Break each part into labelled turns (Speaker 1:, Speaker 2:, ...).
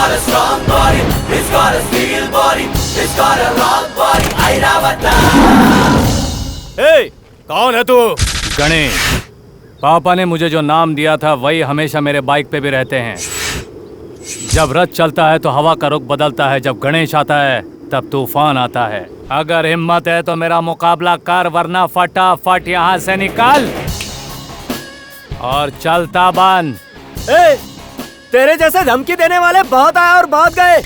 Speaker 1: got a strong body, he's got a steel body, he's got a rock body. Airavata.
Speaker 2: ए, कौन है तू? गणेश। पापा ने मुझे जो नाम दिया था वही हमेशा मेरे बाइक पे भी रहते हैं। जब रथ चलता है तो हवा का रुख बदलता है, जब गणेश आता है तब तूफान आता है। अगर हिम्मत है तो मेरा मुकाबला कर, वरना फटाफट यहाँ से निकल और चलता बन।
Speaker 3: ए, तेरे जैसे धमकी देने वाले बहुत आए और बहुत गए।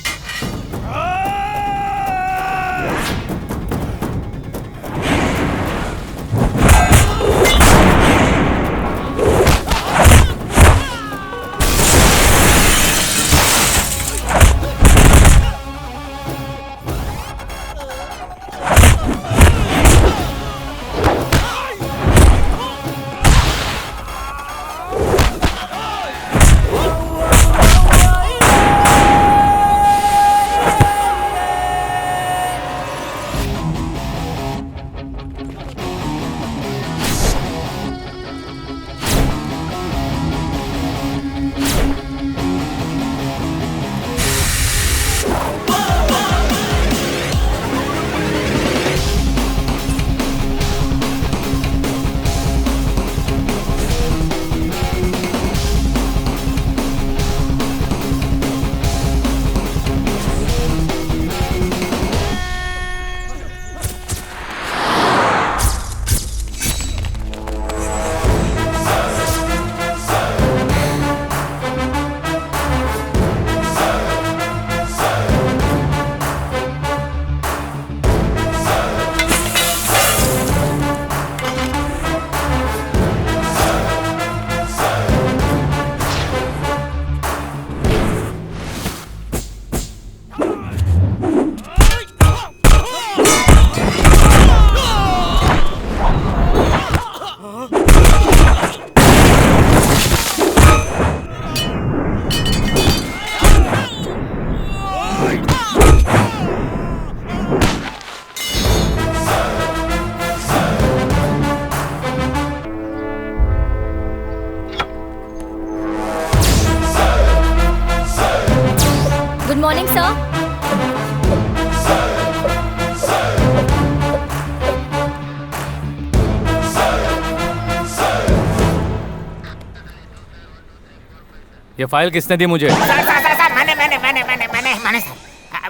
Speaker 2: ये फाइल किसने दी मुझे?
Speaker 4: सर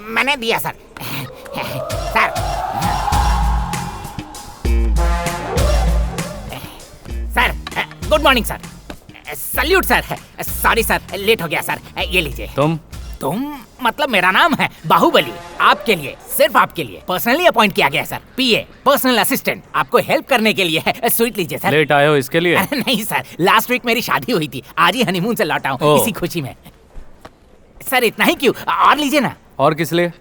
Speaker 4: मैंने दिया sir. Sir good morning sir. Salute sir. Sorry sir, late हो गया सर। ये लीजिए। तुम मतलब मेरा नाम है बाहुबली। आपके लिए, सिर्फ आपके लिए पर्सनली अपॉइंट किया गया सर। पीए, पर्सनल असिस्टेंट, आपको हेल्प करने के लिए है। स्वीट लीजिए सर।
Speaker 2: लेट आए हो इसके लिए?
Speaker 4: नहीं सर, लास्ट वीक मेरी शादी हुई थी, आज ही हनीमून से लौटा हूँ, इसी खुशी में। सर इतना ही क्यों, और लीजिए ना।
Speaker 2: और किस लिए?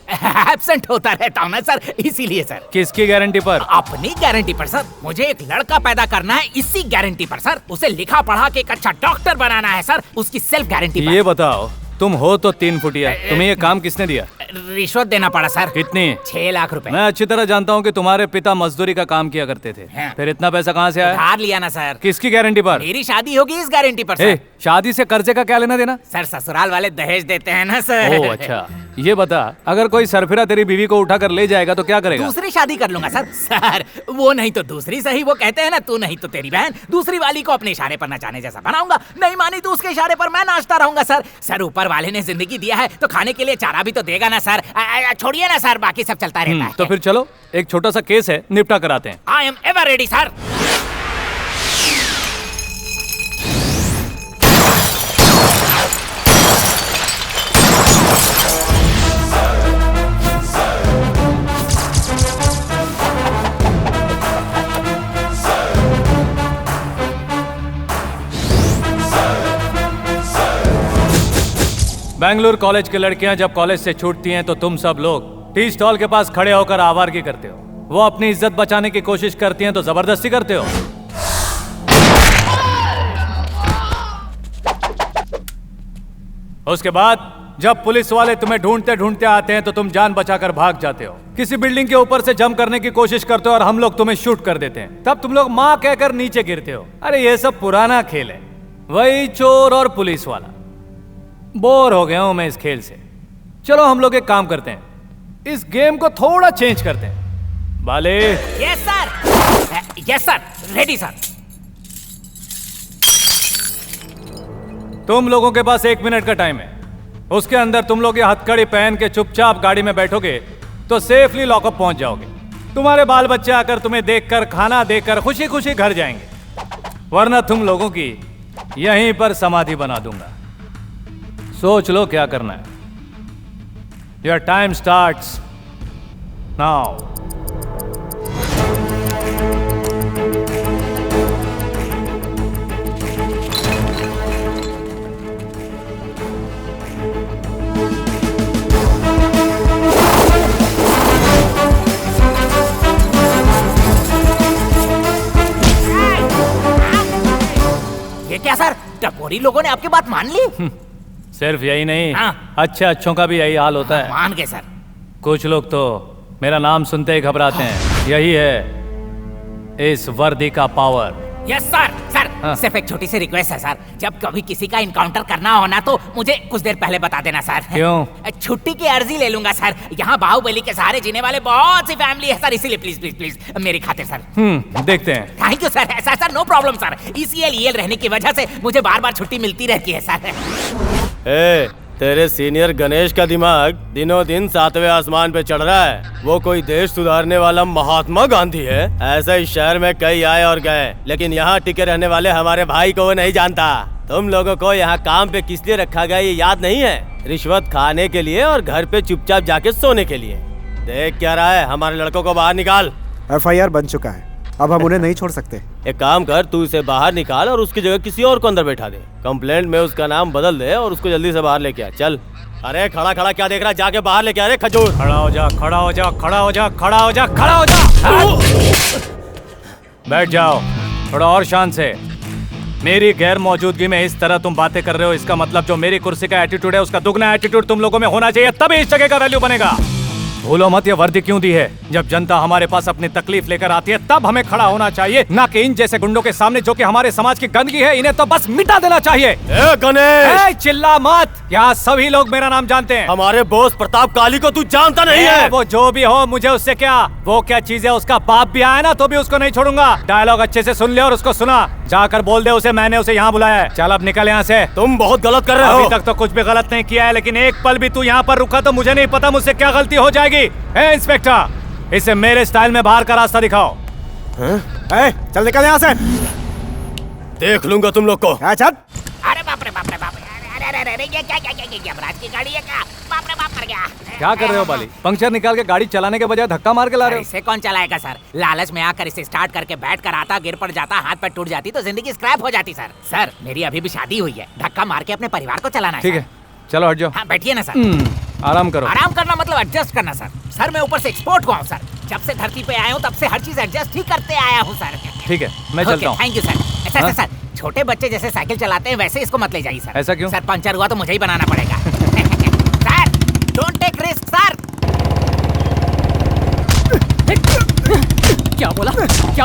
Speaker 4: एब्सेंट होता रहता हूँ ना सर, इसीलिए सर।
Speaker 2: किसकी गारंटी पर?
Speaker 4: अपनी गारंटी पर सर। मुझे एक लड़का पैदा करना है, इसी गारंटी पर सर। उसे लिखा पढ़ा के एक अच्छा डॉक्टर बनाना है सर, उसकी सेल्फ गारंटी पर।
Speaker 2: ये बताओ, तुम हो तो 3 फुटिया, तुम्हें ये काम किसने दिया?
Speaker 4: रिश्वत देना पड़ा सर।
Speaker 2: कितनी?
Speaker 4: 6 लाख रुपए।
Speaker 2: मैं अच्छी तरह जानता हूँ कि तुम्हारे पिता मजदूरी का काम किया करते थे।
Speaker 4: हाँ।
Speaker 2: फिर इतना पैसा कहाँ से आया?
Speaker 4: उधार लिया ना सर।
Speaker 2: किसकी गारंटी पर?
Speaker 4: मेरी शादी होगी इस गारंटी पर सर।
Speaker 2: शादी से कर्जे का क्या लेना देना?
Speaker 4: सर ससुराल वाले दहेज देते हैं ना सर।
Speaker 2: ओह अच्छा। ये बता, अगर कोई सरफिरा तेरी बीवी को उठा कर ले जाएगा तो क्या करेगा?
Speaker 4: दूसरी शादी कर लूंगा सर। सर वो नहीं तो दूसरी सही, वो कहते हैं ना तू नहीं तो तेरी बहन। दूसरी वाली को अपने इशारे पर नचाने जैसा बनाऊंगा, नहीं मानी तो उसके इशारे पर मैं नाचता रहूंगा सर। सर ऊपर वाले ने जिंदगी दिया है तो खाने के लिए चारा भी तो देगा ना सर। छोड़िए ना सर, बाकी सब चलता रहता है।
Speaker 2: तो फिर चलो, एक छोटा सा केस है, निपटा कराते हैं।
Speaker 4: I am ever ready sir.
Speaker 2: Bengaluru college की लड़कियां जब कॉलेज से छूटती हैं तो तुम सब लोग टी स्टॉल के पास खड़े होकर आवारगी करते हो। वो अपनी इज्जत बचाने की कोशिश करती हैं तो जबरदस्ती करते हो। उसके बाद जब पुलिस वाले तुम्हें ढूंढते ढूंढते आते हैं तो तुम जान बचाकर भाग जाते हो। किसी बिल्डिंग के ऊपर से जंप करने की कोशिश करते हो और हम लोग तुम्हें शूट कर देते हैं। तब तुम लोग माँ कहकर नीचे गिरते हो। अरे ये सब पुराना खेल है, वही चोर और पुलिस वाला। बोर हो गया हूं मैं इस खेल से। चलो हम लोग एक काम करते हैं, इस गेम को थोड़ा चेंज करते हैं। बाले।
Speaker 4: Yes sir, yes sir, ready sir.
Speaker 2: तुम लोगों के पास 1 मिनट का टाइम है, उसके अंदर तुम लोग ये हथकड़ी पहन के चुपचाप गाड़ी में बैठोगे तो सेफली लॉकअप पहुंच जाओगे। तुम्हारे बाल बच्चे आकर तुम्हें देखकर, खाना देकर खुशी खुशी घर जाएंगे, वरना तुम लोगों की यहीं पर समाधि बना दूंगा। सोच लो क्या करना है। Your time starts now.
Speaker 4: ये क्या सर, टपोरी लोगों ने आपकी बात मान ली?
Speaker 2: सिर्फ यही नहीं,
Speaker 4: हाँ।
Speaker 2: अच्छे अच्छों का भी यही हाल होता है।
Speaker 4: मान गए सर।
Speaker 2: कुछ लोग तो मेरा नाम सुनते ही घबराते हैं। यही है इस वर्दी का पावर।
Speaker 4: Yes sir. सर
Speaker 2: हाँ।
Speaker 4: सिर्फ एक छोटी सी रिक्वेस्ट है सर, जब कभी किसी का इनकाउंटर करना हो ना तो मुझे कुछ देर पहले बता देना सर।
Speaker 2: क्यों?
Speaker 4: छुट्टी की अर्जी ले लूंगा सर। यहाँ बाहुबली के सहारे जीने वाले बहुत सी फैमिली है सर, इसीलिए प्लीज प्लीज प्लीज मेरी खातिर सर।
Speaker 2: देखते हैं।
Speaker 4: Thank you sir. ऐसा sir, no problem sir. ECL रहने की वजह से मुझे बार बार छुट्टी मिलती रहती है सर।
Speaker 3: तेरे सीनियर गणेश का दिमाग दिनों दिन 7वें आसमान पे चढ़ रहा है। वो कोई देश सुधारने वाला महात्मा गांधी है? ऐसा इस शहर में कई आए और गए, लेकिन यहाँ टिके रहने वाले हमारे भाई को वो नहीं जानता। तुम लोगों को यहाँ काम पे किस लिए रखा गया ये याद नहीं है? रिश्वत खाने के लिए और घर पे चुपचाप जाके सोने के लिए। देख क्या रहा है? हमारे लड़कों को बाहर निकाल।
Speaker 5: FIR बन चुका है, अब हम उन्हें नहीं छोड़ सकते।
Speaker 3: एक काम कर, तू इसे बाहर निकाल और उसकी जगह किसी और को अंदर बैठा दे। कंप्लेंट में उसका नाम बदल दे और उसको जल्दी से बाहर लेके आ। चल। अरे खड़ा खड़ा क्या देख रहा है? जाके बाहर लेके आ रे खजूर।
Speaker 2: खड़ा हो जा, खड़ा हो जा, खड़ा हो जा, खड़ा हो जा, खड़ा हो जा। बैठ जाओ थोड़ा और शान से। मेरी गैर मौजूदगी में इस तरह तुम बातें कर रहे हो, इसका मतलब जो मेरी कुर्सी का एटीट्यूड है उसका दुगना एटीट्यूड तुम लोगों में होना चाहिए, तभी इस जगह का वैल्यू बनेगा। भूलो मत ये वर्दी क्यों दी है। जब जनता हमारे पास अपनी तकलीफ लेकर आती है तब हमें खड़ा होना चाहिए, ना कि इन जैसे गुंडों के सामने जो कि हमारे समाज की गंदगी है। इन्हें तो बस मिटा देना चाहिए।
Speaker 3: गणेश
Speaker 2: चिल्ला मत, यहाँ सभी लोग मेरा नाम जानते हैं।
Speaker 3: हमारे बॉस प्रताप काली को तू जानता नहीं है?
Speaker 2: वो जो भी हो, मुझे उससे क्या। वो क्या चीज है, उसका बाप भी आया ना तो भी उसको नहीं छोड़ूंगा। डायलॉग अच्छे से सुन ले और उसको सुना। जाकर बोल दे उसे मैंने उसे यहाँ बुलाया है। चल अब निकल यहाँ से।
Speaker 3: तुम बहुत गलत कर रहे हो।
Speaker 2: अभी तक तो कुछ भी गलत नहीं किया है, लेकिन एक पल भी तू यहाँ पर रुका तो मुझे नहीं पता मुझसे क्या गलती हो जाएगी। इंस्पेक्टर, इसे मेरे स्टाइल में बाहर का रास्ता दिखाओ।
Speaker 5: चल निकल यहाँ से।
Speaker 3: देख लूंगा तुम लोग को।
Speaker 4: अरे बाप रे बाप रे बाप रे। अरे ये क्या बरात की गाड़ी है क्या? बाप रे बाप, मर गया।
Speaker 2: क्या कर रहे हो बाली? पंक्चर निकाल के गाड़ी चलाने के बजाय धक्का मार के ला रहे हो।
Speaker 4: इसे कौन चलाएगा सर? लालच में आकर इसे स्टार्ट करके बैठ कर आता, गिर पड़ जाता, हाथ पैर टूट जाती तो जिंदगी स्क्रैप हो जाती सर। सर मेरी अभी भी शादी हुई है, धक्का मार के अपने परिवार को चलाना है।
Speaker 2: ठीक है चलो हट जाओ।
Speaker 4: हाँ बैठिए ना सर।
Speaker 2: आराम करो।
Speaker 4: आराम करना मतलब एडजस्ट करना सर। सर मैं ऊपर से एक्सपोर्ट हुआ हूँ सर। जब से धरती पे आया हूँ तब से हर चीज एडजस्ट ही करते आया हूँ सर।
Speaker 2: ठीक है मैं चलता हूँ।
Speaker 4: Thank you sir. Sir sir छोटे बच्चे जैसे साइकिल चलाते हैं वैसे इसको मत ले जाइए सर।
Speaker 2: ऐसा क्यों?
Speaker 4: सर पंचर हुआ तो मुझे ही बनाना पड़ेगा। Sir don't take risk sir.
Speaker 6: क्या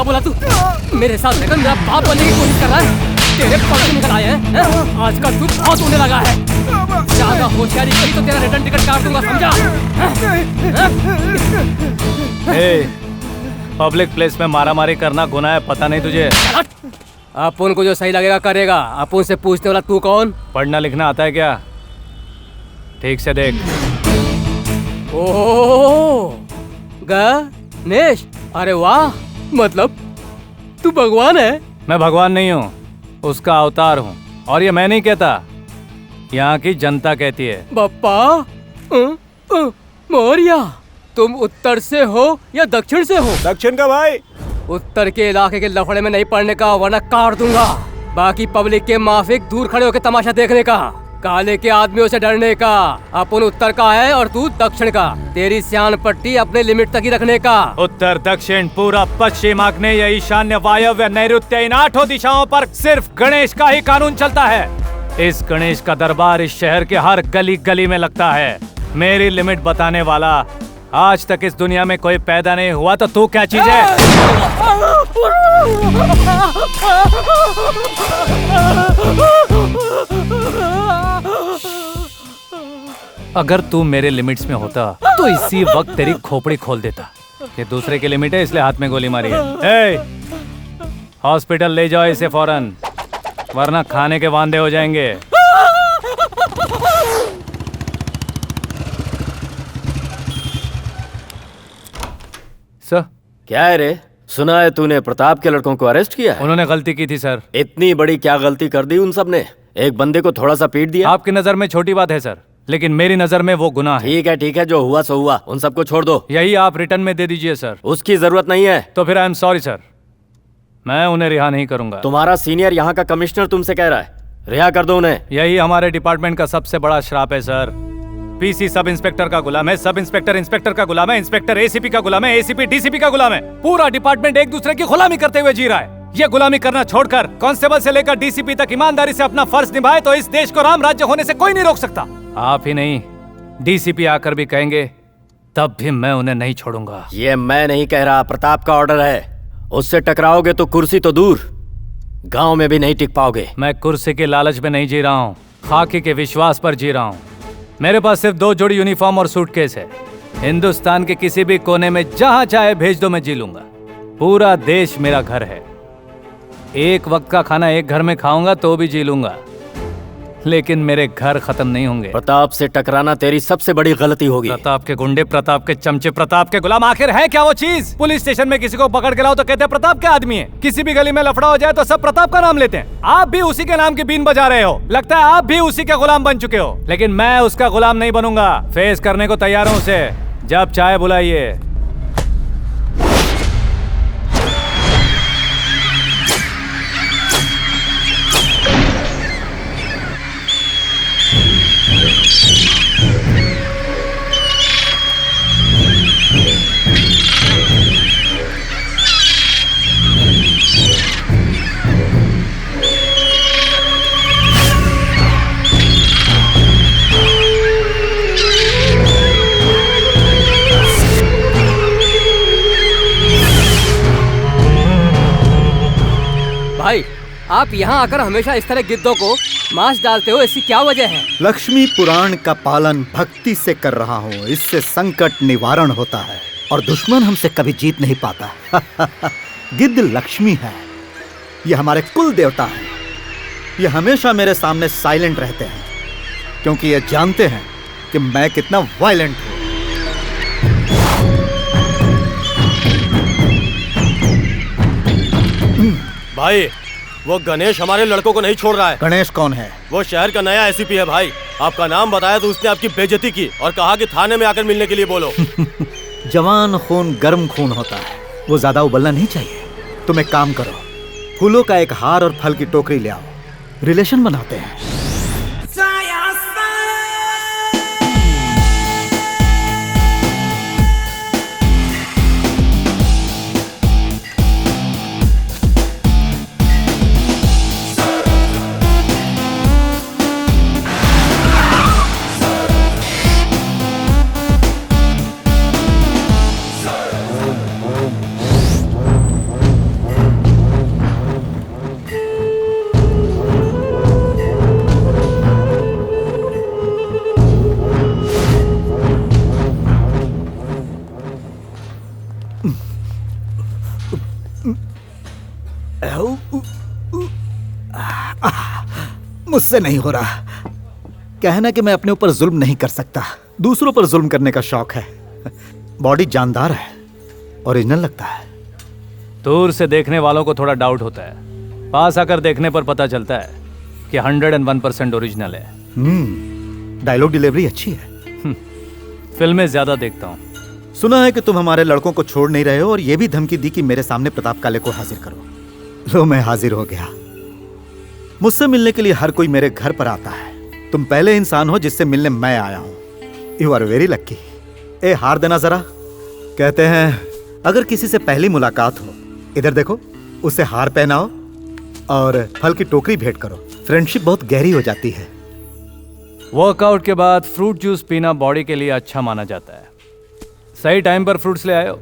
Speaker 6: बोला तू? मेरे साथ रहकर मेरा बाप बनने की कोशिश कर रहा है? तेरे पग निकल आए हैं? आजकल तू बहुत होने लगा है। ज्यादा होशियारी की तो तेरा रिटर्न टिकट काट दूंगा, समझा?
Speaker 2: पब्लिक प्लेस में मारामारी करना गुनाह है, पता नहीं तुझे?
Speaker 6: अपन को जो सही लगेगा करेगा। अपन से पूछने वाला तू कौन?
Speaker 2: पढ़ना लिखना आता है क्या? ठीक से देख।
Speaker 6: ओह गणेश, अरे वाह, मतलब तू भगवान है?
Speaker 2: मैं भगवान नहीं हूँ, उसका अवतार हूँ। और ये मैं नहीं कहता, यहाँ की जनता कहती है।
Speaker 6: बप्पा मौर्या, तुम उत्तर से हो या दक्षिण से हो?
Speaker 5: दक्षिण का भाई।
Speaker 6: उत्तर के इलाके के लफड़े में नहीं पड़ने का, वरना काट दूंगा। बाकी पब्लिक के माफिक दूर खड़े होकर तमाशा देखने का, काले के आदमियों से डरने का। अपन उत्तर का है और तू दक्षिण का। तेरी सियान पट्टी अपने लिमिट तक ही रखने का।
Speaker 2: उत्तर दक्षिण पूरब पश्चिम आग्नेय ईशान्य वायव्य नैऋत्य, इन 8 दिशाओं पर सिर्फ गणेश का ही कानून चलता है। इस गणेश का दरबार इस शहर के हर गली गली में लगता है। मेरी लिमिट बताने वाला आज तक इस दुनिया में कोई पैदा नहीं हुआ, तो तू क्या चीज है? अगर तू मेरे लिमिट्स में होता तो इसी वक्त तेरी खोपड़ी खोल देता। ये दूसरे की लिमिट है इसलिए हाथ में गोली मारी है। ए, हॉस्पिटल ले जाओ इसे फौरन, वरना खाने के वांदे हो जाएंगे। सर,
Speaker 3: क्या है रे? सुना है तूने प्रताप के लड़कों को अरेस्ट किया है?
Speaker 2: उन्होंने गलती की थी सर।
Speaker 3: इतनी बड़ी क्या गलती कर दी उन सब ने? एक बंदे को थोड़ा सा पीट दिया।
Speaker 2: आपकी नजर में छोटी बात है सर, लेकिन मेरी नजर में वो गुनाह है।
Speaker 3: ठीक है, जो हुआ सो हुआ, उन सबको छोड़ दो।
Speaker 2: यही आप रिटर्न में दे दीजिए सर।
Speaker 3: उसकी जरूरत नहीं है।
Speaker 2: तो फिर आई एम सॉरी सर, मैं उन्हें रिहा नहीं करूंगा।
Speaker 3: तुम्हारा सीनियर यहाँ का कमिश्नर तुमसे कह रहा है, रिहा कर दो उन्हें।
Speaker 2: यही हमारे डिपार्टमेंट का सबसे बड़ा श्राप है सर। पीसी सब इंस्पेक्टर का गुलाम है, सब इंस्पेक्टर इंस्पेक्टर का गुलाम है, इंस्पेक्टर एसीपी का गुलाम है, एसीपी डीसीपी का गुलाम है। पूरा डिपार्टमेंट एक दूसरे की गुलामी करते हुए जी रहा है। ये गुलामी करना छोड़कर कांस्टेबल से लेकर डीसीपी तक ईमानदारी से अपना फर्ज निभाए तो इस देश को राम राज्य होने से कोई नहीं रोक सकता। आप ही नहीं, डीसीपी आकर भी कहेंगे तब भी मैं उन्हें नहीं छोड़ूंगा।
Speaker 3: ये मैं नहीं कह रहा, प्रताप का ऑर्डर है। उससे टकराओगे तो कुर्सी तो दूर, गांव में भी नहीं टिक पाओगे।
Speaker 2: मैं कुर्सी के लालच में नहीं जी रहा हूँ, खाकी के विश्वास पर जी रहा हूँ। मेरे पास सिर्फ 2 जोड़ी यूनिफॉर्म और सूटकेस है। हिंदुस्तान के किसी भी कोने में जहां चाहे भेज दो, मैं जी लूंगा। पूरा देश मेरा घर है। एक वक्त का खाना एक घर में खाऊंगा तो भी जी लूंगा, लेकिन मेरे घर खत्म नहीं होंगे।
Speaker 3: प्रताप से टकराना तेरी सबसे बड़ी गलती होगी।
Speaker 2: प्रताप के गुंडे, प्रताप के चमचे, प्रताप के गुलाम, आखिर है क्या वो चीज? पुलिस स्टेशन में किसी को पकड़ के लाओ तो कहते हैं प्रताप के आदमी है। किसी भी गली में लफड़ा हो जाए तो सब प्रताप का नाम लेते हैं। आप भी उसी के नाम की बीन बजा रहे हो। लगता है आप भी उसी के गुलाम बन चुके हो, लेकिन मैं उसका गुलाम नहीं बनूंगा। फेस करने को तैयार हूँ उसे, जब चाहे बुलाइए।
Speaker 6: भाई, आप यहाँ आकर हमेशा इस तरह गिद्धों को मांस डालते हो, इसकी क्या वजह है?
Speaker 7: लक्ष्मी पुराण का पालन भक्ति से कर रहा हूँ, इससे संकट निवारण होता है और दुश्मन हमसे कभी जीत नहीं पाता। गिद्ध लक्ष्मी है, ये हमारे कुल देवता है। ये हमेशा मेरे सामने साइलेंट रहते हैं क्योंकि ये जानते हैं कि मैं कितना वायलेंट हूँ।
Speaker 3: भाई, वो गणेश हमारे लड़कों को नहीं छोड़ रहा है।
Speaker 7: गणेश कौन है?
Speaker 3: वो शहर का नया एसीपी है भाई। आपका नाम बताया तो उसने आपकी बेइज्जती की और कहा कि थाने में आकर मिलने के लिए बोलो।
Speaker 7: जवान खून गर्म खून होता है, वो ज्यादा उबलना नहीं चाहिए। तुम एक काम करो, फूलों का एक हार और फल की टोकरी ले आओ, रिलेशन बनाते हैं। मुझसे नहीं हो रहा। कहना कि मैं अपने ऊपर जुल्म नहीं कर सकता, दूसरों पर जुल्म करने का शौक है। बॉडी जानदार है, ओरिजिनल लगता है।
Speaker 2: दूर से देखने वालों को थोड़ा डाउट होता है, पास आकर देखने पर पता चलता है कि 101% ओरिजिनल है।
Speaker 7: डायलॉग डिलीवरी अच्छी है।
Speaker 2: फिल्में ज्यादा देखता हूँ।
Speaker 7: सुना है कि तुम हमारे लड़कों को छोड़ नहीं रहे हो और ये भी धमकी दी कि मेरे सामने प्रताप काले को हाजिर करो। लो, मैं हाजिर हो गया। मुझसे मिलने के लिए हर कोई मेरे घर पर आता है। तुम पहले इंसान हो जिससे मिलने मैं आया हूं। You are very lucky. ए, हार देना जरा। कहते हैं अगर किसी से पहली मुलाकात हो, इधर देखो, उसे हार पहनाओ और फल की टोकरी भेंट करो। फ्रेंडशिप बहुत गहरी हो जाती है।
Speaker 2: वर्कआउट के बाद फ्रूट जूस पीना बॉडी के लिए अच्छा माना जाता है। सही टाइम पर फ्रूट्स ले आए हो।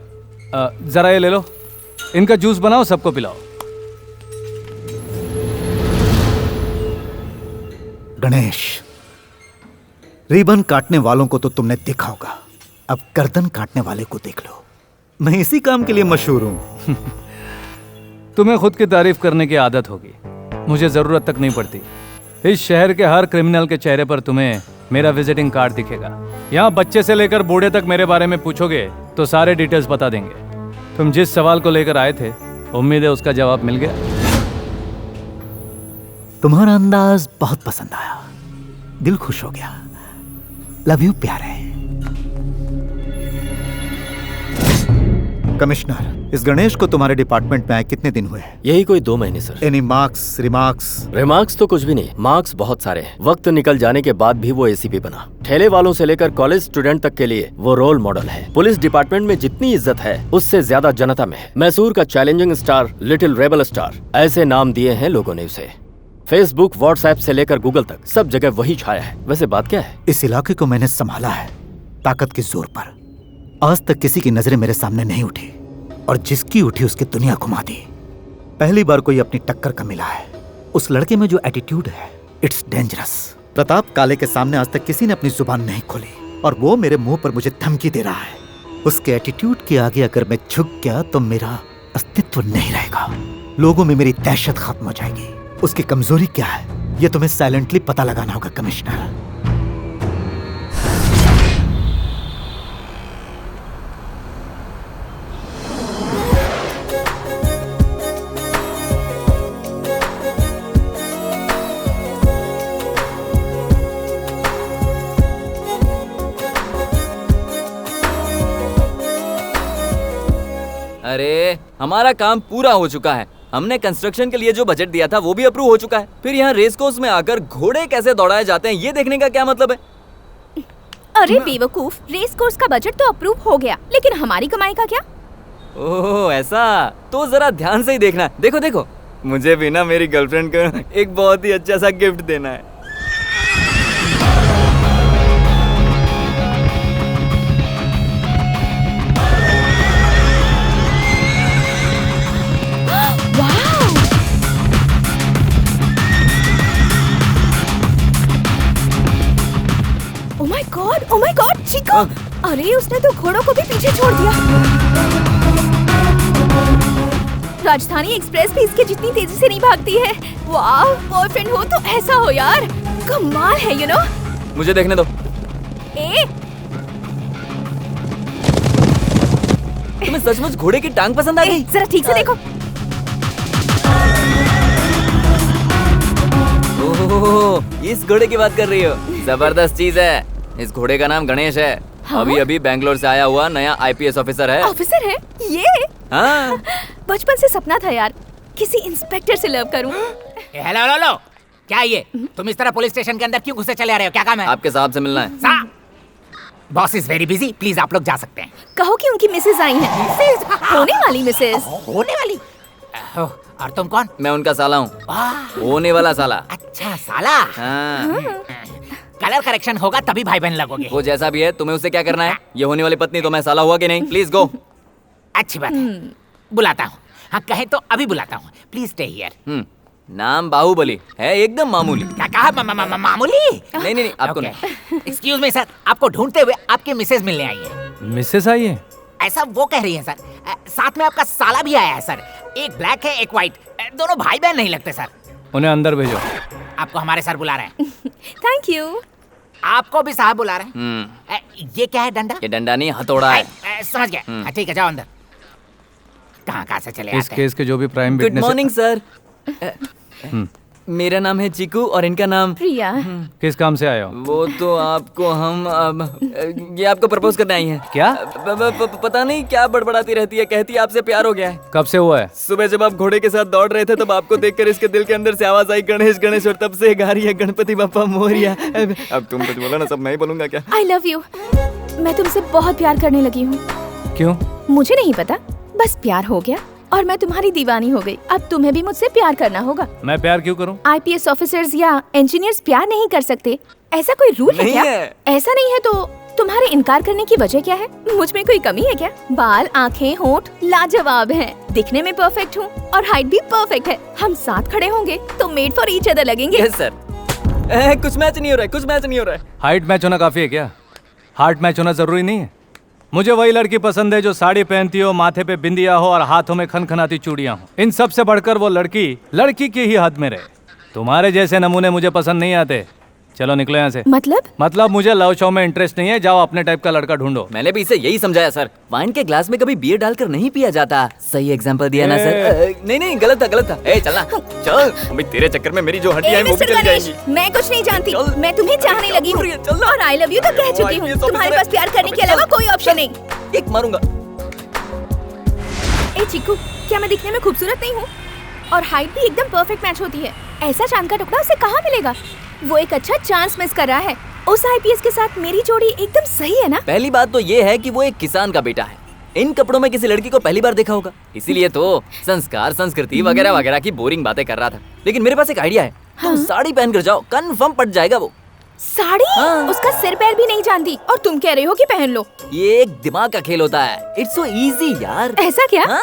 Speaker 2: जरा ये ले लो, इनका जूस बनाओ, सबको पिलाओ।
Speaker 7: गणेश, रिबन काटने वालों को तो तुमने देखा होगा, अब गर्दन काटने वाले को देख लो। मैं इसी काम के लिए मशहूर हूँ।
Speaker 2: तुम्हें खुद की तारीफ करने की आदत होगी, मुझे जरूरत तक नहीं पड़ती। इस शहर के हर क्रिमिनल के चेहरे पर तुम्हें मेरा विजिटिंग कार्ड दिखेगा। यहाँ बच्चे से लेकर बूढ़े तक मेरे बारे में पूछोगे तो सारे डिटेल्स बता देंगे। तुम जिस सवाल को लेकर आए थे, उम्मीद है उसका जवाब मिल गया।
Speaker 7: तुम्हारा अंदाज बहुत पसंद आया, दिल खुश हो गया। लव यू प्यारे। कमिश्नर, इस गणेश को तुम्हारे डिपार्टमेंट में आए कितने दिन हुए हैं?
Speaker 3: यही कोई 2 महीने sir.
Speaker 7: Any marks, remarks?
Speaker 3: Remarks तो कुछ भी नहीं, मार्क्स बहुत सारे हैं। वक्त निकल जाने के बाद भी वो एसीपी बना। ठेले वालों से लेकर कॉलेज स्टूडेंट तक के लिए वो रोल मॉडल है। पुलिस डिपार्टमेंट में जितनी इज्जत है उससे ज्यादा जनता में है। मैसूर का challenging star, little rebel star, ऐसे नाम दिए हैं लोगों ने उसे। फेसबुक, व्हाट्सएप से लेकर गूगल तक सब जगह वही छाया है। वैसे बात क्या है?
Speaker 7: इस इलाके को मैंने संभाला है ताकत के जोर पर। आज तक किसी की नजरें मेरे सामने नहीं उठी, और जिसकी उठी उसकी दुनिया घुमा दी। पहली बार कोई अपनी टक्कर का मिला है। उस लड़के में जो एटीट्यूड है, इट्स डेंजरस। प्रताप काले के सामने आज तक किसी ने अपनी जुबान नहीं खोली, और वो मेरे मुंह पर मुझे धमकी दे रहा है। उसके एटीट्यूड के आगे अगर मैं झुक गया तो मेरा अस्तित्व नहीं रहेगा। लोगों में मेरी दहशत खत्म हो जाएगी। उसकी कमजोरी क्या है, ये तुम्हें साइलेंटली पता लगाना होगा कमिश्नर।
Speaker 8: अरे हमारा काम पूरा हो चुका है। हमने कंस्ट्रक्शन के लिए जो बजट दिया था वो भी अप्रूव हो चुका है। फिर यहाँ रेस कोर्स में आकर घोड़े कैसे दौड़ाए जाते हैं ये देखने का क्या मतलब है?
Speaker 9: अरे बेवकूफ, रेस कोर्स का बजट तो अप्रूव हो गया, लेकिन हमारी कमाई का क्या?
Speaker 8: ओह ऐसा, तो जरा ध्यान से ही देखना। देखो देखो, मुझे भी ना मेरी गर्लफ्रेंड को एक बहुत ही अच्छा सा गिफ्ट देना है।
Speaker 9: Oh my god, Chiko! अरे उसने तो घोड़ों को भी पीछे छोड़ दिया। राजधानी एक्सप्रेस भी इसके जितनी तेजी से नहीं भागती है। वाह, बॉयफ्रेंड हो तो ऐसा हो यार, कमाल है यू नो।
Speaker 8: मुझे देखने दो। तुम्हें सचमुच घोड़े की टांग पसंद आ गई?
Speaker 9: जरा ठीक से देखो।
Speaker 8: ओह, इस घोड़े की बात कर रही हो? जबरदस्त चीज है। इस घोड़े का नाम गणेश है। हाँ? अभी अभी बैंगलोर से आया हुआ नया आईपीएस ऑफिसर है।
Speaker 9: ऑफिसर है ये?
Speaker 8: हाँ।
Speaker 9: बचपन से सपना था यार, किसी इंस्पेक्टर से लव करूं।
Speaker 4: हेलो हेलो हेलो, क्या ये तुम इस तरह पुलिस स्टेशन के अंदर क्यों घुसे चले आ रहे हो? क्या काम है?
Speaker 8: आपके साहब से मिलना है।
Speaker 4: Boss is very busy, please आप लोग जा सकते हैं।
Speaker 9: कहो कि उनकी मिसेज आई हैं। होने वाली मिसेज।
Speaker 4: होने वाली? और तुम कौन?
Speaker 8: मैं उनका साला हूँ, होने वाला साला।
Speaker 4: अच्छा साला।
Speaker 8: हाँ।
Speaker 4: कलर करेक्शन होगा तभी भाई बहन लगोगे।
Speaker 8: वो जैसा भी है, तुम्हें उससे क्या करना है? ये होने वाली पत्नी तो मैं साला हुआ कि नहीं? Please go.
Speaker 4: अच्छी बात है, बुलाता हूँ। हाँ कहे तो अभी बुलाता हूँ, प्लीज स्टे हियर।
Speaker 8: नाम बाहुबली है, एकदम मामूली।
Speaker 4: क्या कहा? मामूली?
Speaker 8: नहीं नहीं नहीं, आपको नहीं।
Speaker 4: एक्सक्यूज मी सर, आपको ढूंढते हुए आपके मिसेज मिलने आई है।
Speaker 2: मिसेस आई है?
Speaker 4: ऐसा वो कह रही है सर। साथ में आपका साला भी आया है सर। एक ब्लैक है एक व्हाइट, दोनों भाई बहन नहीं लगते सर।
Speaker 2: उन्हें अंदर भेजो।
Speaker 4: आपको हमारे सर बुला रहे हैं।
Speaker 9: Thank you.
Speaker 4: आपको भी साहब बुला रहे हैं। ये क्या है? डंडा?
Speaker 8: ये डंडा नहीं, हथौड़ा है।
Speaker 4: समझ गया। ठीक है, जाओ अंदर। कहाँ से चले आते हैं?
Speaker 2: इस केस के जो भी prime
Speaker 8: witness. Good morning sir. मेरा नाम है चीकू और इनका नाम
Speaker 9: प्रिया।
Speaker 2: किस काम से आए हो?
Speaker 8: वो तो आपको हम ये आपको प्रपोज करने आई हैं।
Speaker 2: क्या?
Speaker 8: पता नहीं क्या बड़बड़ाती रहती है, कहती है आपसे प्यार हो गया है।
Speaker 2: कब से हुआ है?
Speaker 8: सुबह जब आप घोड़े के साथ दौड़ रहे थे तब आपको देखकर इसके दिल के अंदर से आवाज आई गणेश गणेश, और तब से गा रही है गणपति बप्पा मोरिया। अब तुम कुछ बोलो ना, सब मैं ही बोलूंगा क्या?
Speaker 9: I love you. मैं तुमसे बहुत प्यार करने लगी हूँ।
Speaker 2: क्यों?
Speaker 9: मुझे नहीं पता, बस प्यार हो गया और मैं तुम्हारी दीवानी हो गई। अब तुम्हें भी मुझसे प्यार करना होगा।
Speaker 2: मैं प्यार क्यों करूं?
Speaker 9: आईपीएस ऑफिसर्स या इंजीनियर्स प्यार नहीं कर सकते, ऐसा कोई रूल है क्या? ऐसा नहीं है तो तुम्हारे इनकार करने की वजह क्या है? मुझ में कोई कमी है क्या? बाल, आँखें, होंठ लाजवाब हैं, दिखने में परफेक्ट हूँ और हाइट भी परफेक्ट है। हम साथ खड़े होंगे तो मेड फॉर ईच अदर लगेंगे।
Speaker 8: Yes sir. कुछ मैच नहीं हो रहा है, कुछ मैच नहीं हो रहा है।
Speaker 2: हाइट मैच होना काफी है क्या? हार्ट मैच होना जरूरी नहीं है। मुझे वही लड़की पसंद है जो साड़ी पहनती हो, माथे पे बिंदिया हो और हाथों में खनखनाती चूड़ियां हो। इन सब से बढ़कर वो लड़की लड़की की ही हद में रहे। तुम्हारे जैसे नमूने मुझे पसंद नहीं आते। चलो निकलो यहाँ से। मतलब मुझे लव शो में इंटरेस्ट नहीं है। जाओ अपने टाइप का लड़का ढूंढो।
Speaker 8: मैंने भी इसे यही समझाया सर, वाइन के ग्लास में कभी बियर डालकर नहीं पिया जाता। सही एग्जांपल दिया ना सर? नहीं गलत था। ए चलना चल, अभी तेरे चक्कर में मेरी जो हड्डियां हैं वो भी चली जाएंगी।
Speaker 9: मैं कुछ नहीं जानती, मैं तुम्हें चाहने लगी हूँ और आई लव यू तो कह चुकी हूँ। तुम्हारे पास प्यार करने के अलावा कोई ऑप्शन नहीं।
Speaker 8: एक मारूंगा।
Speaker 9: ए चिक्कू, क्या मैं दिखने में खूबसूरत नहीं हूँ? और हाइट भी एकदम परफेक्ट मैच होती है। ऐसा चांद का टुकड़ा उसे कहाँ मिलेगा? वो एक अच्छा चांस मिस कर रहा है। उस आईपीएस के साथ मेरी जोड़ी एकदम सही है ना?
Speaker 8: पहली बात तो ये है कि वो एक किसान का बेटा है। इन कपड़ों में किसी लड़की को पहली बार देखा होगा, इसीलिए तो संस्कार, संस्कृति वगैरह वगैरह की बोरिंग बातें कर रहा था। लेकिन मेरे पास एक आइडिया है। तुम साड़ी पहन कर जाओ, कंफर्म पट जाएगा वो।
Speaker 9: साड़ी? उसका सिर पैर भी नहीं जानती और तुम कह रहे हो कि पहन लो।
Speaker 8: ये एक दिमाग का खेल होता है। इट्स सो इजी यार।
Speaker 9: ऐसा क्या?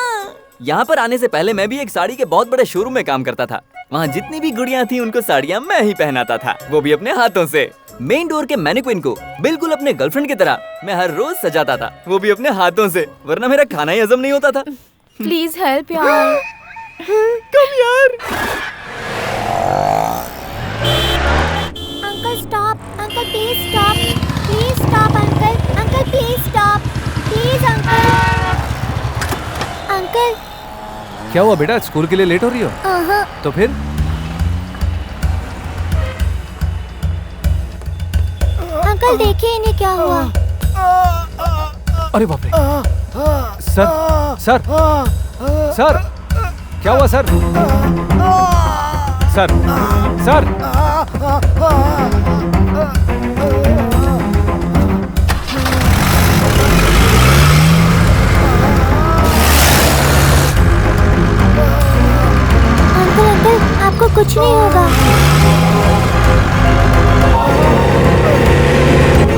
Speaker 8: यहाँ पर आने से पहले मैं भी एक साड़ी के बहुत बड़े शोरूम में काम करता था। वहाँ जितनी भी गुड़ियाँ थी उनको साड़ियाँ मैं ही पहनाता था, वो भी अपने हाथों से। मेन डोर के मैनिक्विन को बिल्कुल अपने गर्लफ्रेंड की तरह मैं हर रोज सजाता था, वो भी अपने हाथों से, वरना मेरा खाना ही हजम नहीं होता था।
Speaker 9: प्लीज हेल्प यार।
Speaker 8: कम यार।
Speaker 10: Uncle stop, uncle please stop, please stop uncle, uncle please stop, please uncle. Uncle
Speaker 2: क्या हुआ बेटा, स्कूल के लिए लेट हो रही हो? तो फिर?
Speaker 10: अंकल देखिए इन्हें क्या हुआ।
Speaker 2: अरे बाप रे। सर क्या हुआ सर? सर
Speaker 10: अंकल आपको कुछ नहीं होगा।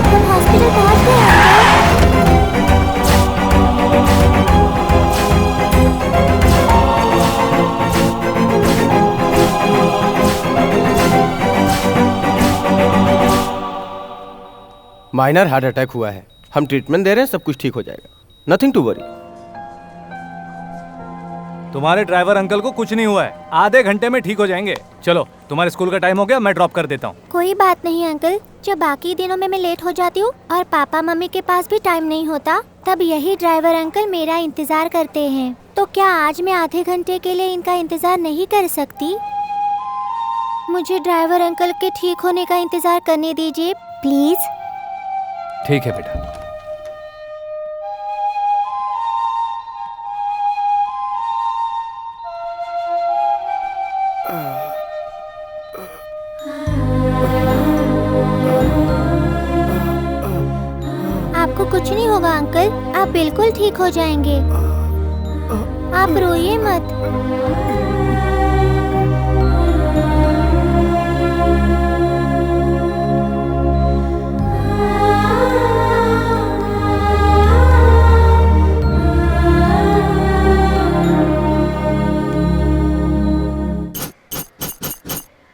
Speaker 10: तुम हॉस्पिटल पहुंच गए
Speaker 3: माइनर हार्ट अटैक हुआ है। हम ट्रीटमेंट दे रहे हैं, सब कुछ ठीक हो जाएगा। Nothing to worry.
Speaker 2: तुम्हारे ड्राइवर अंकल को कुछ नहीं हुआ है, आधे घंटे में ठीक हो जाएंगे। चलो तुम्हारे स्कूल का टाइम हो गया, मैं ड्रॉप कर देता हूँ।
Speaker 10: कोई बात नहीं अंकल, जब बाकी दिनों में मैं लेट हो जाती हूँ और पापा मम्मी के पास भी टाइम नहीं होता, तब यही ड्राइवर अंकल मेरा इंतजार करते हैं। तो क्या आज मैं आधे घंटे के लिए इनका इंतजार नहीं कर सकती? मुझे ड्राइवर अंकल के ठीक होने का इंतजार करने दीजिए प्लीज।
Speaker 2: ठीक है बेटा।
Speaker 10: आपको कुछ नहीं होगा अंकल, आप बिल्कुल ठीक हो जाएंगे। आप रोइए मत।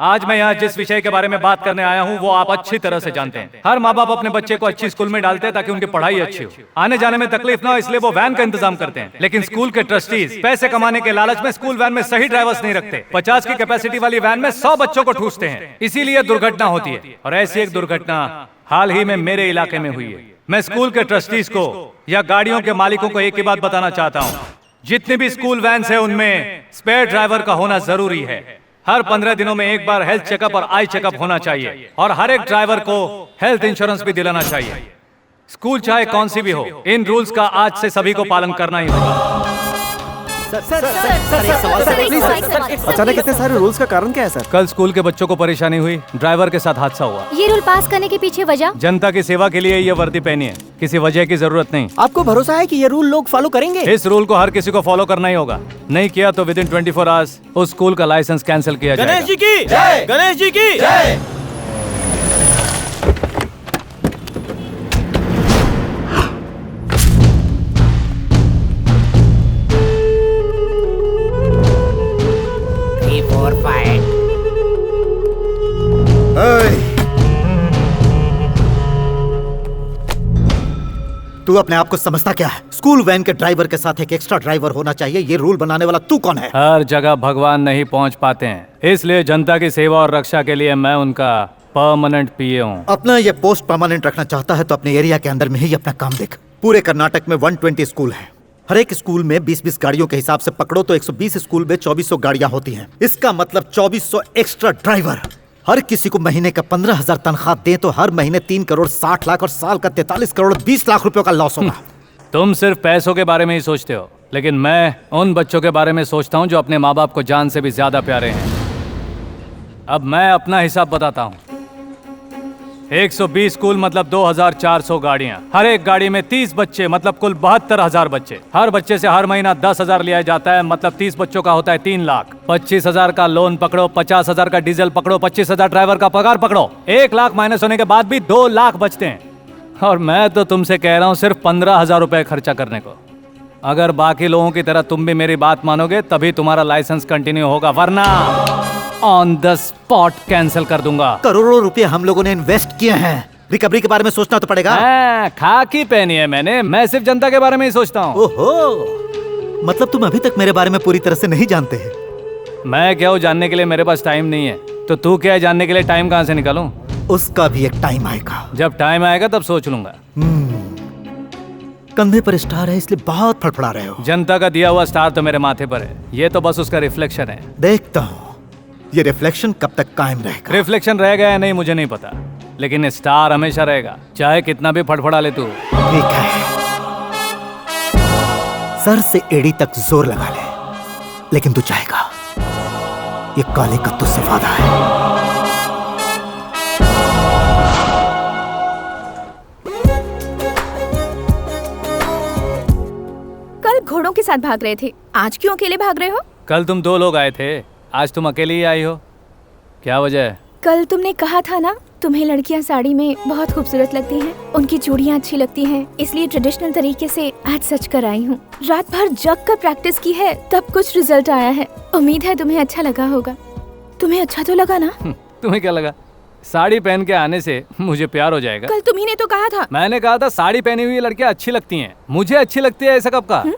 Speaker 2: आज मैं यहाँ जिस विषय के बारे में बात करने आया हूँ वो आप अच्छी तरह से जानते हैं। हर माँ बाप अपने बच्चे को अच्छी स्कूल में डालते हैं ताकि उनकी पढ़ाई अच्छी हो, आने जाने में तकलीफ ना हो, इसलिए वो वैन का इंतजाम करते हैं। लेकिन स्कूल के ट्रस्टीज पैसे कमाने के लालच में स्कूल वैन में सही ड्राइवर्स नहीं रखते। 50 की कैपेसिटी वाली वैन में 100 बच्चों को ठूसते हैं, इसीलिए दुर्घटना होती है। और ऐसी एक दुर्घटना हाल ही में मेरे इलाके में हुई है। मैं स्कूल के ट्रस्टीज को या गाड़ियों के मालिकों को एक ही बात बताना चाहता हूँ, जितनी भी स्कूल वैन है उनमें स्पेयर ड्राइवर का होना जरूरी है। हर 15 दिनों में एक बार हेल्थ चेकअप और आई चेकअप होना चाहिए, और हर एक ड्राइवर को हेल्थ इंश्योरेंस भी दिलाना चाहिए। स्कूल चाहे कौन सी भी हो, इन रूल्स का आज से सभी को पालन करना ही होगा।
Speaker 5: अचानक इतने सारे रूल्स का कारण क्या है सर?
Speaker 2: कल स्कूल के बच्चों को परेशानी हुई, ड्राइवर के साथ हादसा हुआ।
Speaker 10: ये रूल पास करने के पीछे वजह?
Speaker 2: जनता की सेवा के लिए ये वर्दी पहनी है, किसी वजह की जरूरत नहीं।
Speaker 11: आपको भरोसा है कि ये रूल लोग फॉलो करेंगे?
Speaker 2: इस रूल को हर किसी को फॉलो करना ही होगा, नहीं किया तो विदिन 24 आवर्स उस स्कूल का लाइसेंस कैंसिल किया जाएगा।
Speaker 3: गणेश जी की जय, गणेश जी की जय।
Speaker 7: तू अपने आप को समझता क्या है? स्कूल वैन के ड्राइवर के साथ एक एक्स्ट्रा ड्राइवर होना चाहिए, ये रूल बनाने वाला तू कौन है?
Speaker 2: हर जगह भगवान नहीं पहुंच पाते हैं, इसलिए जनता की सेवा और रक्षा के लिए मैं उनका परमानेंट पीए हूँ।
Speaker 7: अपना ये पोस्ट परमानेंट रखना चाहता है तो अपने एरिया के अंदर में ही अपना काम देख। पूरे कर्नाटक में 120 स्कूल हैं। हर एक स्कूल में 20-20 गाड़ियों के हिसाब से पकड़ो तो 120 स्कूल में 2400 गाड़ियां होती हैं। इसका मतलब 2400 एक्स्ट्रा ड्राइवर। हर किसी को महीने का 15,000 तनख्वाह दे तो हर महीने 3 करोड़ 60 लाख और साल का 43 करोड़ 20 लाख रुपयों का लॉस होगा।
Speaker 2: तुम सिर्फ पैसों के बारे में ही सोचते हो, लेकिन मैं उन बच्चों के बारे में सोचता हूँ जो अपने माँ बाप को जान से भी ज्यादा प्यारे हैं। अब मैं अपना हिसाब बताता हूँ। 120 स्कूल मतलब 2,400 गाड़ियां, हर एक गाड़ी में 30 बच्चे मतलब कुल 72,000 बच्चे। हर बच्चे से हर महीना 10,000 लिया जाता है, मतलब 30 बच्चों का होता है 3 लाख। 25,000 का लोन पकड़ो, 50,000 का डीजल पकड़ो, 25,000 ड्राइवर का पगार पकड़ो, 1 लाख माइनस होने के बाद भी 2 लाख बचते हैं। और मैं तो तुमसे कह रहा हूँ सिर्फ 15,000 रुपए खर्चा करने को। अगर बाकी लोगों की तरह तुम भी मेरी बात मानोगे तभी तुम्हारा लाइसेंस कंटिन्यू होगा, वरना ऑन द स्पॉट कैंसिल कर दूंगा।
Speaker 7: करोड़ों रुपए हम लोगों ने इन्वेस्ट किए हैं, रिकवरी के बारे में सोचना तो पड़ेगा।
Speaker 2: खाकी पहनी है मैंने, मैं सिर्फ जनता के बारे में ही सोचता हूँ।
Speaker 7: ओहो, मतलब तुम अभी तक मेरे बारे में पूरी तरह से नहीं जानते हैं।
Speaker 2: मैं क्या हूँ जानने के लिए, मेरे पास टाइम नहीं है, तो तू क्या है जानने के लिए टाइम कहाँ से निकालूं?
Speaker 7: उसका भी एक टाइम आएगा।
Speaker 2: जब टाइम आएगा तब सोच लूंगा।
Speaker 7: कंधे पर स्टार है इसलिए बहुत फड़फड़ा रहे हो।
Speaker 2: जनता का दिया हुआ स्टार तो मेरे माथे पर है, ये तो बस उसका रिफ्लेक्शन है।
Speaker 7: देखता हूँ ये रिफ्लेक्शन कब तक कायम रहेगा।
Speaker 2: रिफ्लेक्शन रहेगा या नहीं मुझे नहीं पता, लेकिन स्टार हमेशा रहेगा, चाहे कितना भी फड़फड़ा ले तू।
Speaker 7: ठीक है, सर से एड़ी तक जोर लगा ले, लेकिन तू चाहेगा, ये काले कत्तू से वादा है।
Speaker 9: कल घोड़ों के साथ भाग रहे थे, आज क्यों अकेले भाग रहे हो?
Speaker 2: कल तुम 2 लोग आए थे, आज तुम अकेले ही आई हो, क्या वजह है?
Speaker 9: कल तुमने कहा था ना तुम्हें लड़कियां साड़ी में बहुत खूबसूरत लगती हैं, उनकी चूड़ियां अच्छी लगती हैं, इसलिए ट्रेडिशनल तरीके से आज सच कर आई हूँ। रात भर जग कर प्रैक्टिस की है तब कुछ रिजल्ट आया है। उम्मीद है तुम्हें अच्छा लगा होगा। तुम्हें अच्छा तो लगा ना?
Speaker 2: तुम्हें क्या लगा साड़ी पहन के आने से मुझे प्यार हो जाएगा?
Speaker 9: कल तुम्ही ने तो कहा था।
Speaker 2: मैंने कहा था साड़ी पहनी हुई लड़कियां अच्छी लगती हैं, मुझे अच्छी लगती है, ऐसा कब कहा?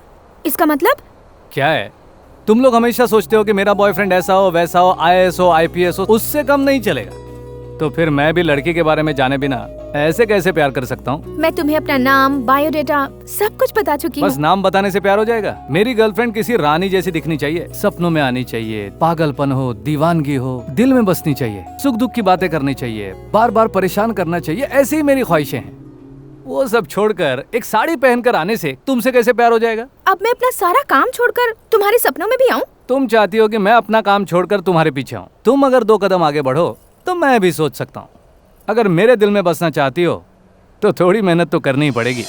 Speaker 9: इसका मतलब क्या
Speaker 2: है? तुम लोग हमेशा सोचते हो कि मेरा बॉयफ्रेंड ऐसा हो वैसा हो, IAS हो IPS हो, उससे कम नहीं चलेगा। तो फिर मैं भी लड़की के बारे में जाने बिना ऐसे कैसे प्यार कर सकता हूँ?
Speaker 9: मैं तुम्हें अपना नाम, बायोडेटा सब कुछ बता चुकी हूँ।
Speaker 2: बस नाम बताने से प्यार हो जाएगा? मेरी गर्लफ्रेंड किसी रानी जैसी दिखनी चाहिए, सपनों में आनी चाहिए, पागलपन हो, दीवानगी हो, दिल में बसनी चाहिए, सुख दुख की बातें करनी चाहिए, बार बार परेशान करना चाहिए, ऐसी ही मेरी ख्वाहिशें हैं। वो सब छोड़कर एक साड़ी पहनकर आने से तुमसे कैसे प्यार हो जाएगा?
Speaker 9: अब मैं अपना सारा काम छोड़कर तुम्हारे सपनों में भी आऊँ?
Speaker 2: तुम चाहती हो कि मैं अपना काम छोड़कर तुम्हारे पीछे आऊँ? तुम अगर 2 कदम आगे बढ़ो तो मैं भी सोच सकता हूँ। अगर मेरे दिल में बसना चाहती हो तो थोड़ी मेहनत तो करनी ही पड़ेगी।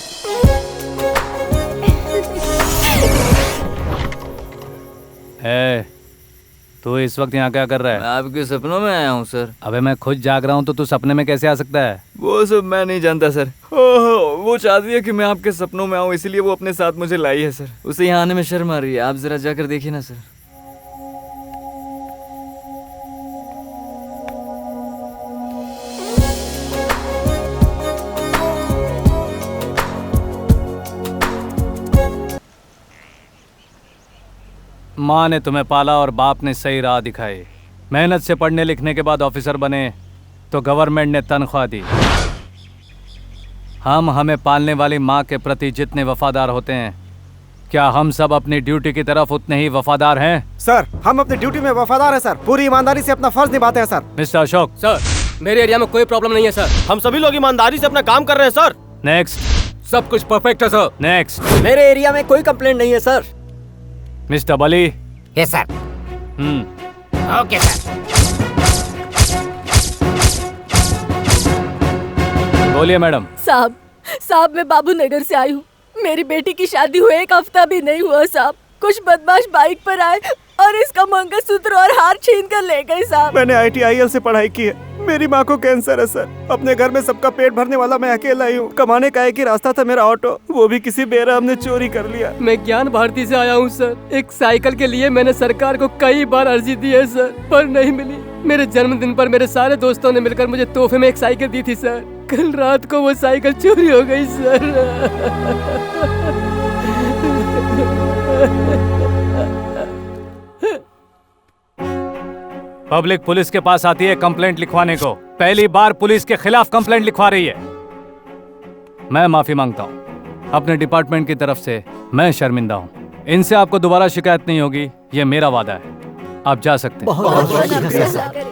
Speaker 2: तू इस वक्त यहाँ क्या कर रहा है?
Speaker 8: मैं आपके सपनों में आया हूँ सर।
Speaker 2: अबे मैं खुद जाग रहा हूँ तो तू सपने में कैसे आ सकता है?
Speaker 8: वो सब मैं नहीं जानता सर। वो चाहती है कि मैं आपके सपनों में आऊँ, इसलिए वो अपने साथ मुझे लाई है सर। उसे यहाँ आने में शर्म आ रही है, आप जरा जाकर देखिए ना सर।
Speaker 2: माँ ने तुम्हें पाला और बाप ने सही राह दिखाई। मेहनत से पढ़ने लिखने के बाद ऑफिसर बने तो गवर्नमेंट ने तनख्वाह दी। हम हमें पालने वाली माँ के प्रति जितने वफादार होते हैं, क्या हम सब अपनी ड्यूटी की तरफ उतने ही वफादार हैं?
Speaker 5: सर, हम अपनी ड्यूटी में वफादार हैं सर, पूरी ईमानदारी से अपना फर्ज निभाते हैं सर।
Speaker 2: मिस्टर अशोक।
Speaker 6: सर, मेरे एरिया में कोई प्रॉब्लम नहीं है सर।
Speaker 3: हम सभी लोग ईमानदारी से अपना काम कर रहे हैं सर।
Speaker 2: नेक्स्ट।
Speaker 6: सब कुछ परफेक्ट है सर।
Speaker 2: नेक्स्ट।
Speaker 11: मेरे एरिया में कोई कंप्लेंट नहीं है sir.
Speaker 2: Mister Bali.
Speaker 4: Yes sir. Okay sir.
Speaker 2: बोलिए मैडम।
Speaker 12: साहब मैं बाबू नगर से आई हूँ। मेरी बेटी की शादी हुए 1 हफ्ता भी नहीं हुआ साहब। कुछ बदमाश बाइक पर आए और इसका मंगलसूत्र और हार छीन कर ले गए साहब।
Speaker 5: मैंने ITIL से पढ़ाई की है। मेरी माँ को कैंसर है सर। अपने घर में सबका पेट भरने वाला मैं अकेला ही हूँ। कमाने का एक ही रास्ता था मेरा ऑटो, वो भी किसी बेरहम ने चोरी कर लिया।
Speaker 6: मैं ज्ञान भारती से आया हूँ सर। एक साइकिल के लिए मैंने सरकार को कई बार अर्जी दी है सर, पर नहीं मिली। मेरे जन्मदिन पर मेरे सारे दोस्तों ने मिलकर मुझे तोहफे में एक साइकिल दी थी सर। कल रात को वो साइकिल चोरी हो गई सर।
Speaker 2: पब्लिक पुलिस के पास आती है कंप्लेंट लिखवाने को। पहली बार पुलिस के खिलाफ कंप्लेंट लिखवा रही है। मैं माफी मांगता हूँ अपने डिपार्टमेंट की तरफ से। मैं शर्मिंदा हूँ। इनसे आपको दोबारा शिकायत नहीं होगी, ये मेरा वादा है। आप जा सकते हैं।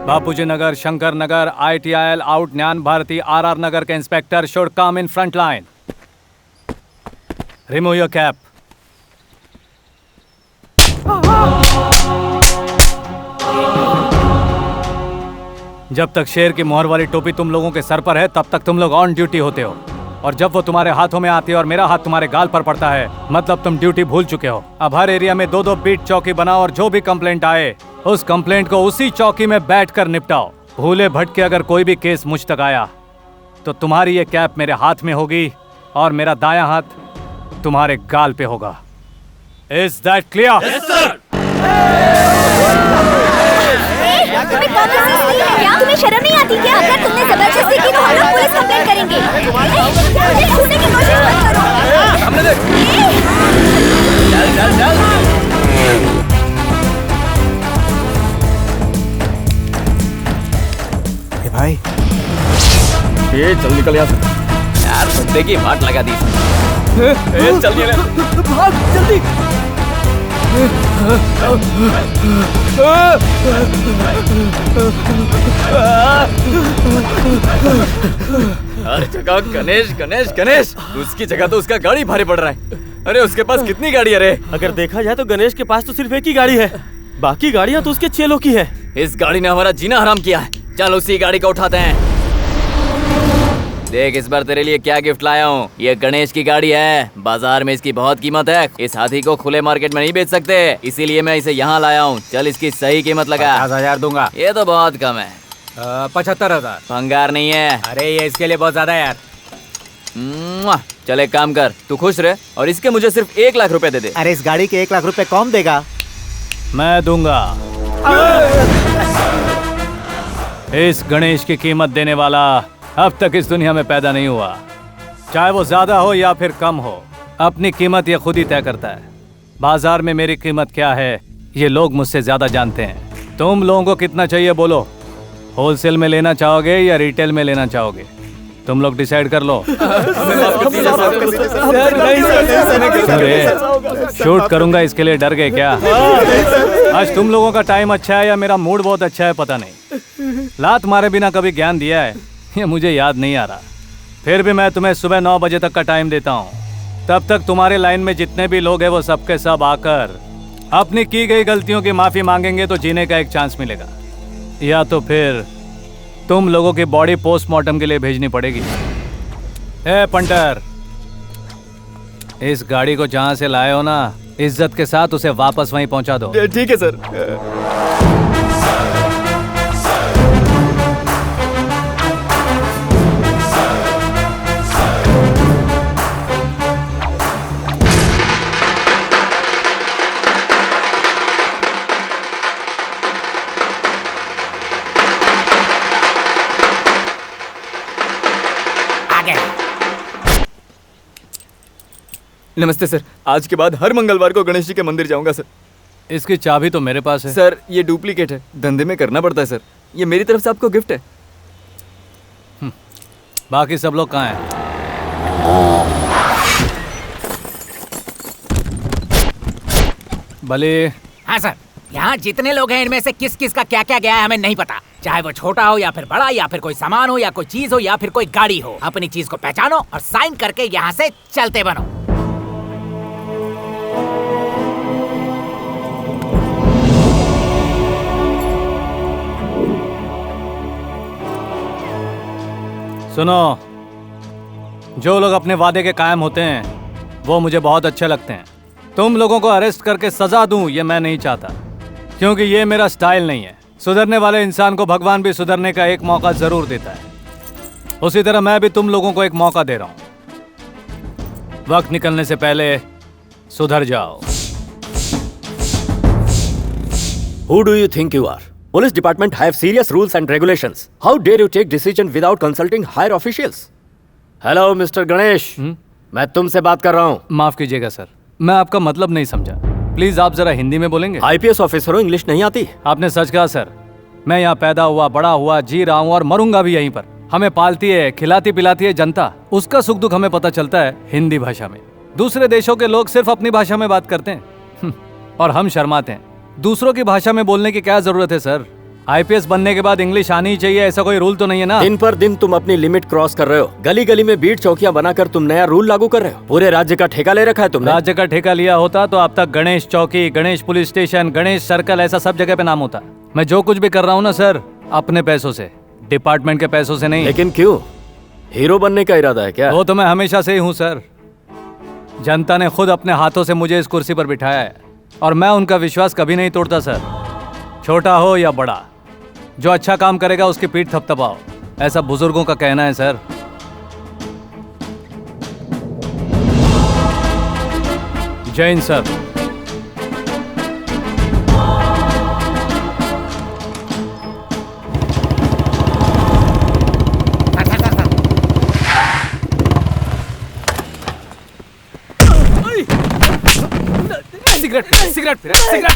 Speaker 2: बापूजी नगर, शंकर नगर, ITIL आउट, ज्ञान भारती, RR नगर के inspector should come in front line. Remove your cap. जब तक शेर की मोहर वाली टोपी तुम लोगों के सर पर है तब तक तुम लोग ऑन ड्यूटी होते हो, और जब वो तुम्हारे हाथों में आती है और मेरा हाथ तुम्हारे गाल पर पड़ता है मतलब तुम ड्यूटी भूल चुके हो। अब हर एरिया में 2-2 बीट चौकी बनाओ और जो भी कंप्लेंट आए उस कंप्लेंट को उसी चौकी में बैठकर निपटाओ। भूले भटके अगर कोई भी केस मुझ तक आया तो तुम्हारी ये कैप मेरे हाथ में होगी और मेरा दायां हाथ तुम्हारे गाल पे होगा। Is that clear?
Speaker 9: Yes sir. तुम्हें शर्म नहीं आती क्या? अगर तुमने जबरदस्ती की तो हम लोग पुलिस कंप्लेंट करेंगे। मुझे छूने की कोशिश मत करो। सामने देख। चल चल चल।
Speaker 5: भाई
Speaker 8: ये चल निकल यहाँ से। यार बंदे की वाट लगा दी। चल ये
Speaker 6: भाग जल्दी।
Speaker 8: हर जगह गणेश गणेश गणेश। उसकी जगह तो उसका गाड़ी भारी पड़ रहा है। अरे उसके पास कितनी गाड़ी है रे?
Speaker 3: अगर देखा जाए तो गणेश के पास तो सिर्फ एक ही गाड़ी है, बाकी गाड़ियाँ तो उसके चेलों की है।
Speaker 8: इस गाड़ी ने हमारा जीना हराम किया है। चल उसी गाड़ी को उठाते हैं। देख इस बार तेरे लिए क्या गिफ्ट लाया हूँ। ये गणेश की गाड़ी है। बाजार में इसकी बहुत कीमत है। इस हाथी को खुले मार्केट में नहीं बेच सकते, इसीलिए मैं इसे यहाँ लाया हूँ। चल इसकी सही कीमत लगा।
Speaker 2: 50,000 दूंगा।
Speaker 8: ये तो बहुत कम है।
Speaker 2: 75,000।
Speaker 8: भंगार नहीं है।
Speaker 2: अरे ये इसके लिए बहुत ज्यादा है यार।
Speaker 8: चल एक काम कर, तू खुश रहे और इसके मुझे सिर्फ 1 लाख रुपए दे दे।
Speaker 7: अरे इस गाड़ी के 1 लाख रुपए कौन देगा?
Speaker 2: मैं दूंगा। इस गणेश की कीमत देने वाला अब तक इस दुनिया में पैदा नहीं हुआ। चाहे वो ज्यादा हो या फिर कम हो, अपनी कीमत ये खुद ही तय करता है। बाजार में मेरी कीमत क्या है ये लोग मुझसे ज्यादा जानते हैं। तुम लोगों को कितना चाहिए बोलो? होलसेल में लेना चाहोगे या रिटेल में लेना चाहोगे? तुम लोग डिसाइड कर लो। शूट करूंगा इसके लिए डर गए क्या? आज तुम लोगों का टाइम अच्छा है या मेरा मूड बहुत अच्छा है पता नहीं। लात मारे बिना कभी ज्ञान दिया है ये मुझे याद नहीं आ रहा। फिर भी मैं तुम्हें सुबह 9 बजे तक का टाइम देता हूँ। तब तक तुम्हारे लाइन में जितने भी लोग हैं वो सबके सब आकर अपनी की गई गलतियों की माफी मांगेंगे तो जीने का एक चांस मिलेगा, या तो फिर तुम लोगों की बॉडी पोस्टमार्टम के लिए भेजनी पड़ेगी। ए पंटर, इस गाड़ी को जहां से लाए हो ना इज्जत के साथ उसे वापस वहीं पहुंचा दो।
Speaker 8: ठीक है सर। नमस्ते सर। आज के बाद हर मंगलवार को गणेश जी के मंदिर जाऊंगा सर।
Speaker 2: इसकी चाबी तो मेरे पास है।
Speaker 8: सर ये डुप्लीकेट है, धंधे में करना पड़ता है सर। ये मेरी तरफ से आपको गिफ्ट है।
Speaker 2: बाकी सब लोग कहाँ हैं? भले।
Speaker 4: हाँ सर, यहाँ जितने लोग हैं इनमें से किस किस का क्या क्या गया है हमें नहीं पता। चाहे वो छोटा हो या फिर बड़ा, या फिर कोई सामान हो या कोई चीज हो या फिर कोई गाड़ी हो। अपनी चीज को पहचानो और साइन करके यहाँ से चलते बनो।
Speaker 2: सुनो, जो लोग अपने वादे के कायम होते हैं वो मुझे बहुत अच्छे लगते हैं। तुम लोगों को अरेस्ट करके सजा दूं ये मैं नहीं चाहता, क्योंकि ये मेरा स्टाइल नहीं है। सुधरने वाले इंसान को भगवान भी सुधरने का एक मौका जरूर देता है। उसी तरह मैं भी तुम लोगों को एक मौका दे रहा हूं। वक्त निकलने से पहले सुधर जाओ।
Speaker 13: Who do you think you are? Police department have serious rules and regulations. How dare you take decision without consulting higher officials? Hello, Mr. Ganesh. मैं तुमसे बात कर रहा हूँ।
Speaker 2: माफ कीजिएगा सर, मैं आपका मतलब नहीं समझा। प्लीज आप जरा हिंदी में बोलेंगे।
Speaker 13: IPS ऑफिसर हो, इंग्लिश नहीं आती?
Speaker 2: आपने सच कहा सर। मैं यहाँ पैदा हुआ, बड़ा हुआ, जी रहा हूँ और मरूंगा भी यहीं पर। हमें पालती है, खिलाती पिलाती है जनता। उसका सुख दुख हमें पता चलता है हिंदी भाषा में। दूसरे देशों के लोग सिर्फ अपनी भाषा में बात करते हैं और हम शर्माते हैं। दूसरों की भाषा में बोलने की क्या जरूरत है सर? IPS बनने के बाद इंग्लिश आनी ही चाहिए, ऐसा कोई रूल तो नहीं है ना?
Speaker 13: दिन पर दिन तुम अपनी लिमिट क्रॉस कर रहे हो। गली गली में बीट चौकियां बनाकर तुम नया रूल लागू कर रहे हो। पूरे राज्य का ठेका ले रखा है तुमने।
Speaker 2: राज्य का ठेका लिया होता तो अब तक गणेश चौकी, Ganesh police station, Ganesh circle ऐसा सब जगह पे नाम होता। मैं जो कुछ भी कर रहा हूँ ना सर, अपने पैसों से, डिपार्टमेंट के पैसों से नहीं।
Speaker 13: लेकिन क्यों? हीरो बनने का इरादा है क्या?
Speaker 2: वो तो मैं हमेशा से ही हूँ सर। जनता ने खुद अपने हाथों से मुझे इस कुर्सी पर बिठाया है और मैं उनका विश्वास कभी नहीं तोड़ता सर। छोटा हो या बड़ा, जो अच्छा काम करेगा उसकी पीठ थपथपाओ, ऐसा बुजुर्गों का कहना है सर। जय हिंद सर। सिगरेट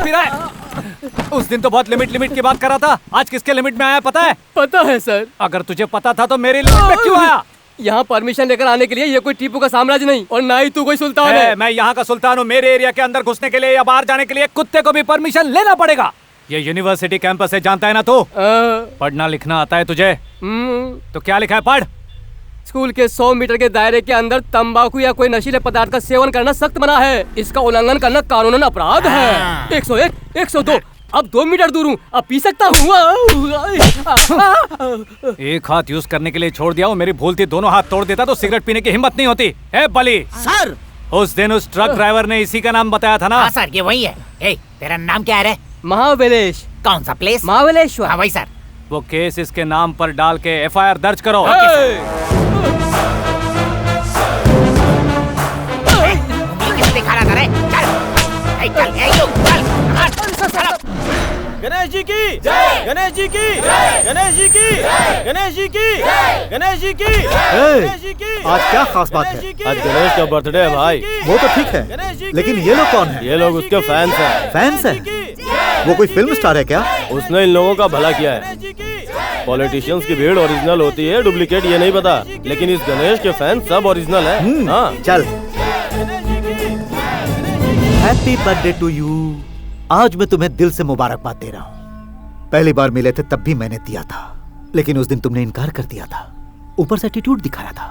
Speaker 2: पी रहा है। उस दिन तो बहुत लिमिट की बात कर रहा था, आज किसके लिमिट में आया पता है?
Speaker 6: पता है सर।
Speaker 2: अगर तुझे पता था तो मेरी लिमिट में क्यों आया?
Speaker 6: यहाँ परमिशन लेकर आने के लिए ये कोई टीपू का साम्राज्य नहीं और ना ही तू कोई सुल्तान है।
Speaker 2: मैं यहाँ का सुल्तान हूँ। मेरे एरिया के अंदर घुसने के लिए या बाहर जाने के लिए कुत्ते को भी परमिशन लेना पड़ेगा। ये यूनिवर्सिटी कैंपस है, जानता है ना तू? पढ़ना लिखना आता है तुझे? तो क्या लिखा है, पढ़।
Speaker 6: स्कूल के 100 मीटर के दायरे के अंदर तंबाकू या कोई नशीले पदार्थ का सेवन करना सख्त मना है। इसका उल्लंघन करना कानूनन अपराध है। 101, 102, अब 2 मीटर दूर हूँ, अब पी सकता हूँ।
Speaker 2: एक हाथ यूज करने के लिए छोड़ दिया हूँ, मेरी भूल थी, दोनों हाथ तोड़ देता तो सिगरेट पीने की हिम्मत नहीं होती। है बली
Speaker 4: सर,
Speaker 2: उस दिन उस ट्रक ड्राइवर ने इसी का नाम बताया था ना?
Speaker 4: हाँ सर, ये वही है। ए, तेरा नाम क्या है?
Speaker 6: महाबलेश।
Speaker 4: कौन सा प्लेस?
Speaker 6: महाबलेश्वर।
Speaker 4: हाँ वही सर।
Speaker 2: वो केस इसके नाम पर डाल के FIR दर्ज करो।
Speaker 4: दिखा रहा था रे, चल,
Speaker 3: गणेश जी की जय, गणेश जी की जय, गणेश जी की जय, गणेश जी की जय, गणेश जी की
Speaker 7: गणेश जी की। आज क्या खास बात है?
Speaker 3: आज गणेश का बर्थडे है भाई।
Speaker 7: वो तो ठीक है, लेकिन ये लोग कौन है?
Speaker 3: ये लोग उसके फैंस हैं।
Speaker 7: फैंस हैं? वो कोई फिल्म स्टार है क्या?
Speaker 3: उसने इन लोगों का भला किया है। पॉलिटिशियंस की भीड़ ओरिजिनल होती है, डुप्लीकेट ये नहीं पता, लेकिन इस गणेश के फैंस सब ओरिजिनल है। हाँ
Speaker 7: चल। Happy birthday to you. आज मैं तुम्हें दिल से मुबारकबाद दे रहा हूँ। पहली बार मिले थे तब भी मैंने दिया था, लेकिन उस दिन तुमने इनकार कर दिया था, ऊपर से एटीट्यूड दिखाया था।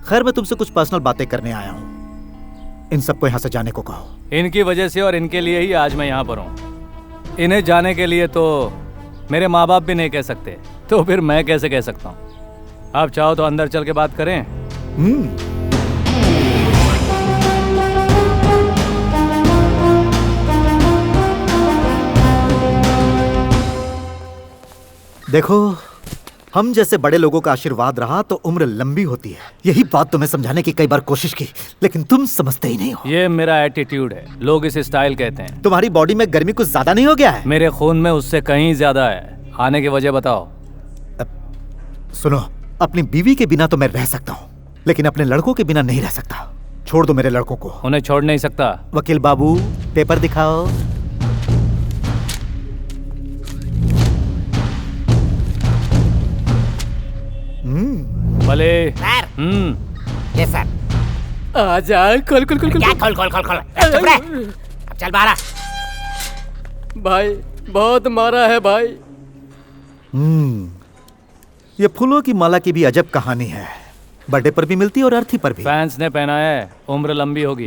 Speaker 7: खैर, मैं तुमसे कुछ पर्सनल बातें करने आया हूँ। इन सबको यहाँ से जाने को कहो।
Speaker 2: इनकी वजह से और इनके लिए ही आज मैं यहाँ पर हूँ। इन्हें जाने के लिए तो मेरे माँ बाप भी नहीं कह सकते, तो फिर मैं कैसे कह सकता हूँ? आप चाहो तो अंदर चल के बात करें।
Speaker 7: देखो, हम जैसे बड़े लोगों का आशीर्वाद रहा तो उम्र लंबी होती है। यही बात तुम्हें समझाने की कई बार कोशिश की, लेकिन तुम समझते ही नहीं हो।
Speaker 2: ये मेरा एटीट्यूड है, लोग इसे स्टाइल कहते हैं।
Speaker 7: तुम्हारी बॉडी में गर्मी कुछ ज्यादा नहीं हो गया है?
Speaker 2: मेरे खून में उससे कहीं ज्यादा है। आने की वजह बताओ।
Speaker 7: सुनो, अपनी बीवी के बिना तो मैं रह सकता हूँ, लेकिन अपने लड़कों के बिना नहीं रह सकता। छोड़ दो मेरे लड़कों को।
Speaker 2: उन्हें छोड़ नहीं सकता।
Speaker 7: वकील बाबू, पेपर दिखाओ।
Speaker 2: भले
Speaker 4: सर। Yes sir.
Speaker 6: आजा, खोल।
Speaker 4: क्या खोल? चुप रह। अब चल बाहर।
Speaker 6: भाई बहुत मारा है भाई।
Speaker 7: ये फूलों की माला की भी अजब कहानी है। बर्थडे पर भी मिलती और अर्थी पर भी।
Speaker 2: फैंस ने पहना है, उम्र लंबी होगी।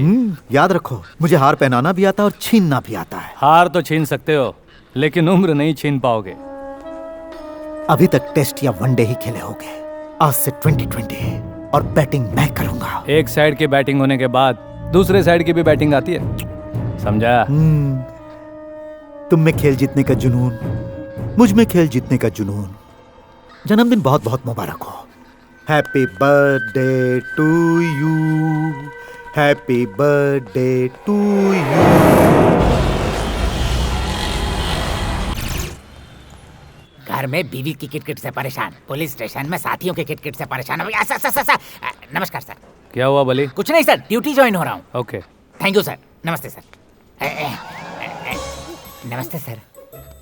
Speaker 7: याद रखो, मुझे हार पहनाना भी आता और छीनना भी आता है।
Speaker 2: हार तो छीन सकते हो, लेकिन उम्र नहीं छीन पाओगे।
Speaker 7: अभी तक टेस्ट या वनडे ही खेले होगे, आज से 2020 और बैटिंग मैं करूंगा।
Speaker 2: एक साइड की बैटिंग होने के बाद दूसरे साइड की भी बैटिंग आती है, समझा?
Speaker 7: तुम में खेल जीतने का जुनून, मुझ में खेल जीतने का जुनून। जन्मदिन बहुत बहुत मुबारक हो। Happy birthday to you, happy birthday to you.
Speaker 4: घर में बीवी की किटकिट से परेशान, पुलिस स्टेशन में साथियों के किटकिट से परेशान। नमस्कार सर।
Speaker 2: क्या हुआ बली?
Speaker 4: कुछ नहीं सर, ड्यूटी ज्वाइन हो रहा हूँ।
Speaker 2: Okay,
Speaker 4: thank you sir. नमस्ते सर। नमस्ते सर।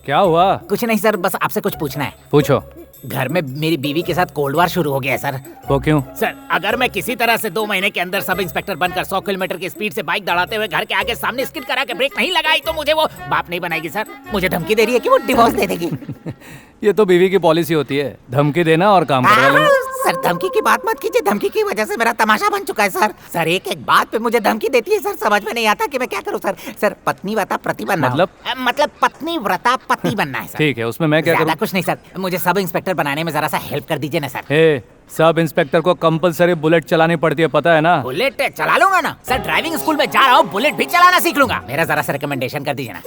Speaker 2: क्या हुआ?
Speaker 4: कुछ नहीं सर, बस आपसे कुछ पूछना है।
Speaker 2: पूछो।
Speaker 4: घर में मेरी बीवी के साथ कोल्ड वार शुरू हो गया है सर।
Speaker 2: वो क्यों?
Speaker 4: सर अगर मैं किसी तरह से 2 महीने के अंदर सब इंस्पेक्टर बनकर 100 किलोमीटर की स्पीड से बाइक दौड़ाते हुए घर के आगे सामने स्किड करा के ब्रेक नहीं लगाई तो मुझे वो बाप नहीं बनाएगी सर। मुझे धमकी दे रही है कि वो डिवोर्स दे देगी।
Speaker 2: ये तो बीवी की पॉलिसी होती है, धमकी देना और काम करवा लेना।
Speaker 4: सर धमकी की बात मत कीजिए, धमकी की वजह से मेरा तमाशा बन चुका है सर। सर एक एक बात पे मुझे धमकी देती है सर, समझ में नहीं आता कि मैं क्या करूं सर। सर पत्नी व्रता पति बनना। मतलब पत्नी व्रता पति बनना है सर।
Speaker 2: ठीक है, उसमें मैं क्या करूं?
Speaker 4: कुछ नहीं सर, मुझे सब इंस्पेक्टर बनाने में जरा सा हेल्प कर दीजिए ना सर।
Speaker 2: सब इंस्पेक्टर को कंपलसरी बुलेट चलानी पड़ती है, पता है ना?
Speaker 4: बुलेट चला लूंगा ना सर, ड्राइविंग स्कूल में जा रहा हूँ, बुलेट भी चलाना सीख लूंगा। मेरा जरा सा रिकमेंडेशन कर दीजिए ना।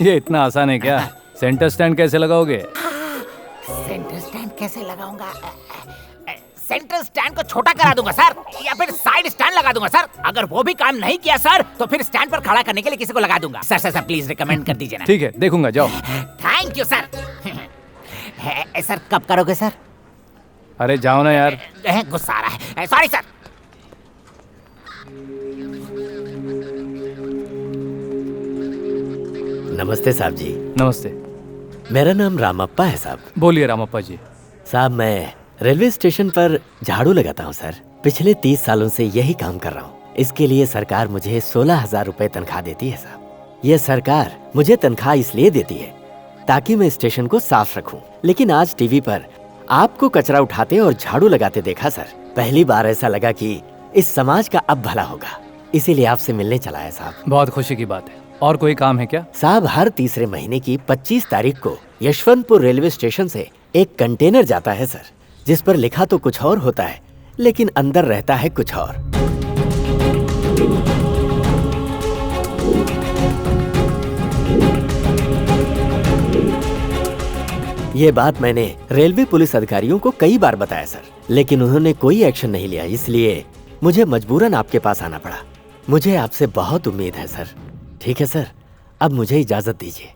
Speaker 2: ये इतना आसान है क्या? सेंटर स्टैंड कैसे लगाओगे?
Speaker 4: सेंटर स्टैंड कैसे लगाऊंगा? सेंटर स्टैंड को छोटा करा दूंगा सर, या फिर साइड स्टैंड लगा दूंगा सर। अगर वो भी काम नहीं किया सर तो फिर स्टैंड पर खड़ा करने के लिए किसी को लगा दूंगा। Sir sir sir please recommend कर दीजिए ना।
Speaker 2: ठीक है, देखूंगा, जाओ।
Speaker 4: Thank you sir. सर कब करोगे सर?
Speaker 2: अरे जाओ ना यार।
Speaker 4: गुस्सा आ रहा है, सॉरी सर।
Speaker 13: नमस्ते साहब जी।
Speaker 2: नमस्ते।
Speaker 13: मेरा नाम रामप्पा है साहब।
Speaker 2: बोलिए रामप्पा जी।
Speaker 13: साहब मैं रेलवे स्टेशन पर झाड़ू लगाता हूँ सर। पिछले 30 सालों से यही काम कर रहा हूँ। इसके लिए सरकार मुझे 16,000 रुपए तनख्वाह देती है साहब। ये सरकार मुझे तनख्वाह इसलिए देती है ताकि मैं स्टेशन को साफ रखूं। लेकिन आज टीवी पर आपको कचरा उठाते और झाड़ू लगाते देखा सर। पहली बार ऐसा लगा कि इस समाज का अब भला होगा, इसीलिए आपसे मिलने चला है साहब।
Speaker 2: बहुत खुशी की बात है। और कोई काम है क्या?
Speaker 13: साहब हर तीसरे महीने की 25 तारीख को यशवंतपुर रेलवे स्टेशन से एक कंटेनर जाता है सर, जिस पर लिखा तो कुछ और होता है लेकिन अंदर रहता है कुछ और। ये बात मैंने रेलवे पुलिस अधिकारियों को कई बार बताया सर, लेकिन उन्होंने कोई एक्शन नहीं लिया, इसलिए मुझे मजबूरन आपके पास आना पड़ा। मुझे आपसे बहुत उम्मीद है सर। ठीक है सर, अब मुझे इजाजत दीजिए।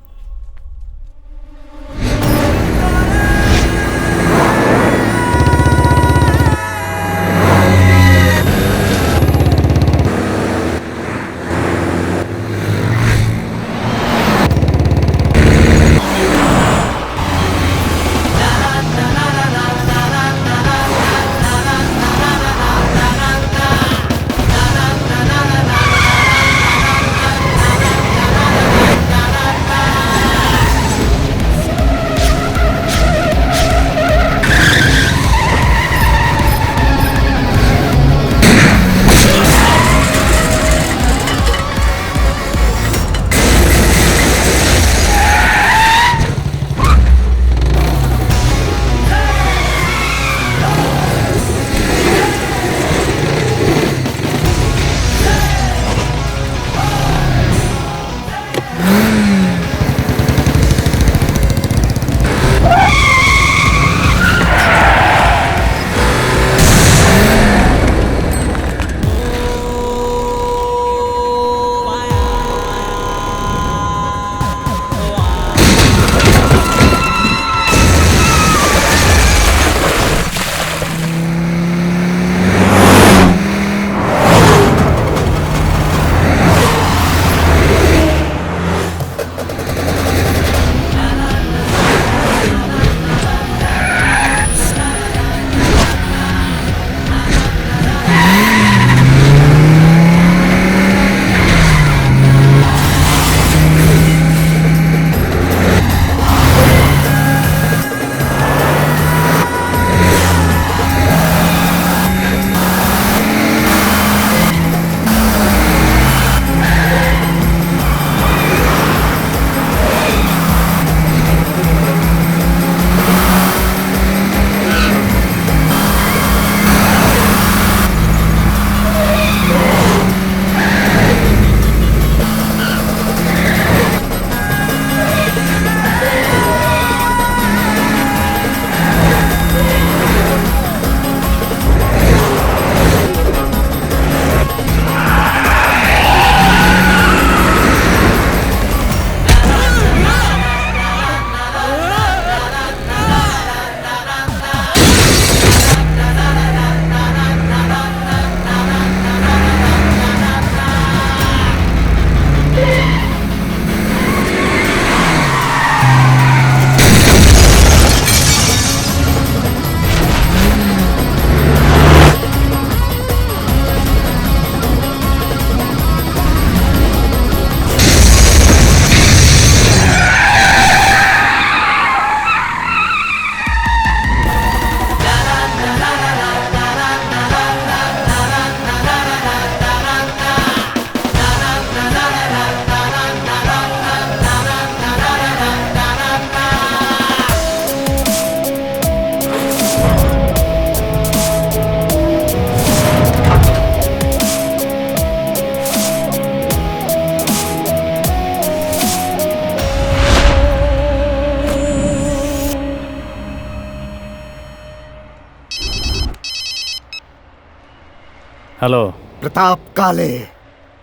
Speaker 2: हेलो।
Speaker 7: प्रताप काले।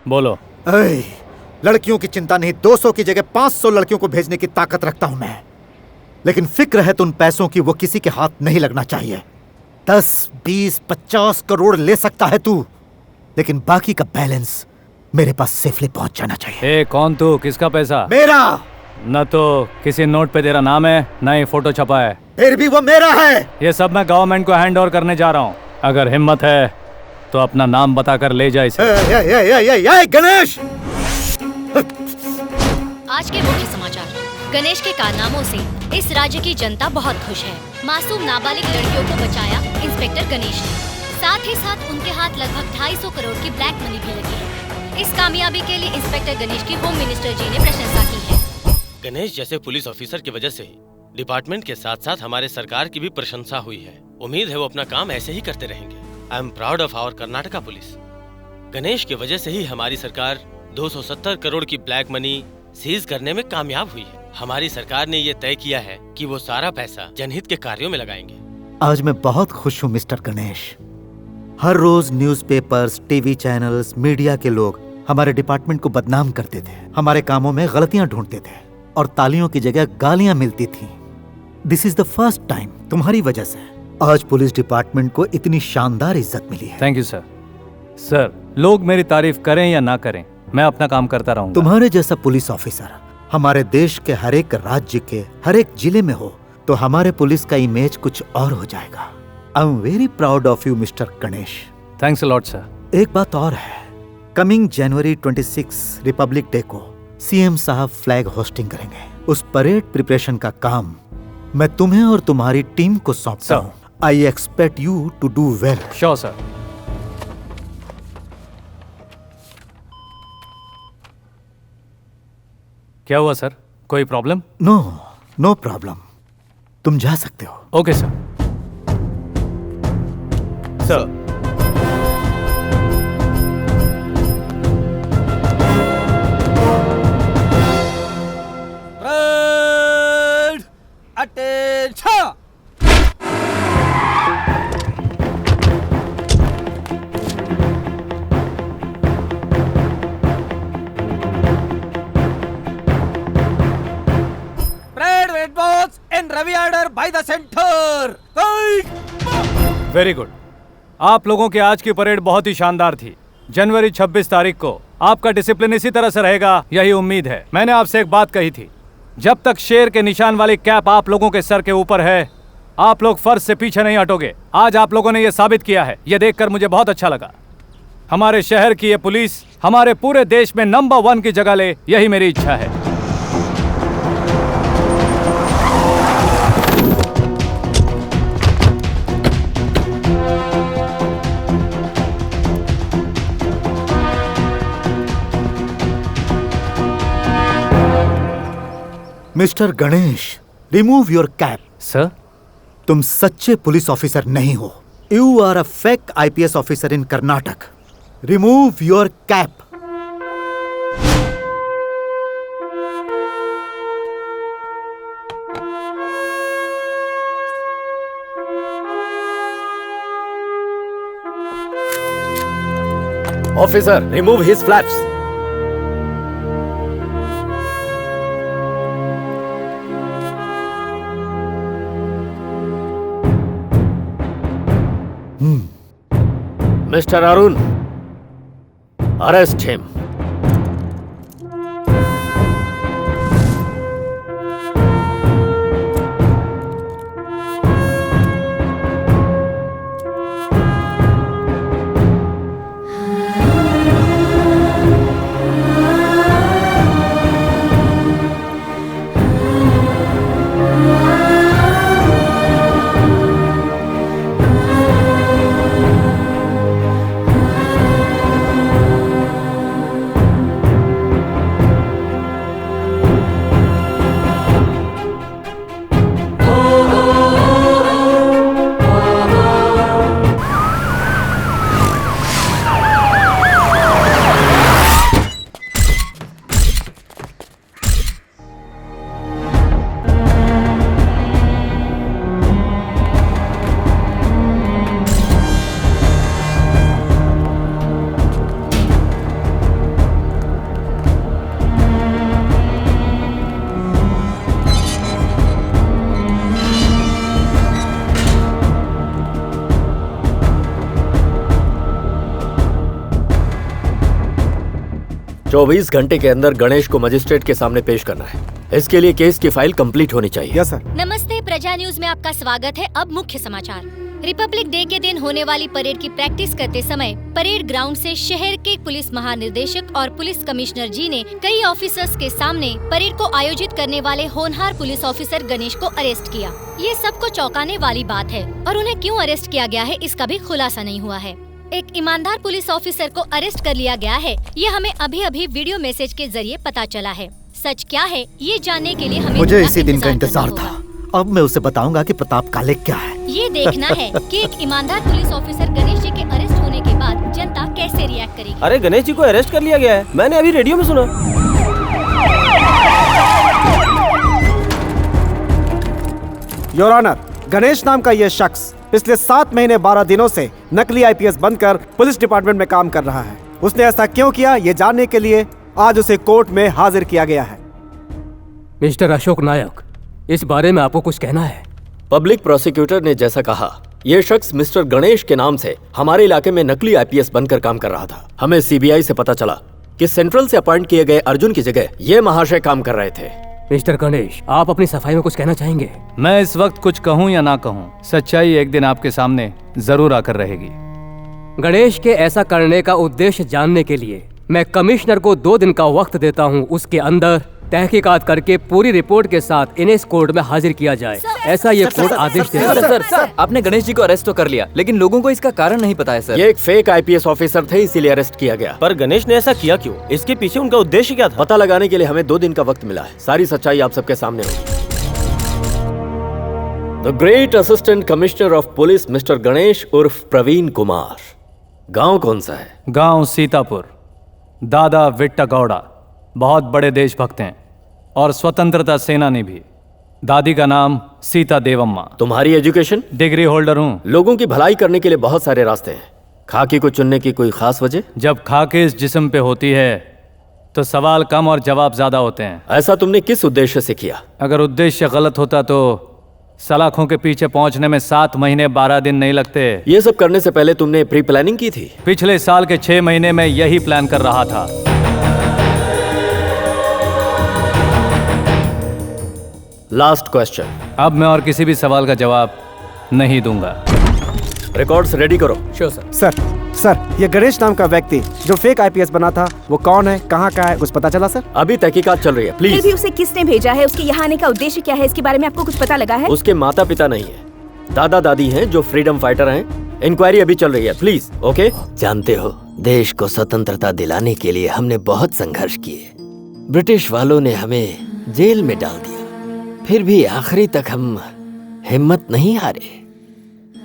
Speaker 2: बोलो।
Speaker 7: ऐ, लड़कियों की चिंता नहीं, 200 की जगह 500 लड़कियों को भेजने की ताकत रखता हूं मैं, लेकिन फिक्र है तो उन पैसों की वो किसी के हाथ नहीं लगना चाहिए। 10, 20, 50 करोड़ ले सकता है तू, लेकिन बाकी का बैलेंस मेरे पास सेफली पहुंच जाना चाहिए।
Speaker 2: कौन तू? किसका पैसा?
Speaker 7: मेरा।
Speaker 2: न तो किसी नोट पे तेरा नाम है, न ही फोटो छपा है।
Speaker 7: फिर भी वो मेरा है।
Speaker 2: ये सब मैं गवर्नमेंट को हैंड ओवर करने जा रहा हूँ। अगर हिम्मत है तो अपना नाम बताकर ले जा इसे।
Speaker 7: गणेश।
Speaker 14: आज के मुख्य समाचार। गणेश के कारनामों से इस राज्य की जनता बहुत खुश है। मासूम नाबालिग लड़कियों को बचाया इंस्पेक्टर गणेश ने। साथ ही साथ उनके हाथ लगभग 250 करोड़ की ब्लैक मनी भी लगी है। इस कामयाबी के लिए इंस्पेक्टर गणेश की होम मिनिस्टर जी ने प्रशंसा की है।
Speaker 3: गणेश जैसे पुलिस ऑफिसर की वजह से ही डिपार्टमेंट के साथ साथ हमारे सरकार की भी प्रशंसा हुई है। उम्मीद है वो अपना काम ऐसे ही करते रहेंगे। I am proud of our Karnataka police. Ganesh की वजह से ही हमारी सरकार 270 करोड़ की ब्लैक मनी सीज करने में कामयाब हुई है। हमारी सरकार ने ये तय किया है कि वो सारा पैसा जनहित के कार्यों में लगाएंगे।
Speaker 7: आज मैं बहुत खुश हूँ मिस्टर गणेश। हर रोज न्यूज़पेपर्स, टीवी चैनल्स, मीडिया के लोग हमारे डिपार्टमेंट को बदनाम करते थे, हमारे कामों में गलतियां ढूंढते थे और तालियों की जगह गालियां मिलती थी। This is the first time तुम्हारी वजह से आज पुलिस डिपार्टमेंट को इतनी शानदार इज्जत मिली है।
Speaker 2: Thank you sir. सर, लोग मेरी तारीफ करें या ना करें, मैं अपना काम करता रहूंगा।
Speaker 7: तुम्हारे जैसा पुलिस ऑफिसर हमारे देश के हर एक राज्य के हर एक जिले में हो तो हमारे पुलिस का इमेज कुछ और हो जाएगा। I am very proud of you mister Ganesh.
Speaker 2: Thanks a lot sir.
Speaker 7: एक बात और है, कमिंग जनवरी 26 रिपब्लिक डे को सीएम साहब फ्लैग होस्टिंग करेंगे। उस परेड प्रिपरेशन का काम मैं तुम्हें और तुम्हारी टीम को सौंपता हूँ। I expect you to do well.
Speaker 2: Sure sir. क्या हुआ सर? कोई प्रॉब्लम?
Speaker 7: No, no problem. तुम जा सकते हो।
Speaker 2: Okay sir.
Speaker 3: Sir,
Speaker 11: attention. Parade with boats in Ravi order by the center.
Speaker 2: Very good. आप लोगों की आज की परेड बहुत ही शानदार थी। जनवरी 26 तारीख को आपका डिसिप्लिन इसी तरह से रहेगा, यही उम्मीद है। मैंने आपसे एक बात कही थी, जब तक शेर के निशान वाली कैप आप लोगों के सर के ऊपर है, आप लोग फर्ज से पीछे नहीं हटोगे। आज आप लोगों ने यह साबित किया है। यह देखकर मुझे बहुत अच्छा लगा। हमारे शहर की ये पुलिस हमारे पूरे देश में नंबर 1 की जगह ले, यही मेरी इच्छा है।
Speaker 7: Mister Ganesh, remove your cap.
Speaker 2: Sir,
Speaker 7: तुम सच्चे पुलिस ऑफिसर नहीं हो। You are a fake IPS officer in Karnataka. Remove your cap.
Speaker 13: Officer, remove his flaps. Mr. Arun, arrest him. 24 घंटे के अंदर गणेश को मजिस्ट्रेट के सामने पेश करना है। इसके लिए केस की फाइल कंप्लीट होनी चाहिए।
Speaker 5: Yes sir.
Speaker 14: नमस्ते, प्रजा न्यूज में आपका स्वागत है। अब मुख्य समाचार। रिपब्लिक डे के दिन होने वाली परेड की प्रैक्टिस करते समय परेड ग्राउंड से शहर के पुलिस महानिदेशक और पुलिस कमिश्नर जी ने कई ऑफिसर्स के सामने परेड को आयोजित करने वाले होनहार पुलिस ऑफिसर गणेश को अरेस्ट किया। ये सबको चौंकाने वाली बात है और उन्हें क्यों अरेस्ट किया गया है इसका भी खुलासा नहीं हुआ है। एक ईमानदार पुलिस ऑफिसर को अरेस्ट कर लिया गया है, ये हमें अभी अभी वीडियो मैसेज के जरिए पता चला है। सच क्या है ये जानने के लिए हमें
Speaker 7: मुझे इसी दिन का इंतजार था। अब मैं उसे बताऊंगा कि प्रताप काले क्या है।
Speaker 14: ये देखना है कि एक ईमानदार पुलिस ऑफिसर गणेश जी के अरेस्ट होने के बाद जनता कैसे रिएक्ट करेगी।
Speaker 3: अरे गणेश जी को अरेस्ट कर लिया गया है, मैंने अभी रेडियो में सुना।
Speaker 5: योर ऑनर, गणेश नाम का यह शख्स पिछले 7 महीने 12 दिनों से नकली आईपीएस बनकर पुलिस डिपार्टमेंट में काम कर रहा है। उसने ऐसा क्यों किया ये जानने के लिए आज उसे कोर्ट में हाजिर किया गया है।
Speaker 6: मिस्टर अशोक नायक, इस बारे में आपको कुछ कहना है?
Speaker 13: पब्लिक प्रोसिक्यूटर ने जैसा कहा, यह शख्स मिस्टर गणेश के नाम से हमारे इलाके में नकली आईपीएस बनकर काम कर रहा था। हमें सीबीआई से पता चला कि सेंट्रल से अपॉइंट किए गए अर्जुन की जगह ये महाशय काम कर रहे थे।
Speaker 6: मिस्टर गणेश, आप अपनी सफाई में कुछ कहना चाहेंगे?
Speaker 2: मैं इस वक्त कुछ कहूँ या ना कहूँ, सच्चाई एक दिन आपके सामने जरूर आकर रहेगी।
Speaker 6: गणेश के ऐसा करने का उद्देश्य जानने के लिए मैं कमिश्नर को 2 दिन का वक्त देता हूँ। उसके अंदर तहकीकात करके पूरी रिपोर्ट के साथ इन्हें इस कोर्ट में हाजिर किया जाए, ऐसा ये कोर्ट आदेश देता है।
Speaker 8: सर, आपने गणेश जी को अरेस्ट तो कर लिया, लेकिन लोगों को इसका कारण नहीं पता है सर।
Speaker 13: ये एक फेक आईपीएस ऑफिसर थे, इसीलिए अरेस्ट किया गया।
Speaker 3: पर गणेश ने ऐसा किया क्यों? इसके पीछे उनका उद्देश्य क्या था?
Speaker 13: पता लगाने के लिए हमें 2 दिन का वक्त मिला है। सारी सच्चाई आप सबके सामने होगी। The great assistant commissioner of police mister Ganesh उर्फ प्रवीण कुमार। गांव कौन सा है?
Speaker 2: गांव सीतापुर। दादा विट्टा गौड़ा बहुत बड़े देशभक्त हैं और स्वतंत्रता सेनानी भी। दादी का नाम सीता देवम्मा।
Speaker 13: तुम्हारी एजुकेशन?
Speaker 2: डिग्री होल्डर हूँ।
Speaker 13: लोगों की भलाई करने के लिए बहुत सारे रास्ते हैं। खाकी को चुनने की कोई खास वजह?
Speaker 2: जब खाकी इस जिस्म पे होती है तो सवाल कम और जवाब ज्यादा होते हैं।
Speaker 13: ऐसा तुमने किस उद्देश्य से किया?
Speaker 2: अगर उद्देश्य गलत होता तो सलाखों के पीछे पहुंचने में 7 महीने 12 दिन नहीं लगते।
Speaker 13: ये सब करने से पहले तुमने प्री प्लानिंग की थी?
Speaker 2: पिछले साल के 6 महीने में यही प्लान कर रहा था।
Speaker 13: Last question.
Speaker 2: अब मैं और किसी भी सवाल का जवाब नहीं दूंगा।
Speaker 13: रिकॉर्ड्स रेडी करो।
Speaker 6: Sure sir.
Speaker 5: सर, ये गणेश नाम का व्यक्ति जो फेक आईपीएस बना था, वो कौन है, कहाँ का है, कुछ पता चला सर?
Speaker 13: अभी तहकीकात चल रही है,
Speaker 9: फिर
Speaker 13: प्लीज।
Speaker 9: भी उसे किसने भेजा है, उसके यहाँ आने का उद्देश्य क्या है, इसके बारे में आपको कुछ पता लगा है?
Speaker 13: उसके माता पिता नहीं है, दादा दादी हैं जो फ्रीडम फाइटर हैं। इंक्वायरी अभी चल रही है, प्लीज। ओके? जानते हो, देश को स्वतंत्रता दिलाने के लिए हमने बहुत संघर्ष किए। ब्रिटिश वालों ने हमें जेल में डाल दिया, फिर भी आखिरी तक हम हिम्मत नहीं हारे।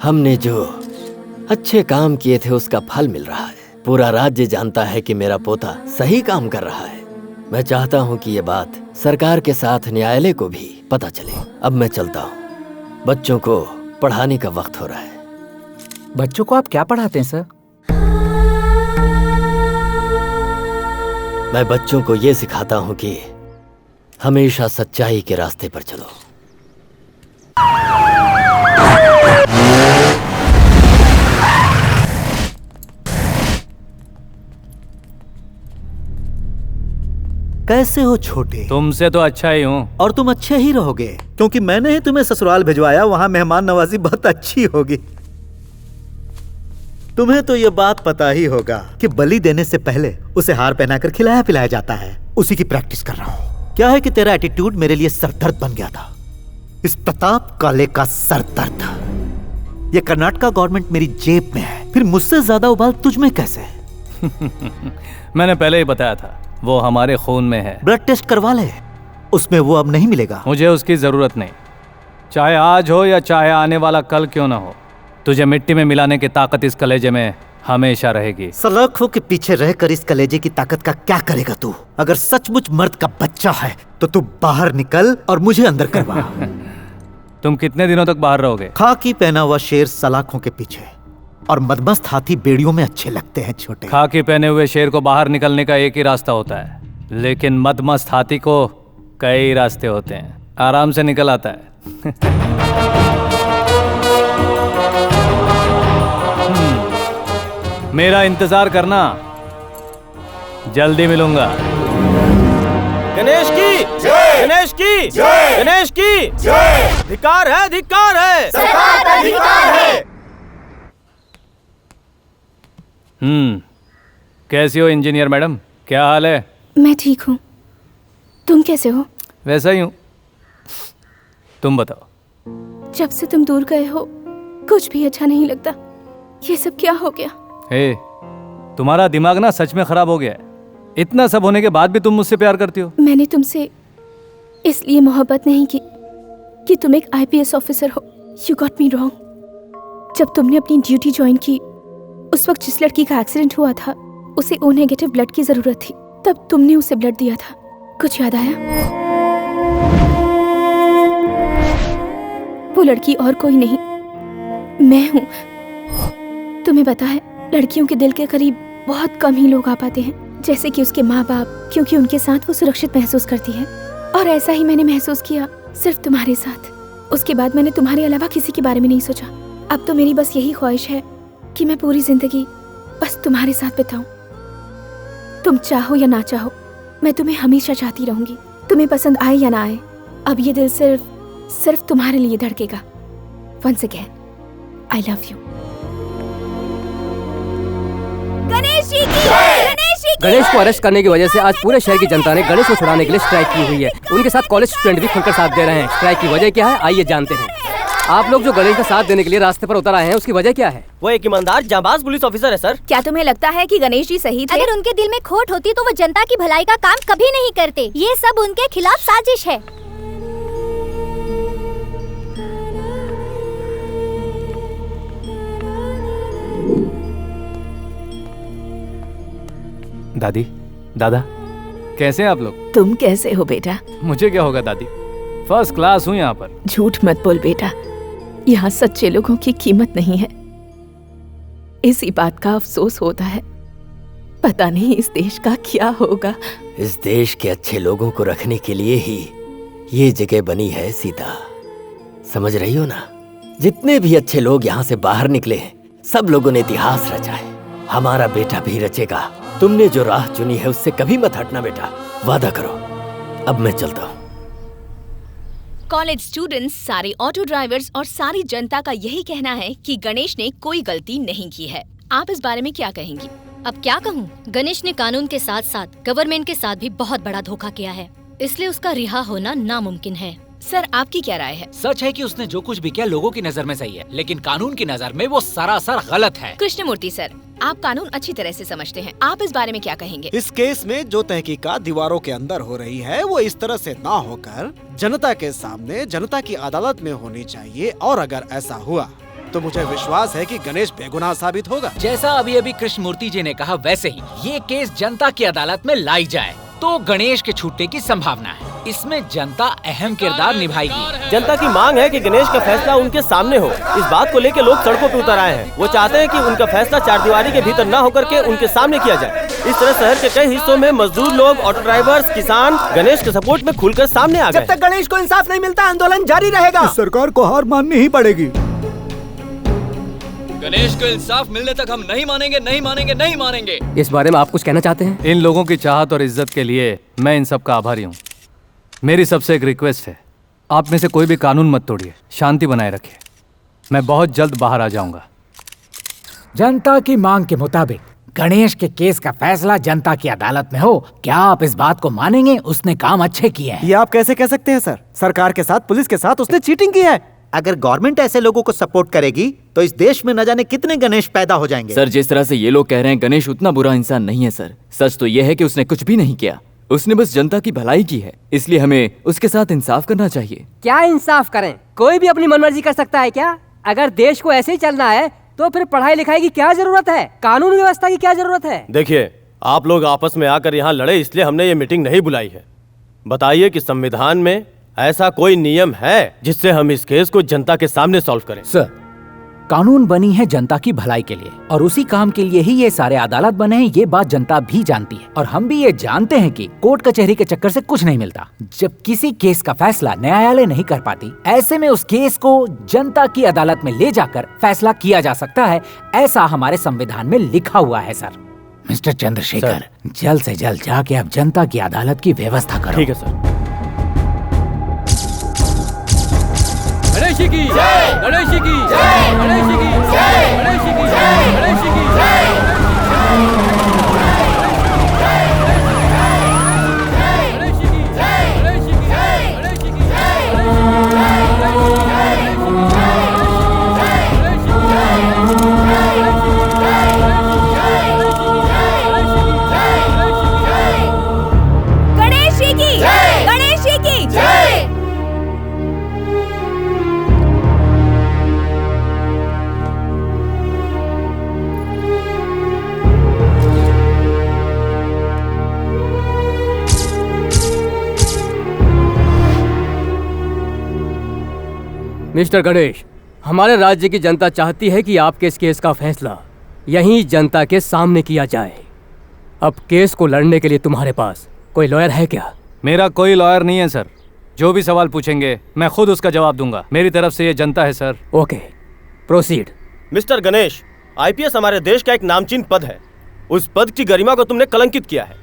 Speaker 13: हमने जो अच्छे काम किए थे उसका फल मिल रहा है। पूरा राज्य जानता है कि मेरा पोता सही काम कर रहा है। मैं चाहता हूँ कि ये बात सरकार के साथ न्यायालय को भी पता चले। अब मैं चलता हूँ, बच्चों को पढ़ाने का वक्त हो रहा है।
Speaker 4: बच्चों को आप क्या पढ़ाते हैं सर?
Speaker 13: मैं बच्चों को ये सिखाता हूँ कि हमेशा सच्चाई के रास्ते पर चलो।
Speaker 7: कैसे हो छोटे?
Speaker 2: तुमसे तो अच्छा ही हूँ।
Speaker 7: और तुम अच्छे ही रहोगे, क्योंकि मैंने ही तुम्हें ससुराल भिजवाया। वहां मेहमान नवाजी बहुत अच्छी होगी। तुम्हें तो ये बात पता ही होगा कि बलि देने से पहले उसे हार पहनाकर खिलाया पिलाया जाता है। उसी की प्रैक्टिस कर रहा हूँ। क्या है कि तेरा एटीट्यूड मेरे लिए सरदर्द बन गया था। इस प्रताप काले का सरदर्द। ये कर्नाटका गवर्नमेंट मेरी जेब में है, फिर मुझसे ज्यादा उबाल तुझ में कैसे?
Speaker 2: मैंने पहले ही बताया था, वो हमारे खून में है।
Speaker 7: ब्लड टेस्ट करवा ले, उसमें वो अब नहीं मिलेगा।
Speaker 2: मुझे उसकी जरूरत नहीं, चाहे आज हो या चाहे आने वाला कल क्यों ना हो। तुझे मिट्टी में मिलाने की ताकत इस कलेजे में हमेशा रहेगी।
Speaker 7: सलाखों के पीछे रहकर इस कलेजे की ताकत का क्या करेगा तू? अगर सचमुच मर्द का बच्चा है तो तू बाहर निकल और मुझे अंदर करवा।
Speaker 2: तुम कितने दिनों तक बाहर रहोगे?
Speaker 7: खाकी पहना हुआ शेर सलाखों के पीछे और मदमस्त हाथी बेड़ियों में अच्छे लगते हैं छोटे।
Speaker 2: खाकी पहने हुए शेर को बाहर निकलने का एक ही रास्ता होता है, लेकिन मदमस्त हाथी को कई रास्ते होते हैं। आराम से निकल आता है। मेरा इंतजार करना, जल्दी मिलूंगा।
Speaker 3: गणेश की जय, गणेश की जय, गणेश की जय। धिक्कार है, धिक्कार है,
Speaker 1: सरकार का धिक्कार है।
Speaker 2: कैसी हो इंजीनियर मैडम, क्या हाल है?
Speaker 9: मैं ठीक हूँ, तुम कैसे हो?
Speaker 2: वैसा ही हूँ, तुम बताओ।
Speaker 9: जब से तुम दूर गए हो कुछ भी अच्छा नहीं लगता। ये सब क्या हो गया?
Speaker 2: हे, तुम्हारा दिमाग ना सच में खराब हो गया है। इतना सब होने के बाद भी तुम मुझसे प्यार करती हो।
Speaker 9: मैंने तुमसे इसलिए मोहब्बत नहीं की कि तुम एक IPS ऑफिसर हो। You got me wrong. जब तुमने अपनी ड्यूटी ज्वाइन की उस वक्त जिस लड़की का एक्सीडेंट हुआ था उसे O नेगेटिव ब्लड की जरूरत थी, तब तुमने उसे ब्लड दिया था। कुछ याद आया? वो लड़की और कोई नहीं, मैं हूँ। तुम्हें पता है, लड़कियों के दिल के करीब बहुत कम ही लोग आ पाते हैं, जैसे कि उसके माँ बाप, क्योंकि उनके साथ वो सुरक्षित महसूस करती है। और ऐसा ही मैंने महसूस किया सिर्फ तुम्हारे साथ। उसके बाद मैंने तुम्हारे अलावा किसी के बारे में नहीं सोचा। अब तो मेरी बस यही ख्वाहिश है कि मैं पूरी जिंदगी बस तुम्हारे साथ बिताऊं। तुम चाहो या ना चाहो, मैं तुम्हें हमेशा चाहती रहूंगी, तुम्हें पसंद आए या ना आए। अब ये दिल सिर्फ तुम्हारे लिए धड़केगा। Once again, I love you.
Speaker 12: Ganesh ji की जय, गणेश जी की
Speaker 6: गणेश को अरेस्ट करने की वजह से आज पूरे शहर की जनता ने गणेश को छुड़ाने के लिए स्ट्राइक की हुई है। उनके साथ कॉलेज स्टूडेंट भी खुलकर साथ दे रहे हैं। स्ट्राइक की वजह क्या है, आइए जानते हैं। आप लोग जो गणेश का साथ देने के लिए रास्ते पर उतर आए हैं, उसकी वजह क्या है?
Speaker 3: वो एक ईमानदार जाबाज पुलिस ऑफिसर है सर।
Speaker 12: क्या तुम्हें लगता है कि गणेश जी सही थे?
Speaker 10: अगर उनके दिल में खोट होती तो वो जनता की भलाई का काम कभी नहीं करते। ये सब उनके खिलाफ साजिश है।
Speaker 2: दादी, दादा, कैसे हैं आप लोग?
Speaker 15: तुम कैसे हो बेटा?
Speaker 2: मुझे क्या होगा दादी, फर्स्ट क्लास हूँ यहाँ पर।
Speaker 15: झूठ मत बोल बेटा, यहाँ सच्चे लोगों की कीमत नहीं है। इसी बात का अफसोस होता है। पता नहीं इस देश का क्या होगा।
Speaker 13: इस देश के अच्छे लोगों को रखने के लिए ही ये जगह बनी है सीता, समझ रही हो ना? जितने भी अच्छे लोग यहाँ से बाहर निकले हैं, सब लोगों ने इतिहास रचा है। हमारा बेटा भी रचेगा। तुमने जो राह चुनी है उससे कभी मत हटना बेटा, वादा करो। अब मैं चलता हूँ।
Speaker 9: कॉलेज स्टूडेंट्स, सारे ऑटो ड्राइवर्स और सारी जनता का यही कहना है कि गणेश ने कोई गलती नहीं की है। आप इस बारे में क्या कहेंगी?
Speaker 14: अब क्या कहूँ, गणेश ने कानून के साथ साथ गवर्नमेंट के साथ भी बहुत बड़ा धोखा किया है, इसलिए उसका रिहा होना नामुमकिन है।
Speaker 9: सर, आपकी क्या राय है?
Speaker 4: सच है कि उसने जो कुछ भी किया लोगों की नजर में सही है, लेकिन कानून की नजर में वो सरासर गलत है।
Speaker 9: कृष्णमूर्ति सर, आप कानून अच्छी तरह से समझते हैं, आप इस बारे में क्या कहेंगे?
Speaker 5: इस केस में जो तहकीकात दीवारों के अंदर हो रही है वो इस तरह से ना होकर जनता के सामने, जनता की अदालत में होनी चाहिए। और अगर ऐसा हुआ तो मुझे विश्वास है कि गणेश बेगुनाह साबित होगा।
Speaker 4: जैसा अभी अभी कृष्णमूर्ति जी ने कहा, वैसे ही ये केस जनता की अदालत में लाई जाए तो गणेश के छूटने की संभावना है। इसमें जनता अहम किरदार निभाएगी।
Speaker 3: जनता की मांग है कि गणेश का फैसला उनके सामने हो। इस बात को लेकर लोग सड़कों पर उतर आए हैं। वो चाहते हैं कि उनका फैसला चारदीवारी के भीतर न होकर के उनके सामने किया जाए। इस तरह शहर के कई हिस्सों में मजदूर लोग, ऑटो ड्राइवर्स, किसान गणेश के सपोर्ट में खुलकर सामने आ गए।
Speaker 5: जब तक गणेश को इंसाफ नहीं मिलता आंदोलन जारी रहेगा।
Speaker 7: सरकार को हार माननी ही पड़ेगी।
Speaker 8: गणेश को इंसाफ मिलने तक हम नहीं मानेंगे, नहीं मानेंगे, नहीं मानेंगे।
Speaker 6: इस बारे में आप कुछ कहना चाहते हैं?
Speaker 2: इन लोगों की चाहत और इज्जत के लिए मैं इन सब का आभारी हूँ। मेरी सबसे एक रिक्वेस्ट है, आप में से कोई भी कानून मत तोड़िए, शांति बनाए रखिए। मैं बहुत जल्द बाहर आ जाऊंगा।
Speaker 4: जनता की मांग के मुताबिक गणेश के केस का फैसला जनता की अदालत में हो। क्या आप इस बात को मानेंगे? उसने काम अच्छे किए हैं।
Speaker 5: ये आप कैसे कह सकते हैं सर? सरकार के साथ, पुलिस के साथ उसने चीटिंग की है।
Speaker 7: अगर गवर्नमेंट ऐसे लोगों को सपोर्ट करेगी तो इस देश में न जाने कितने गणेश पैदा हो जाएंगे।
Speaker 8: सर, जिस तरह से ये लोग कह रहे हैं, गणेश उतना बुरा इंसान नहीं है सर। सच तो ये है कि उसने कुछ भी नहीं किया, उसने बस जनता की भलाई की है। इसलिए हमें उसके साथ इंसाफ करना चाहिए।
Speaker 6: क्या इंसाफ करें? कोई भी अपनी मनमर्जी कर सकता है क्या? अगर देश को ऐसे ही चलना है तो फिर पढ़ाई लिखाई की क्या जरूरत है? कानून व्यवस्था की क्या जरूरत है?
Speaker 3: देखिए, आप लोग आपस में आकर यहाँ लड़े, इसलिए हमने ये मीटिंग नहीं बुलाई है। बताइए कि संविधान में ऐसा कोई नियम है जिससे हम इस केस को जनता के सामने सॉल्व करें?
Speaker 4: सर, कानून बनी है जनता की भलाई के लिए और उसी काम के लिए ही ये सारे अदालत बने हैं। ये बात जनता भी जानती है और हम भी ये जानते हैं कि कोर्ट कचहरी के चक्कर से कुछ नहीं मिलता। जब किसी केस का फैसला न्यायालय नहीं कर पाती, ऐसे में उस केस को जनता की अदालत में ले जाकर फैसला किया जा सकता है। ऐसा हमारे संविधान में लिखा हुआ है सर। मिस्टर चंद्रशेखर, जल्द से जल्द जाके अब जनता की अदालत की व्यवस्था करो।
Speaker 3: ठीक है सर।
Speaker 6: गणेश जी की जय, गणेश जी की जय, गणेश जी की जय, गणेश जी की जय, गणेश जी की जय। मिस्टर गणेश, हमारे राज्य की जनता चाहती है कि आपके इस केस का फैसला यहीं जनता के सामने किया जाए। अब केस को लड़ने के लिए तुम्हारे पास कोई लॉयर है क्या?
Speaker 2: मेरा कोई लॉयर नहीं है सर। जो भी सवाल पूछेंगे मैं खुद उसका जवाब दूंगा। मेरी तरफ से ये जनता है sir.
Speaker 6: Okay, proceed.
Speaker 3: Mister Ganesh, IPS हमारे देश का एक नामचीन पद है। उस पद की गरिमा को तुमने कलंकित किया है।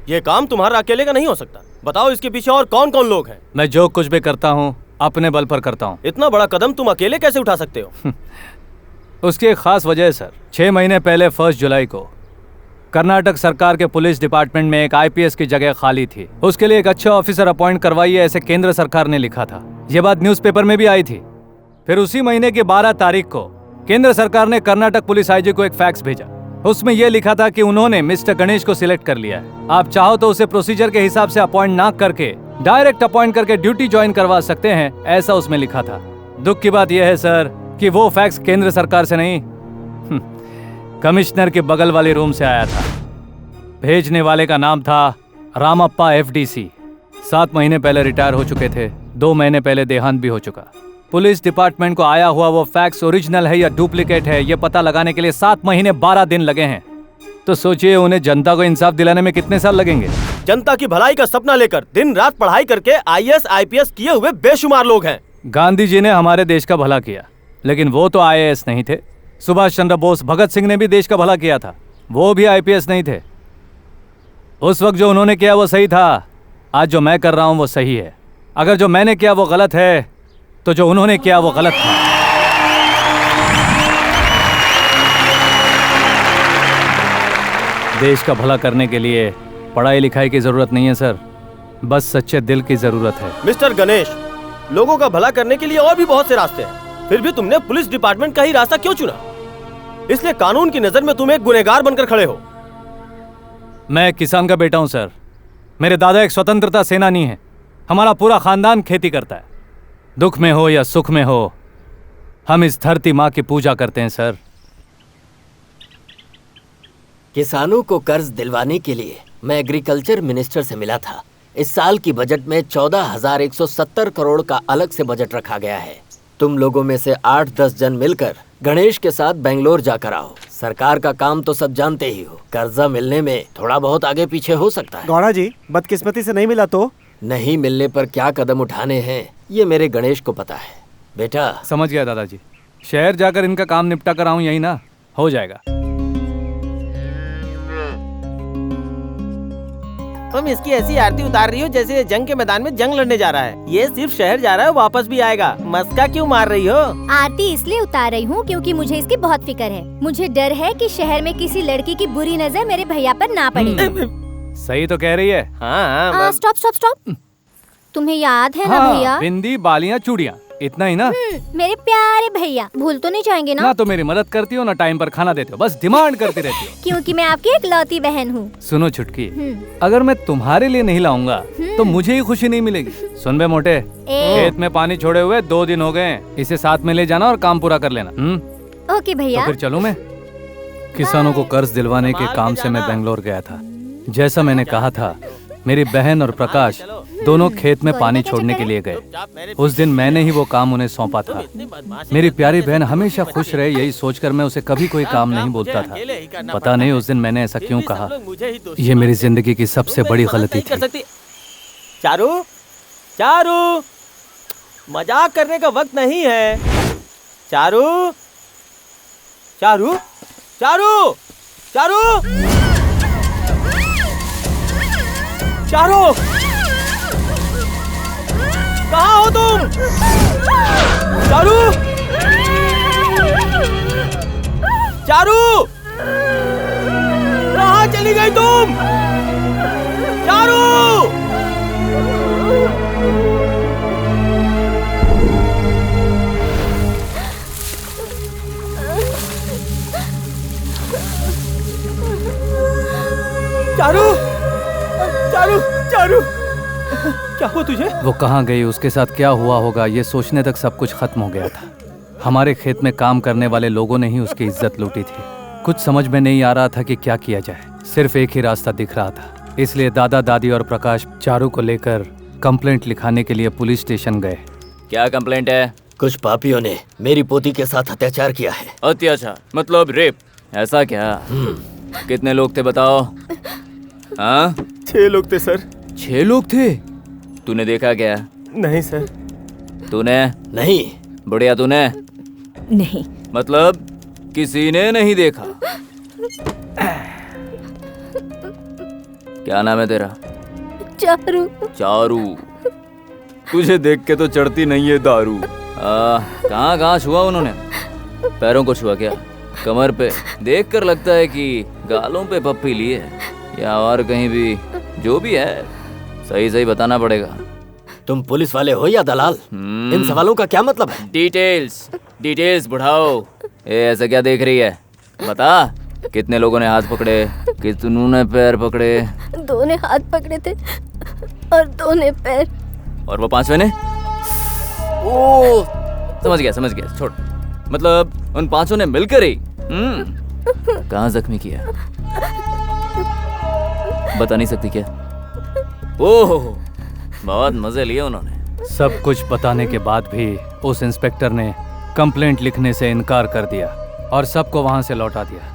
Speaker 3: ये काम तुम्हारा अकेले का नहीं हो सकता। बताओ इसके पीछे और कौन कौन लोग हैं?
Speaker 2: मैं जो कुछ भी करता हूँ अपने बल पर करता हूँ।
Speaker 3: इतना बड़ा कदम तुम अकेले कैसे उठा सकते हो?
Speaker 2: उसकी एक खास वजह है सर। 6 महीने पहले 1 जुलाई को कर्नाटक सरकार के पुलिस डिपार्टमेंट में एक आईपीएस की जगह खाली थी। उसके लिए एक अच्छा ऑफिसर अपॉइंट करवाइए, ऐसे केंद्र सरकार ने लिखा था। ये बात न्यूज़पेपर में भी आई थी। फिर उसी महीने की 12 तारीख को केंद्र सरकार ने कर्नाटक पुलिस आईजी को एक फैक्स भेजा। उसमें यह लिखा था कि उन्होंने मिस्टर गणेश को सिलेक्ट कर लिया है। आप चाहो तो उसे प्रोसीजर के हिसाब से अपॉइंट ना करके डायरेक्ट अपॉइंट करके ड्यूटी ज्वाइन करवा सकते हैं, ऐसा उसमें लिखा था। दुख की बात यह है सर कि वो फैक्स केंद्र सरकार से नहीं, कमिश्नर के बगल वाले रूम से आया था। भेजने वाले का नाम था रामप्पा एफडीसी। 7 महीने पहले रिटायर हो चुके थे। 2 महीने पहले देहांत भी हो चुका। पुलिस डिपार्टमेंट को आया हुआ वो फैक्स ओरिजिनल है या डुप्लीकेट है, ये पता लगाने के लिए 7 महीने 12 दिन लगे हैं। तो सोचिए उन्हें जनता को इंसाफ दिलाने में कितने साल लगेंगे।
Speaker 3: जनता की भलाई का सपना लेकर दिन रात पढ़ाई करके आईएएस आईपीएस किए हुए बेशुमार लोग हैं।
Speaker 2: गांधी जी ने हमारे देश का भला किया, लेकिन वो तो आईएएस नहीं थे। सुभाष चंद्र बोस, भगत सिंह ने भी देश का भला किया था, वो भी आईपीएस नहीं थे। उस वक्त जो उन्होंने किया वो सही था। आज जो मैं कर रहा हूं वो सही है। अगर जो मैंने किया वो गलत है तो जो उन्होंने किया वो गलत था। देश का भला करने के लिए पढ़ाई लिखाई की जरूरत नहीं है सर, बस सच्चे दिल की जरूरत है।
Speaker 3: मिस्टर गणेश, लोगों का भला करने के लिए और भी बहुत से रास्ते हैं, फिर भी तुमने पुलिस डिपार्टमेंट का ही रास्ता क्यों चुना? इसलिए कानून की नजर में तुम एक गुनहगार बनकर खड़े हो।
Speaker 2: मैं एक किसान का बेटा हूं सर। मेरे दादा एक स्वतंत्रता सेनानी है। हमारा पूरा खानदान खेती करता है। दुख में हो या सुख में हो, हम इस धरती माँ की पूजा करते हैं सर।
Speaker 13: किसानों को कर्ज दिलवाने के लिए मैं एग्रीकल्चर मिनिस्टर से मिला था। इस साल की बजट में 14,170 करोड़ का अलग से बजट रखा गया है। तुम लोगों में से 8-10 जन मिलकर गणेश के साथ बेंगलोर जाकर आओ। सरकार का काम तो सब जानते ही हो, कर्जा मिलने में थोड़ा बहुत आगे पीछे हो सकता है।
Speaker 5: गौड़ा जी, बदकिस्मती से नहीं मिला तो?
Speaker 13: नहीं मिलने पर क्या कदम उठाने हैं ये मेरे गणेश को पता है। बेटा
Speaker 2: समझ गया दादाजी। शहर जाकर इनका काम निपटा कर आऊं, यही ना हो जाएगा।
Speaker 11: तुम इसकी ऐसी आरती उतार रही हो जैसे ये जंग के मैदान में जंग लड़ने जा रहा है। ये सिर्फ शहर जा रहा है, वापस भी आएगा। मस्का क्यों मार रही हो?
Speaker 10: आरती इसलिए उतार रही हूँ क्योंकि मुझे इसकी बहुत फिक्र है। मुझे डर है कि शहर में किसी लड़की की बुरी नजर मेरे भैया पर ना पड़े।
Speaker 2: सही तो कह रही है।
Speaker 10: हाँ, स्टॉप स्टॉप स्टॉप। तुम्हें याद है ना भैया?
Speaker 2: बिंदी, बालियां, चूड़ियां, इतना ही ना?
Speaker 10: मेरे प्यारे भैया, भूल तो नहीं जाएंगे ना?
Speaker 2: ना तो मेरी मदद करती हो ना टाइम पर खाना देते हो, बस डिमांड करती रहती हो।
Speaker 10: क्योंकि मैं आपकी इकलौती बहन हूँ।
Speaker 2: सुनो छुटकी, अगर मैं तुम्हारे लिए नहीं लाऊंगा तो मुझे ही खुशी नहीं मिलेगी। सुन बे मोटे, खेत में पानी छोड़े हुए 2 दिन हो गए। इसे साथ में ले जाना और काम पूरा कर लेना।
Speaker 10: ओके भैया।
Speaker 2: तो फिर चलूं मैं? किसानों को कर्ज दिलवाने के काम से मैं बेंगलोर गया था। जैसा मैंने कहा था, मेरी बहन और प्रकाश दोनों खेत में पानी छोड़ने के लिए गए। उस दिन मैंने ही वो काम उन्हें सौंपा था। मेरी प्यारी बहन हमेशा खुश रहे, यही सोचकर मैं उसे कभी कोई काम नहीं बोलता था। पता नहीं उस दिन मैंने ऐसा क्यों कहा। ये मेरी जिंदगी की सबसे बड़ी गलती थी।
Speaker 11: चारू, चारू, मजाक करने का वक्त नहीं है। चारू, चारू, चारू, चारू। चारू, कहाँ हो तुम? चारू, चारू, कहाँ चली गई तुम? चारू! चारू, चारू, चारू, क्या हुआ तुझे?
Speaker 2: वो कहाँ गई, उसके साथ क्या हुआ होगा, ये सोचने तक सब कुछ खत्म हो गया था। हमारे खेत में काम करने वाले लोगों ने ही उसकी इज्जत लूटी थी। कुछ समझ में नहीं आ रहा था कि क्या किया जाए। सिर्फ एक ही रास्ता दिख रहा था, इसलिए दादा दादी और प्रकाश चारू को लेकर कंप्लेंट लिखाने के लिए पुलिस स्टेशन गए।
Speaker 8: क्या कंप्लेंट है?
Speaker 13: कुछ पापियों ने मेरी पोती के साथ अत्याचार किया है।
Speaker 8: अत्याचार मतलब रेप? ऐसा क्या? कितने लोग थे बताओ? हाँ?
Speaker 11: 6 लोग थे सर।
Speaker 8: 6 लोग थे? तूने देखा क्या?
Speaker 11: नहीं सर।
Speaker 8: तूने?
Speaker 13: नहीं।
Speaker 8: बुढ़िया तूने?
Speaker 15: नहीं।
Speaker 8: मतलब किसी ने नहीं देखा? क्या नाम है तेरा?
Speaker 12: चारू।
Speaker 8: चारू, तुझे देख के तो चढ़ती नहीं है दारू। कहाँ छुआ उन्होंने? पैरों को छुआ क्या? कमर पे? देख कर लगता है कि गालों पे पप्पी ली है या और कहीं भी। जो भी है सही सही बताना पड़ेगा।
Speaker 13: तुम पुलिस वाले हो या दलाल? इन सवालों का क्या मतलब है?
Speaker 8: डिटेल्स बढ़ाओ। ऐसा क्या देख रही है? बता, कितने लोगों ने हाथ पकड़े, कितनों ने पैर पकड़े?
Speaker 12: 2 ने हाथ पकड़े थे और 2 ने पैर।
Speaker 8: और वो 5वें ने? ओ, समझ गया, छोड़। मतलब उन 5 ने मिलकर ही कहाँ जख्मी किया? बता नहीं सकती क्या? ओह, बहुत मजे लिए उन्होंने।
Speaker 2: सब कुछ बताने के बाद भी उस इंस्पेक्टर ने कंप्लेंट लिखने से इनकार कर दिया और सबको वहां से लौटा दिया।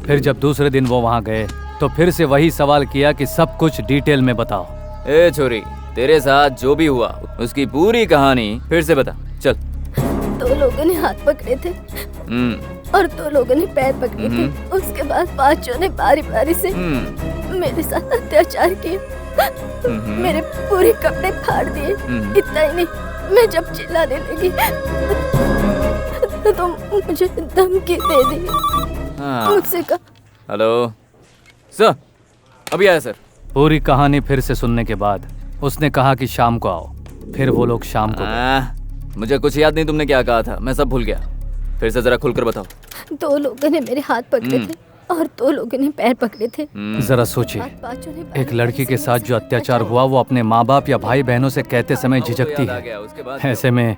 Speaker 2: फिर जब दूसरे दिन वो वहां गए तो फिर से वही सवाल किया कि सब कुछ डिटेल में बताओ।
Speaker 8: ए छोरी, तेरे साथ जो भी हुआ उसकी पूरी कहानी फिर से बता, चल।
Speaker 12: 2 लोगों ने हाथ पकड़े थे और 2 लोगों ने पैर पकड़े थे। उसके बाद 5 ने बारी बारी से मेरे साथ अत्याचार किया। मेरे पूरे कपड़े फाड़ दिए। इतना ही नहीं, मैं जब चिल्लाने लगी तो मुझे धमकी दे दी। मुझसे कहा।
Speaker 8: हेलो सर, अभी आया सर।
Speaker 2: पूरी कहानी फिर से सुनने के बाद उसने कहा कि शाम को आओ। फिर वो लोग शाम को गए।
Speaker 8: मुझे कुछ याद नहीं तुमने क्या कहा था, मैं सब भूल गया। फिर से जरा खुलकर बताओ।
Speaker 12: 2 लोगों ने मेरे हाथ पकड़े थे और 2 लोगों ने पैर पकड़े थे।
Speaker 2: जरा सोचिए, एक लड़की के साथ जो अत्याचार हुआ वो अपने माँ बाप या भाई बहनों से कहते समय झिझकती है। ऐसे में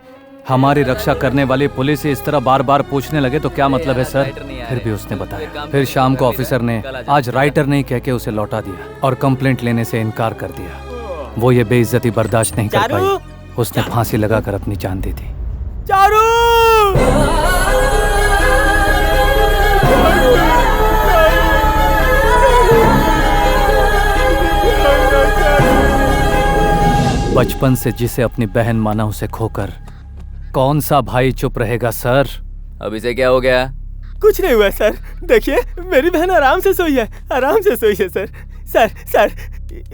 Speaker 2: हमारी रक्षा करने वाली पुलिस इस तरह बार बार पूछने लगे तो क्या मतलब है सर? फिर भी उसने बताया। फिर शाम को ऑफिसर ने आज राइटर नहीं कह के उसे लौटा दिया और कंप्लेंट लेने से इनकार कर दिया। वो ये बेइज्जती बर्दाश्त नहीं कर पाई, उसने फांसी लगाकर अपनी जान दी थी।
Speaker 11: चारू!
Speaker 2: बचपन से जिसे अपनी बहन माना उसे खोकर कौन सा भाई चुप रहेगा सर?
Speaker 8: अब इसे क्या हो गया?
Speaker 11: कुछ नहीं हुआ सर। देखिए, मेरी बहन आराम से सोई है, आराम से सोई है सर। सर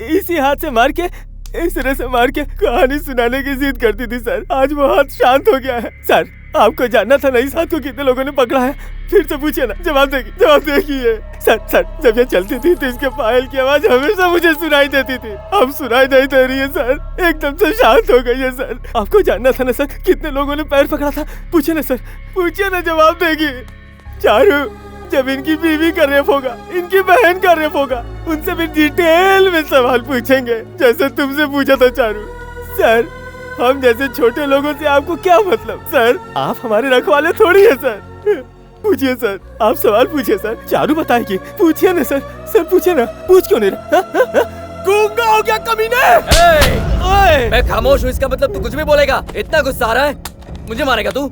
Speaker 11: इसी हाथ से मार के, इस तरह से मार के कहानी सुनाने की जिद करती थी सर। आज वो हाथ शांत हो गया है। सर, आपको जानना था ना इस हाथ को कितने लोगों ने पकड़ा है? फिर से पूछिए ना, जवाब देखिए। सर जब ये चलती थी तो इसके पायल की आवाज हमेशा मुझे सुनाई देती थी। अब सुनाई नहीं दे रही है सर, एकदम से शांत हो गई है सर। आपको जानना था ना सर, कितने लोगों ने पैर पकड़ा था? पूछिए ना सर, पूछिए ना, जवाब देगी। चारू, जब इनकी बीवी का रेप होगा, इनकी बहन का रेप होगा, उनसे भी डिटेल में सवाल पूछेंगे जैसे तुमसे पूछा था चारू। सर, हम जैसे छोटे लोगों से आपको क्या मतलब? सर, आप हमारे रखवाले थोड़ी है सर। पूछिए सर, आप सवाल पूछिए सर, चारू बताएगी। पूछिए ना सर, पूछिए ना। पूछ क्यों नहीं रहा? गूंगा हो गया कमीने?
Speaker 8: ओए! मैं खामोश हूँ, इसका मतलब तू कुछ भी बोलेगा? इतना गुस्सा आ रहा है? मुझे मारेगा तू?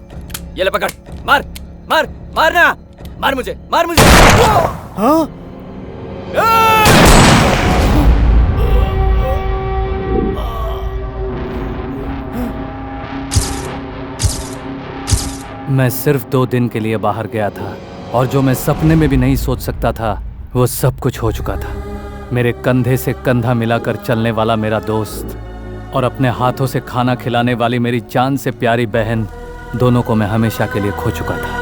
Speaker 8: ये ले पकड़, मारना, मार मुझे।
Speaker 11: हाँ?
Speaker 2: मैं सिर्फ 2 दिन के लिए बाहर गया था और जो मैं सपने में भी नहीं सोच सकता था वो सब कुछ हो चुका था। मेरे कंधे से कंधा मिलाकर चलने वाला मेरा दोस्त और अपने हाथों से खाना खिलाने वाली मेरी जान से प्यारी बहन, दोनों को मैं हमेशा के लिए खो चुका था।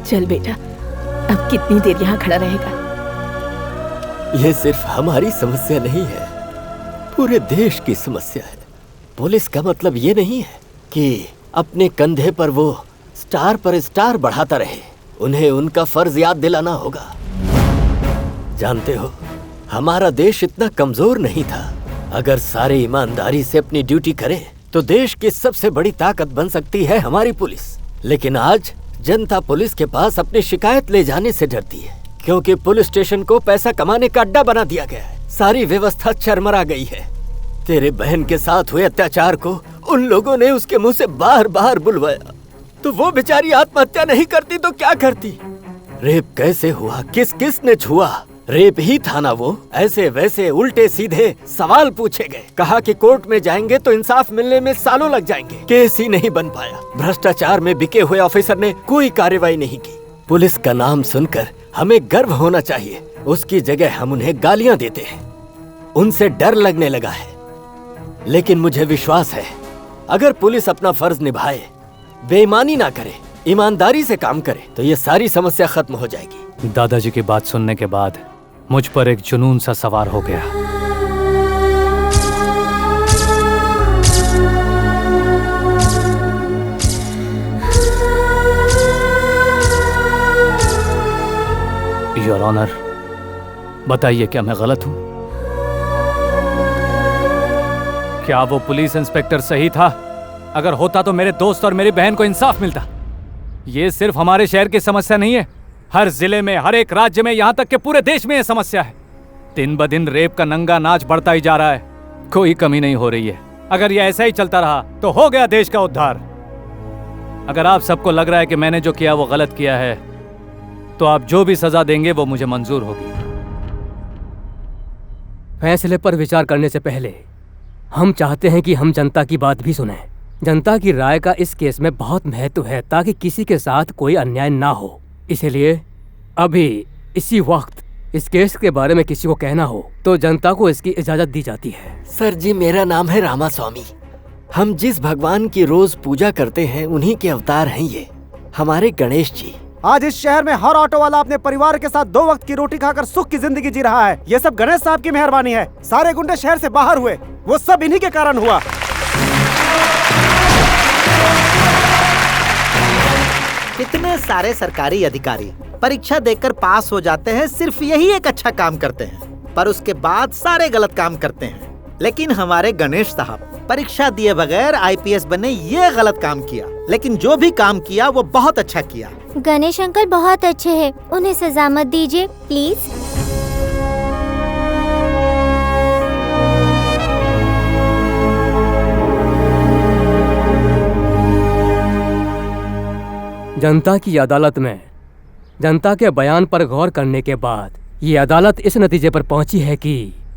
Speaker 15: चल बेटा, अब कितनी देर यहाँ खड़ा रहेगा?
Speaker 13: ये सिर्फ हमारी समस्या नहीं है, पूरे देश की समस्या है। पुलिस का मतलब ये नहीं है कि अपने कंधे पर वो स्टार पर स्टार बढ़ाता रहे। उन्हें उनका फर्ज याद दिलाना होगा। जानते हो, हमारा देश इतना कमजोर नहीं था। अगर सारे ईमानदारी से अपनी ड्यूटी करें तो देश की सबसे बड़ी ताकत बन सकती है हमारी पुलिस। लेकिन आज जनता पुलिस के पास अपनी शिकायत ले जाने से डरती है, क्योंकि पुलिस स्टेशन को पैसा कमाने का अड्डा बना दिया गया है। सारी व्यवस्था चरमरा गई है। तेरे बहन के साथ हुए अत्याचार को उन लोगों ने उसके मुंह से बार बार बुलवाया, तो वो बेचारी आत्महत्या नहीं करती तो क्या करती? रेप कैसे हुआ, किस किस ने छुआ? रेप ही था ना वो? ऐसे वैसे उल्टे सीधे सवाल पूछे गए। कहा कि कोर्ट में जाएंगे तो इंसाफ मिलने में सालों लग जाएंगे। केस ही नहीं बन पाया। भ्रष्टाचार में बिके हुए ऑफिसर ने कोई कार्रवाई नहीं की। पुलिस का नाम सुनकर हमें गर्व होना चाहिए, उसकी जगह हम उन्हें गालियां देते हैं। उनसे डर लगने लगा है। लेकिन मुझे विश्वास है, अगर पुलिस अपना फर्ज निभाए, बेईमानी ना करे, ईमानदारी से काम करे, तो ये सारी समस्या खत्म हो जाएगी।
Speaker 2: दादाजी की बात सुनने के बाद मुझ पर एक जुनून सा सवार हो गया। योर ऑनर, बताइए क्या मैं गलत हूं? क्या वो पुलिस इंस्पेक्टर सही था? अगर होता तो मेरे दोस्त और मेरी बहन को इंसाफ मिलता। ये सिर्फ हमारे शहर की समस्या नहीं है, हर जिले में, हर एक राज्य में, यहाँ तक कि पूरे देश में ये समस्या है। दिन ब दिन रेप का नंगा नाच बढ़ता ही जा रहा है, कोई कमी नहीं हो रही है। अगर ये ऐसा ही चलता रहा तो हो गया देश का उद्धार। अगर आप सबको लग रहा है कि मैंने जो किया वो गलत किया है, तो आप जो भी सजा देंगे वो मुझे मंजूर होगी।
Speaker 6: फैसले पर विचार करने से पहले हम चाहते हैं कि हम जनता की बात भी सुनें। जनता की राय का इस केस में बहुत महत्व है, ताकि किसी के साथ कोई अन्याय ना हो। इसलिए अभी इसी वक्त इस केस के बारे में किसी को कहना हो तो जनता को इसकी इजाजत दी जाती है।
Speaker 13: सर जी, मेरा नाम है रामास्वामी। हम जिस भगवान की रोज पूजा करते हैं उन्हीं के अवतार हैं ये, हमारे गणेश जी।
Speaker 5: आज इस शहर में हर ऑटो वाला अपने परिवार के साथ 2 वक्त की रोटी खाकर सुख की जिंदगी जी रहा है। ये सब गणेश साहब की मेहरबानी है। सारे गुंडे शहर से बाहर हुए, वो सब इन्हीं के कारण हुआ।
Speaker 7: कितने सारे सरकारी अधिकारी परीक्षा देकर पास हो जाते हैं, सिर्फ यही एक अच्छा काम करते हैं, पर उसके बाद सारे गलत काम करते हैं। लेकिन हमारे गणेश साहब परीक्षा दिए बगैर आईपीएस बने, ये गलत काम किया, लेकिन जो भी काम किया वो बहुत अच्छा किया।
Speaker 10: गणेश अंकल बहुत अच्छे हैं, उन्हें सजा मत दीजिए प्लीज।
Speaker 6: जनता की अदालत में जनता के बयान पर गौर करने के बाद ये अदालत इस नतीजे पर पहुंची है कि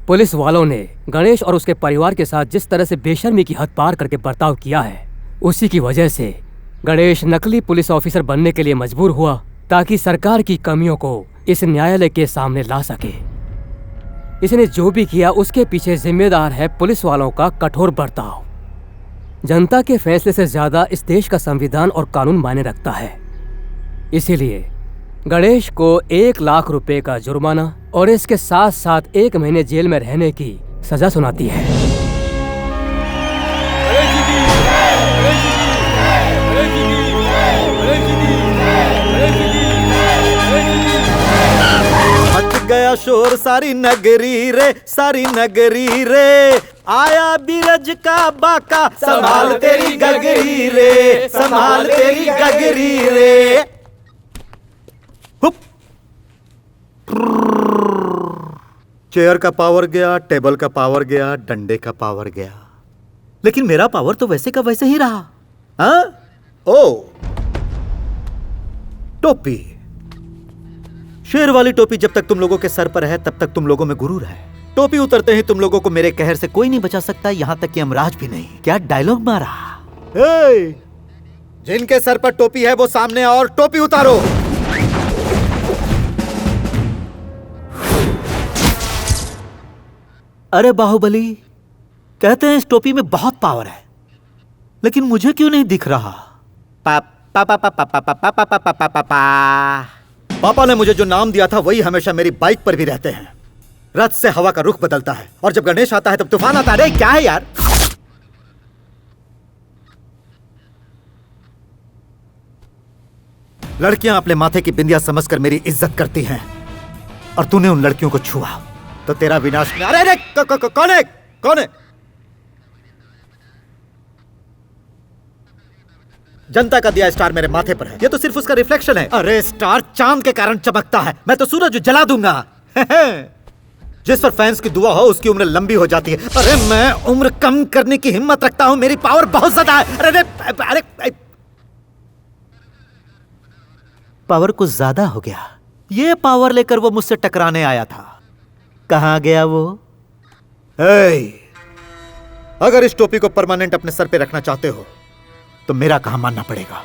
Speaker 6: पुलिस वालों ने गणेश और उसके परिवार के साथ जिस तरह से बेशर्मी की हद पार करके बर्ताव किया है, उसी की वजह से गणेश नकली पुलिस ऑफिसर बनने के लिए मजबूर हुआ, ताकि सरकार की कमियों को इस न्यायालय के सामने ला सके। इसने जो भी किया उसके पीछे जिम्मेदार है पुलिस वालों का कठोर बर्ताव। जनता के फैसले से ज्यादा इस देश का संविधान और कानून मायने रखता है। इसीलिए गणेश को 1 लाख रुपए का जुर्माना और इसके साथ साथ 1 महीने जेल में रहने की सजा सुनाती है।
Speaker 7: मच गया शोर सारी नगरी रे, सारी नगरी रे, आया बीरज का बाका, संभाल तेरी गगरी रे, संभाल तेरी गगरी रे। हुप। चेयर का पावर गया, टेबल का पावर गया, डंडे का पावर गया, लेकिन मेरा पावर तो वैसे का वैसे ही रहा। हाँ? ओ, टोपी, शेर वाली टोपी जब तक तुम लोगों के सर पर है तब तक तुम लोगों में गुरूर है। टोपी उतरते ही तुम लोगों को मेरे कहर से कोई नहीं बचा सकता, यहां तक कि यमराज भी नहीं। क्या डायलॉग मारा। जिनके सर पर टोपी है वो सामने और टोपी उतारो। अरे बाहुबली, कहते हैं इस टोपी में बहुत पावर है, लेकिन मुझे क्यों नहीं दिख रहा? पापा ने मुझे जो नाम दिया था वही हमेशा मेरी बाइक पर भी रहते हैं। रथ से हवा का रुख बदलता है और जब गणेश आता है तब तूफान आता है। अरे क्या है यार? लड़कियां अपने माथे की बिंदिया समझकर मेरी इज्जत करती हैं और तूने उन लड़कियों को छुआ तो तेरा विनाश। अरे अरे कौन है? कौन है? जनता का दिया स्टार मेरे माथे पर है, ये तो सिर्फ उसका रिफ्लेक्शन है। अरे स्टार चांद के कारण चमकता है, मैं तो सूरज जला दूंगा। जिस पर फैंस की दुआ हो उसकी उम्र लंबी हो जाती है। अरे मैं उम्र कम करने की हिम्मत रखता हूं, मेरी पावर बहुत ज्यादा है। अरे अरे अरे पावर कुछ ज्यादा हो गया। ये पावर लेकर वो मुझसे टकराने आया था, कहां गया वो? अगर इस टोपी को परमानेंट अपने सर पे रखना चाहते हो तो मेरा कहां मानना पड़ेगा।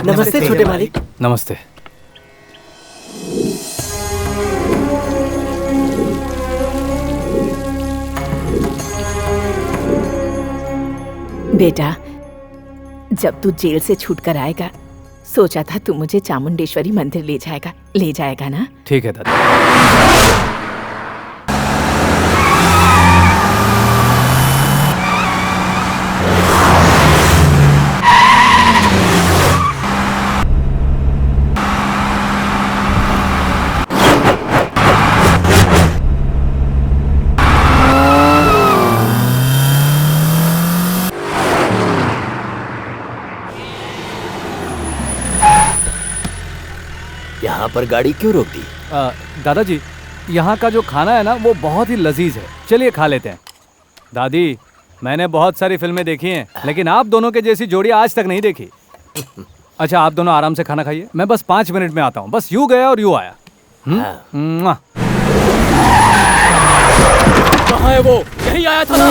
Speaker 6: नमस्ते छोटे मालिक।
Speaker 2: नमस्ते।
Speaker 15: बेटा, जब तू जेल से छूट कर आएगा सोचा था तू मुझे चामुंडेश्वरी मंदिर ले जाएगा ना?
Speaker 2: ठीक है दादा।
Speaker 13: यहाँ पर गाड़ी क्यों रोक दी?
Speaker 2: दादाजी, यहाँ का जो खाना है ना वो बहुत ही लजीज है, चलिए खा लेते हैं। दादी, मैंने बहुत सारी फिल्में देखी हैं लेकिन आप दोनों के जैसी जोड़ी आज तक नहीं देखी। अच्छा, आप दोनों आराम से खाना खाइए, मैं बस 5 मिनट में आता हूँ। बस यूं गया और यूं आया।
Speaker 6: कहाँ है वो? यही आया था ना?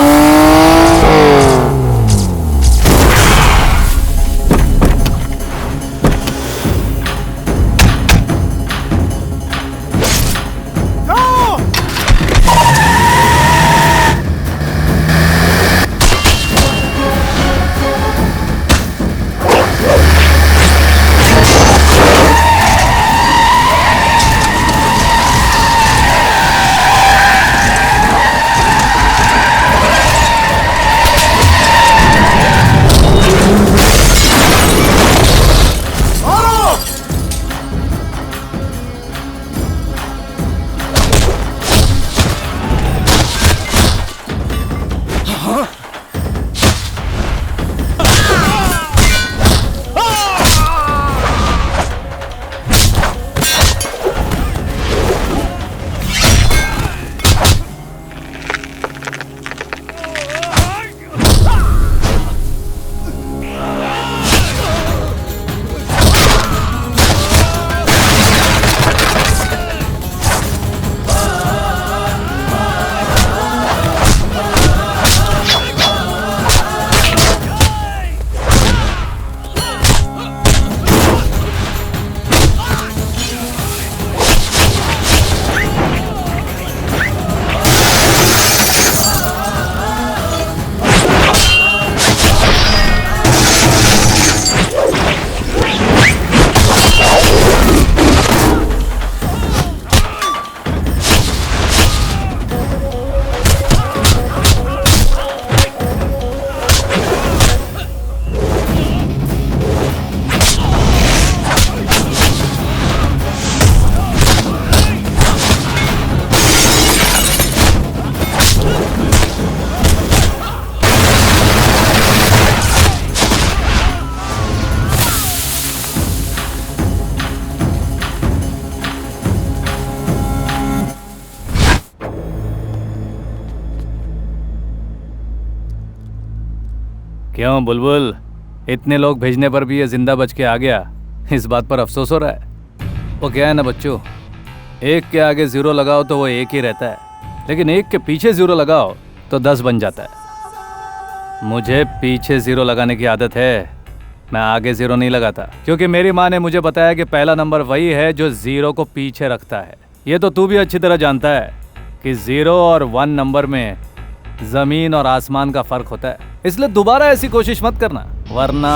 Speaker 2: क्यों बुलबुल, इतने लोग भेजने पर भी ये जिंदा बच के आ गया, इस बात पर अफसोस हो रहा है? वो क्या है ना बच्चों, एक के आगे 0 लगाओ तो वो एक ही रहता है, लेकिन एक के पीछे 0 लगाओ तो 10 बन जाता है। मुझे पीछे 0 लगाने की आदत है, मैं आगे 0 नहीं लगाता, क्योंकि मेरी माँ ने मुझे बताया कि पहला नंबर वही है जो 0 को पीछे रखता है। ये तो तू भी अच्छी तरह जानता है कि 0 और 1 नंबर में जमीन और आसमान का फर्क होता है, इसलिए दोबारा ऐसी कोशिश मत करना, वरना।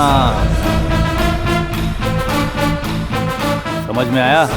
Speaker 2: समझ में आया?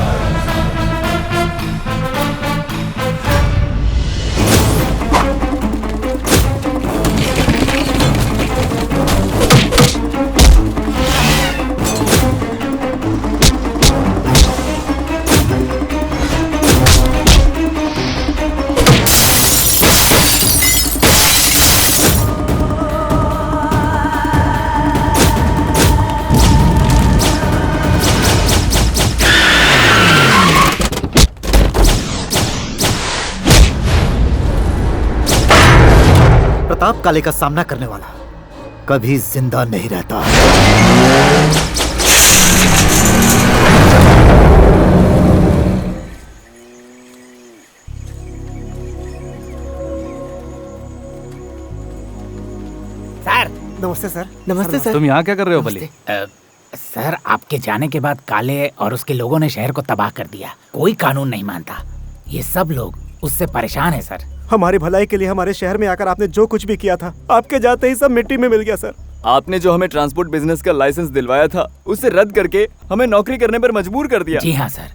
Speaker 7: प्रताप काले का सामना करने वाला कभी जिंदा नहीं रहता।
Speaker 4: सर
Speaker 5: नमस्ते सर।
Speaker 6: नमस्ते सर।
Speaker 2: तुम यहाँ क्या कर रहे हो बली?
Speaker 4: सर आपके जाने के बाद काले और उसके लोगों ने शहर को तबाह कर दिया, कोई कानून नहीं मानता, ये सब लोग उससे परेशान है सर।
Speaker 5: हमारी भलाई के लिए हमारे शहर में आकर आपने जो कुछ भी किया था, आपके जाते ही सब मिट्टी में मिल गया सर।
Speaker 8: आपने जो हमें ट्रांसपोर्ट बिजनेस का लाइसेंस दिलवाया था उसे रद्द करके हमें नौकरी करने पर मजबूर कर दिया।
Speaker 4: जी हाँ सर,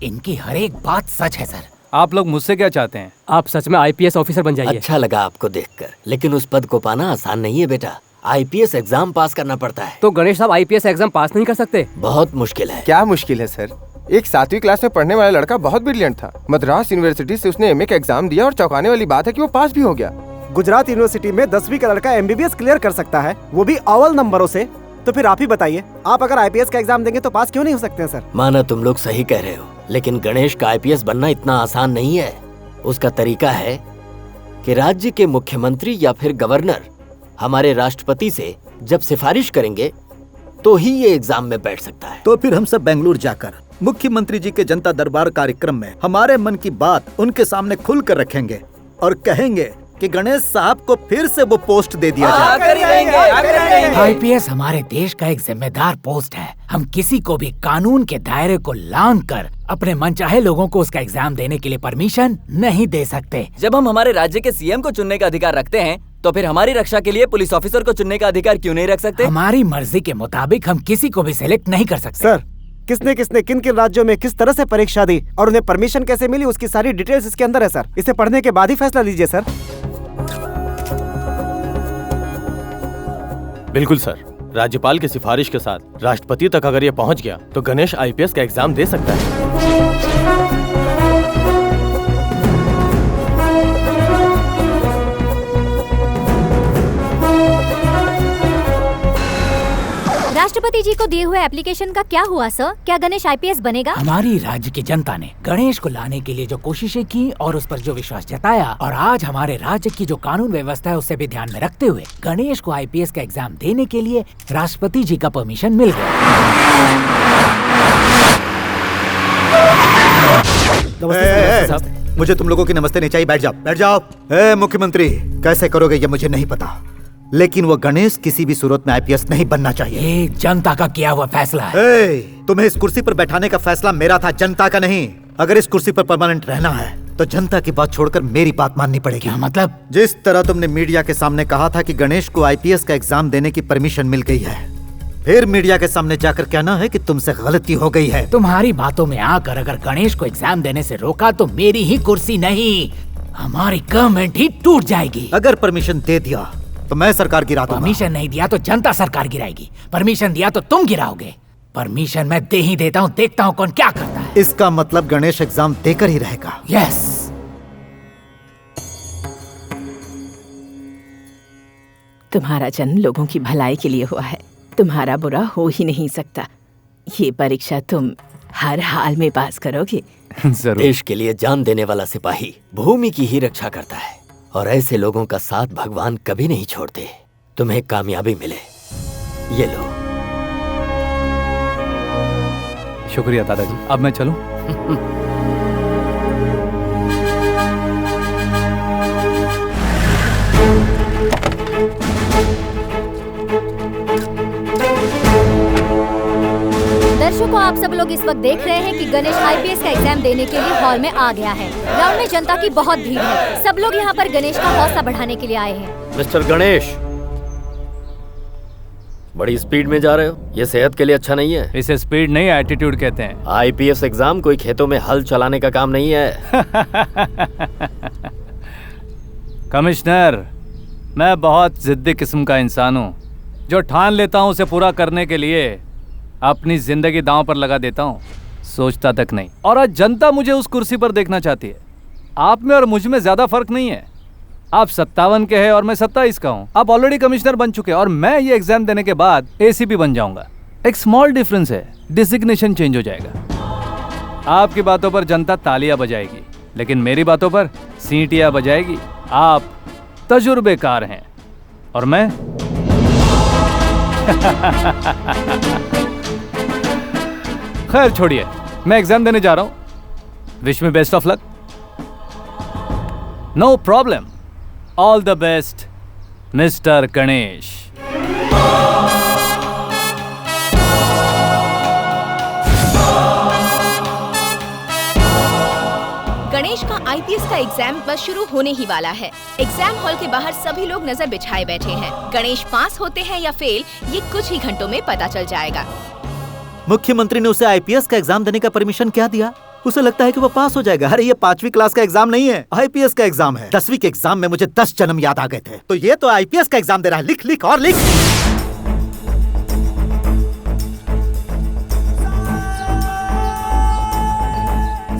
Speaker 4: इनकी हर एक बात सच है सर।
Speaker 2: आप लोग मुझसे क्या चाहते हैं?
Speaker 6: आप सच में IPS ऑफिसर बन जाइए।
Speaker 13: अच्छा लगा आपको देखकर, लेकिन उस पद को पाना आसान नहीं है बेटा। IPS एग्जाम पास करना पड़ता है।
Speaker 6: तो गणेश साहब IPS एग्जाम पास नहीं कर सकते?
Speaker 13: बहुत मुश्किल है।
Speaker 11: क्या मुश्किल है सर? एक 7वीं क्लास में पढ़ने वाला लड़का बहुत ब्रिलियंट था, मद्रास यूनिवर्सिटी से उसने MA का एग्जाम दिया और चौंकाने वाली बात है कि वो पास भी हो गया।
Speaker 5: गुजरात यूनिवर्सिटी में 10वीं का लड़का MBBS क्लियर कर सकता है, वो भी अव्वल नंबरों से। तो फिर आप ही बताइए, आप अगर IPS का एग्जाम देंगे तो पास क्यों नहीं हो सकते हैं सर?
Speaker 13: माना तुम लोग सही कह रहे हो, लेकिन गणेश का IPS बनना इतना आसान नहीं है। उसका तरीका है कि राज्य के मुख्यमंत्री या फिर गवर्नर हमारे राष्ट्रपति से जब सिफारिश करेंगे तो ही ये एग्जाम में बैठ सकता है।
Speaker 7: तो फिर हम सब बेंगलुरु जाकर मुख्यमंत्री जी के जनता दरबार कार्यक्रम में हमारे मन की बात उनके सामने खुल कर रखेंगे और कहेंगे कि गणेश साहब को फिर से वो पोस्ट दे दिया जाए।
Speaker 4: IPS हमारे देश का एक जिम्मेदार पोस्ट है। हम किसी को भी कानून के दायरे को लांघ कर अपने मनचाहे लोगों को उसका एग्जाम देने के लिए परमिशन नहीं दे सकते।
Speaker 8: जब हम हमारे राज्य के CM को चुनने का अधिकार रखते हैं तो फिर हमारी रक्षा के लिए पुलिस ऑफिसर को चुनने का अधिकार क्यों नहीं रख सकते?
Speaker 4: हमारी मर्जी के मुताबिक हम किसी को भी सिलेक्ट नहीं कर सकते।
Speaker 5: सर, किसने किसने किन किन राज्यों में किस तरह से परीक्षा दी और उन्हें परमिशन कैसे मिली, उसकी सारी डिटेल्स इसके अंदर है सर। इसे पढ़ने के बाद ही फैसला लीजिए सर।
Speaker 3: बिल्कुल सर, राज्यपाल की सिफारिश के साथ राष्ट्रपति तक अगर ये पहुंच गया तो गणेश IPS का एग्जाम दे सकता है।
Speaker 10: राष्ट्रपति जी को दिए हुए एप्लीकेशन का क्या हुआ सर? क्या गणेश IPS बनेगा?
Speaker 4: हमारी राज्य की जनता ने गणेश को लाने के लिए जो कोशिशें की और उस पर जो विश्वास जताया, और आज हमारे राज्य की जो कानून व्यवस्था है उसे भी ध्यान में रखते हुए गणेश को IPS का एग्जाम देने के लिए राष्ट्रपति जी का परमिशन मिल गया।
Speaker 7: मुझे तुम लोगों की नमस्ते नहीं चाहिए, बैठ जाओ बैठ जाओ। मुख्यमंत्री, कैसे करोगे ये मुझे नहीं पता, लेकिन वो गणेश किसी भी सूरत में IPS नहीं बनना चाहिए।
Speaker 4: ये जनता का किया हुआ फैसला है।
Speaker 7: तुम्हें इस कुर्सी पर बैठाने का फैसला मेरा था, जनता का नहीं। अगर इस कुर्सी पर परमानेंट रहना है तो जनता की बात छोड़कर मेरी बात माननी पड़ेगी।
Speaker 4: क्या मतलब?
Speaker 7: जिस तरह तुमने मीडिया के सामने कहा था कि गणेश को IPS का एग्जाम देने की परमिशन मिल गई है, फिर मीडिया के सामने जाकर कहना है कि तुमसे गलती हो गई है।
Speaker 4: तुम्हारी बातों में आकर अगर गणेश को एग्जाम देने से रोका तो मेरी ही कुर्सी नहीं, हमारी गवर्नमेंट ही टूट जाएगी।
Speaker 7: अगर परमिशन दे दिया तो मैं सरकार गिरा दूंगा।
Speaker 4: परमिशन नहीं दिया तो जनता सरकार गिराएगी, परमिशन दिया तो तुम गिराओगे। परमिशन मैं दे ही देता हूँ, देखता हूँ कौन क्या करता है।
Speaker 7: इसका मतलब गणेश एग्जाम देकर ही रहेगा।
Speaker 4: यस।
Speaker 15: तुम्हारा जन्म लोगों की भलाई के लिए हुआ है, तुम्हारा बुरा हो ही नहीं सकता। ये परीक्षा तुम हर हाल में पास करोगे।
Speaker 13: जरूर। देश के लिए जान देने वाला सिपाही भूमि की ही रक्षा करता है और ऐसे लोगों का साथ भगवान कभी नहीं छोड़ते। तुम्हें कामयाबी मिले। ये लो।
Speaker 2: शुक्रिया दादाजी, अब मैं चलूं?
Speaker 10: दर्शकों, आप सब लोग इस वक्त देख रहे हैं कि गणेश आईपीएस का एग्जाम देने के लिए हॉल में आ गया है। ग्राउंड में जनता की बहुत भीड़ है। सब लोग यहाँ पर गणेश का हौसला बढ़ाने के लिए आए हैं।
Speaker 13: मिस्टर गणेश, बड़ी स्पीड में जा रहे हो, ये सेहत के लिए अच्छा नहीं है।
Speaker 2: इसे स्पीड नहीं, एटीट्यूड कहते हैं।
Speaker 13: आईपीएस एग्जाम कोई खेतों में हल चलाने का काम नहीं है।
Speaker 2: कमिश्नर, मैं बहुत जिद्दी किस्म का इंसान हूँ। जो ठान लेता हूँ उसे पूरा करने के लिए अपनी जिंदगी दांव पर लगा देता हूँ, सोचता तक नहीं। और आज जनता मुझे उस कुर्सी पर देखना चाहती है। आप में और मुझ में ज्यादा फर्क नहीं है। आप 57 के हैं और मैं 27 का हूँ। आप ऑलरेडी कमिश्नर बन चुके हैं और मैं ये एग्जाम देने के बाद एसीपी बन जाऊंगा। एक स्मॉल डिफरेंस है, डिजिग्नेशन चेंज हो जाएगा। आपकी बातों पर जनता तालियां बजाएगी, लेकिन मेरी बातों पर सीटियां बजाएगी। आप तजुर्बेकार हैं और मैं खैर छोड़िए, मैं एग्जाम देने जा रहा हूं। Wish me best of luck. No problem, all the best mister Ganesh.
Speaker 9: Ganesh का आईपीएस का एग्जाम बस शुरू होने ही वाला है। एग्जाम हॉल के बाहर सभी लोग नजर बिछाए बैठे हैं। गणेश पास होते हैं या फेल, ये कुछ ही घंटों में पता चल जाएगा।
Speaker 7: मुख्यमंत्री ने उसे आईपीएस का एग्जाम देने का परमिशन क्या दिया? उसे लगता है कि वो पास हो जाएगा। अरे ये 5वीं क्लास का एग्जाम नहीं है, आईपीएस का एग्जाम है। 10वीं के एग्जाम में मुझे 10 जन्म याद आ गए थे, तो ये तो आईपीएस का एग्जाम दे रहा है। लिख लिख और लिख।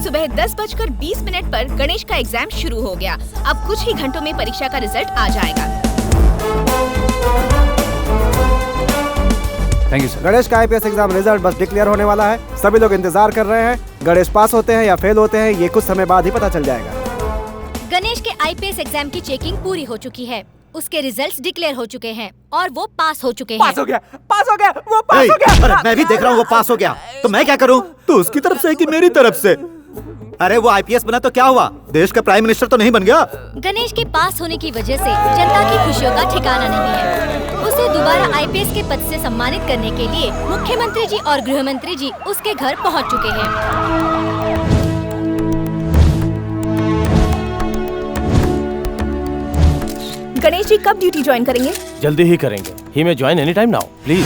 Speaker 9: सुबह 10:20 पर गणेश का एग्जाम शुरू हो गया। अब कुछ ही घंटों में परीक्षा का रिजल्ट आ जाएगा।
Speaker 2: Thank you sir.
Speaker 5: गणेश का आईपीएस एग्जाम रिजल्ट बस डिक्लेयर होने वाला है। सभी लोग इंतजार कर रहे हैं। गणेश पास होते हैं या फेल होते हैं, ये कुछ समय बाद ही पता चल जाएगा।
Speaker 10: गणेश के आईपीएस एग्जाम की चेकिंग पूरी हो चुकी है। उसके रिजल्ट्स डिक्लेयर हो चुके हैं और वो पास हो चुके हैं।
Speaker 11: पास हो गया, वो पास हो गया।
Speaker 7: अरे मैं भी देख रहा हूँ वो पास हो गया, तो मैं क्या करूँ? तो उसकी तरफ से कि मेरी तरफ से? अरे वो आईपीएस बना तो क्या हुआ? देश का प्राइम मिनिस्टर तो नहीं बन गया।
Speaker 10: गणेश के पास होने की वजह से जनता की खुशियों का ठिकाना नहीं है। उसे दोबारा आईपीएस के पद से सम्मानित करने के लिए मुख्यमंत्री जी और गृह मंत्री जी उसके घर पहुंच चुके हैं।
Speaker 9: गणेश जी कब ड्यूटी ज्वाइन करेंगे?
Speaker 3: जल्दी ही करेंगे। ही में join any time now please.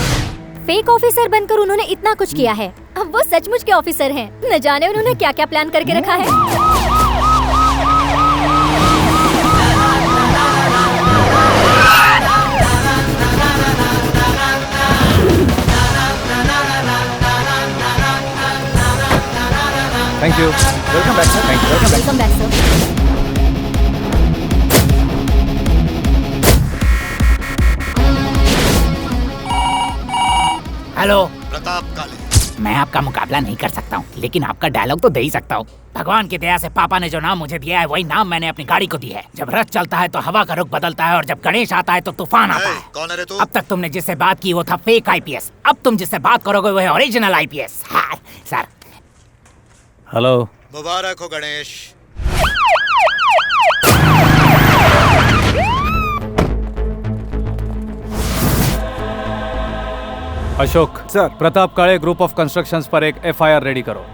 Speaker 10: Fake officer बनकर उन्होंने इतना कुछ किया है, अब वो सचमुच के ऑफिसर हैं। न जाने उन्होंने क्या क्या प्लान करके रखा है।
Speaker 2: Thank you. Welcome back sir. Thank you.
Speaker 10: Welcome back sir.
Speaker 4: Hello
Speaker 16: Pratap काले।
Speaker 4: मैं आपका मुकाबला नहीं कर सकता हूँ, लेकिन आपका डायलॉग तो दे ही सकता हूँ। भगवान की दया से पापा ने जो नाम मुझे दिया है वही नाम मैंने अपनी गाड़ी को दिया है। जब रथ चलता है तो हवा का रुख बदलता है और जब गणेश आता है तो तूफान आता है।
Speaker 16: कौन है रे तू?
Speaker 4: अब तक तुमने जिससे बात की वो था फेक आईपीएस, अब तुम जिससे बात करोगे वो है ओरिजिनल आईपीएस। हाँ, सर।
Speaker 2: हेलो।
Speaker 16: मुबारक हो गणेश।
Speaker 2: अशोक सर, प्रताप काले ग्रुप ऑफ कंस्ट्रक्शंस पर एक एफआईआर रेडी करो।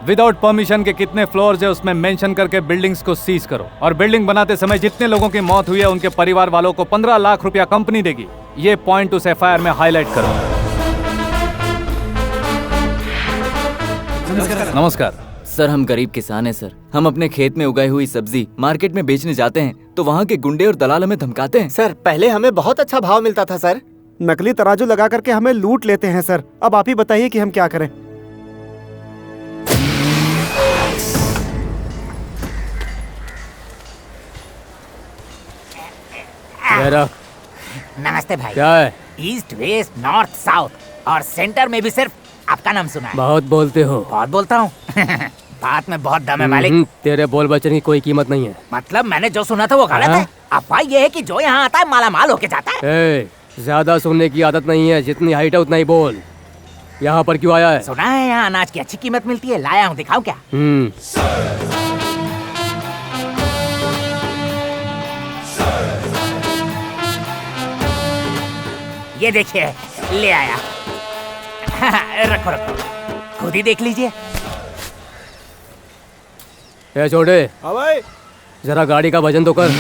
Speaker 2: विदाउट परमिशन के कितने फ्लोर्स है उसमें मेंशन करके बिल्डिंग्स को सीज करो और बिल्डिंग बनाते समय जितने लोगों की मौत हुई है उनके परिवार वालों को 15 लाख रुपया कंपनी देगी। ये पॉइंट उस एफआईआर में हाईलाइट करो। नमस्कार
Speaker 8: सर, हम गरीब किसान हैं सर। हम अपने खेत में उगाई हुई सब्जी मार्केट में बेचने जाते हैं तो वहाँ के गुंडे और दलाल हमें धमकाते हैं।
Speaker 11: सर, पहले हमें बहुत अच्छा भाव मिलता था सर।
Speaker 5: नकली तराजू लगा करके हमें लूट लेते हैं सर। अब आप ही बताइए कि हम क्या करें।
Speaker 4: नमस्ते भाई।
Speaker 6: क्या है?
Speaker 4: ईस्ट वेस्ट नॉर्थ साउथ और सेंटर में भी सिर्फ आपका नाम सुना है।
Speaker 6: बहुत बोलते हो।
Speaker 4: बहुत बोलता हूँ। बात में बहुत दम है मालिक।
Speaker 6: तेरे बोल बचन की कोई कीमत नहीं है।
Speaker 4: मतलब मैंने जो सुना था वो गलत है। अफवाह ये है कि जो यहाँ आता है माला माल होके जाता है।
Speaker 6: ज्यादा सुनने की आदत नहीं है, जितनी हाइट है उतना ही बोल। यहाँ पर क्यों आया है?
Speaker 4: सुना है यहाँ अनाज की अच्छी कीमत मिलती है, लाया हूँ, दिखाओ क्या? ये देखिए, ले आया। रखो रखो, खुद ही देख लीजिए।
Speaker 6: ए छोटे,
Speaker 3: हाँ भाई,
Speaker 6: जरा गाड़ी का वजन तो कर।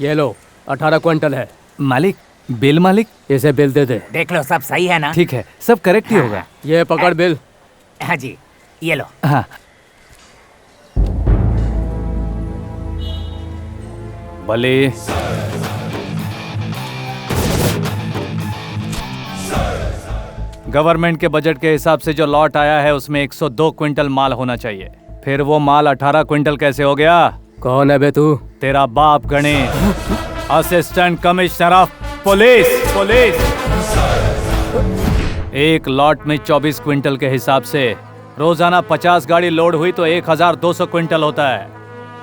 Speaker 6: ये लो, 18 क्विंटल है।
Speaker 2: मालिक, बिल मालिक।
Speaker 6: इसे बिल दे दे।
Speaker 4: देख लो, सब सही है ना?
Speaker 2: ठीक है, सब करेक्ट ही होगा।
Speaker 6: ये पकड़ बिल।
Speaker 4: हाँ जी, ये लो।
Speaker 2: हाँ। बली, गवर्नमेंट के बजट के हिसाब से जो लॉट आया है उसमें 102 क्विंटल माल होना चाहिए। फिर वो माल 18 क्विंटल कैसे हो गया?
Speaker 6: कौन है बे तू?
Speaker 2: तेरा बाप Ganesh, assistant commissioner of police. एक लॉट में 24 क्विंटल के हिसाब से रोजाना 50 गाड़ी लोड हुई तो 1200 क्विंटल होता है,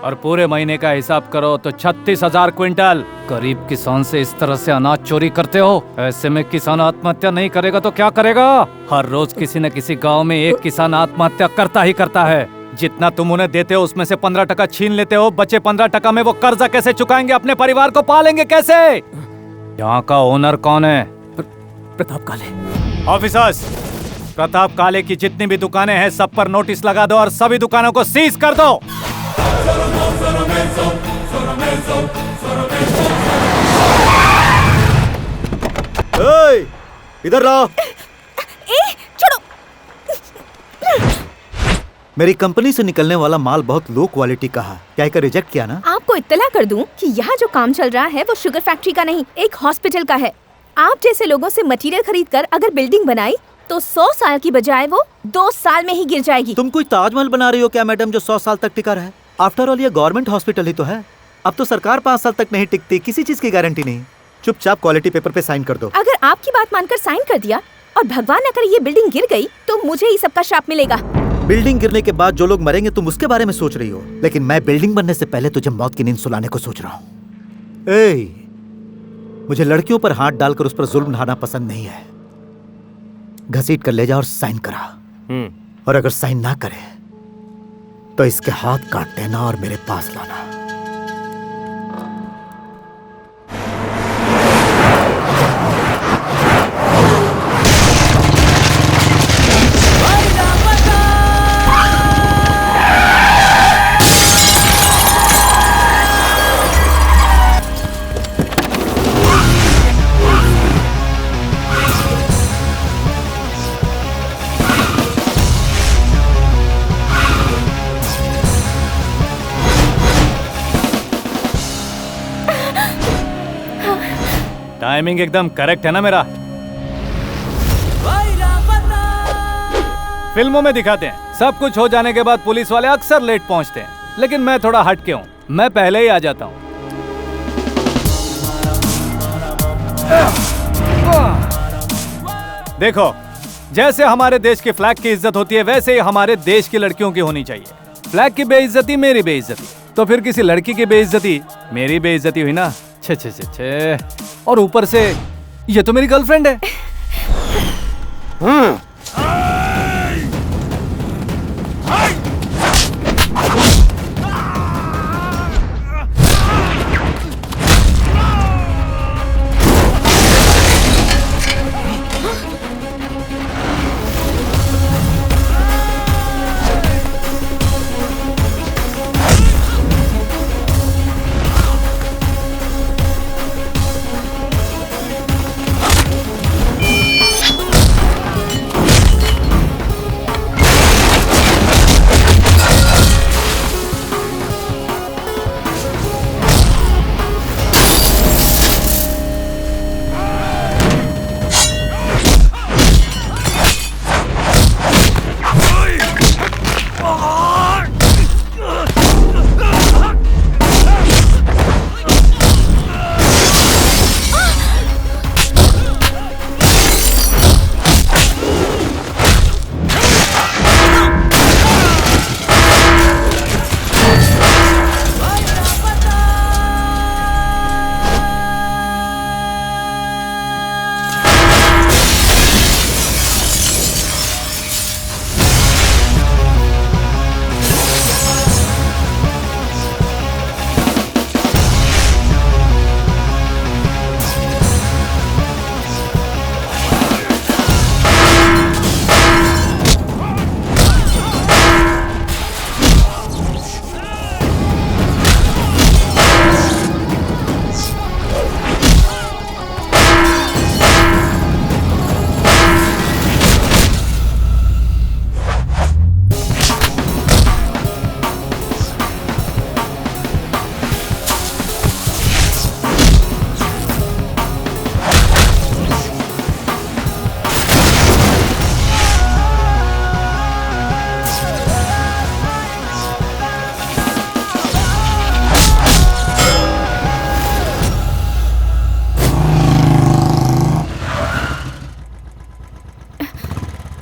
Speaker 2: और पूरे महीने का हिसाब करो तो 36,000 क्विंटल। गरीब किसान से इस तरह से अनाज चोरी करते हो? ऐसे में किसान आत्महत्या नहीं करेगा तो क्या करेगा? हर रोज किसी न किसी गांव में एक किसान आत्महत्या करता ही करता है। जितना तुम उन्हें देते हो उसमें से 15% छीन लेते हो, बचे 15% में वो कर्जा कैसे चुकाएंगे? अपने परिवार को पालेंगे कैसे? यहाँ का ओनर कौन है?
Speaker 6: प्रताप काले।
Speaker 2: ऑफिसर्स, प्रताप काले की जितनी भी दुकानें हैं सब पर नोटिस लगा दो और सभी दुकानों को सीज कर दो।
Speaker 7: इधर लाओ।
Speaker 9: छोड़ो।
Speaker 7: मेरी कंपनी से निकलने वाला माल बहुत लो क्वालिटी का है, क्या इसे रिजेक्ट किया ना?
Speaker 9: आपको इत्तला कर दूं कि यहाँ जो काम चल रहा है वो शुगर फैक्ट्री का नहीं, एक हॉस्पिटल का है। आप जैसे लोगों से मटेरियल खरीद कर अगर बिल्डिंग बनाई तो 100 साल की बजाय वो 2 साल में ही गिर जाएगी।
Speaker 7: तुम कोई ताजमहल बना रही हो क्या मैडम, जो 100 साल तक टिका रहे? आफ्टर ऑल ये गवर्नमेंट हॉस्पिटल ही तो है। अब तो सरकार 5 साल तक नहीं टिकती, किसी चीज की गारंटी नहीं। चुपचाप क्वालिटी पेपर पे साइन कर दो।
Speaker 9: अगर आपकी बात मानकर साइन कर दिया और भगवान न करे ये बिल्डिंग गिर गई तो मुझे ही सबका श्राप मिलेगा।
Speaker 7: बिल्डिंग गिरने के बाद जो लोग मरेंगे तुम उसके बारे में सोच रही हो, लेकिन मैं बिल्डिंग बनने से पहले तुझे मौत की नींद सुलाने को सोच रहा हूँ। मुझे लड़कियों पर हाथ डालकर उस पर जुल्म ढाना पसंद नहीं है। घसीट कर ले जा और साइन करा, और अगर साइन ना करे तो इसके हाथ काट देना और मेरे पास लाना।
Speaker 2: टाइमिंग एकदम करेक्ट है ना मेरा? फिल्मों में दिखाते हैं सब कुछ हो जाने के बाद पुलिस वाले अक्सर लेट पहुंचते हैं, लेकिन मैं थोड़ा हटके हूं, मैं पहले ही आ जाता हूं। देखो, जैसे हमारे देश के फ्लैग की इज्जत होती है वैसे ही हमारे देश की लड़कियों की होनी चाहिए। फ्लैग की बेइज्जती मेरी बेइज्जती, तो फिर किसी लड़की की बेइज्जती मेरी बेइज्जती हुई ना। छे छे छे छे। और ऊपर से ये तो मेरी गर्लफ्रेंड है।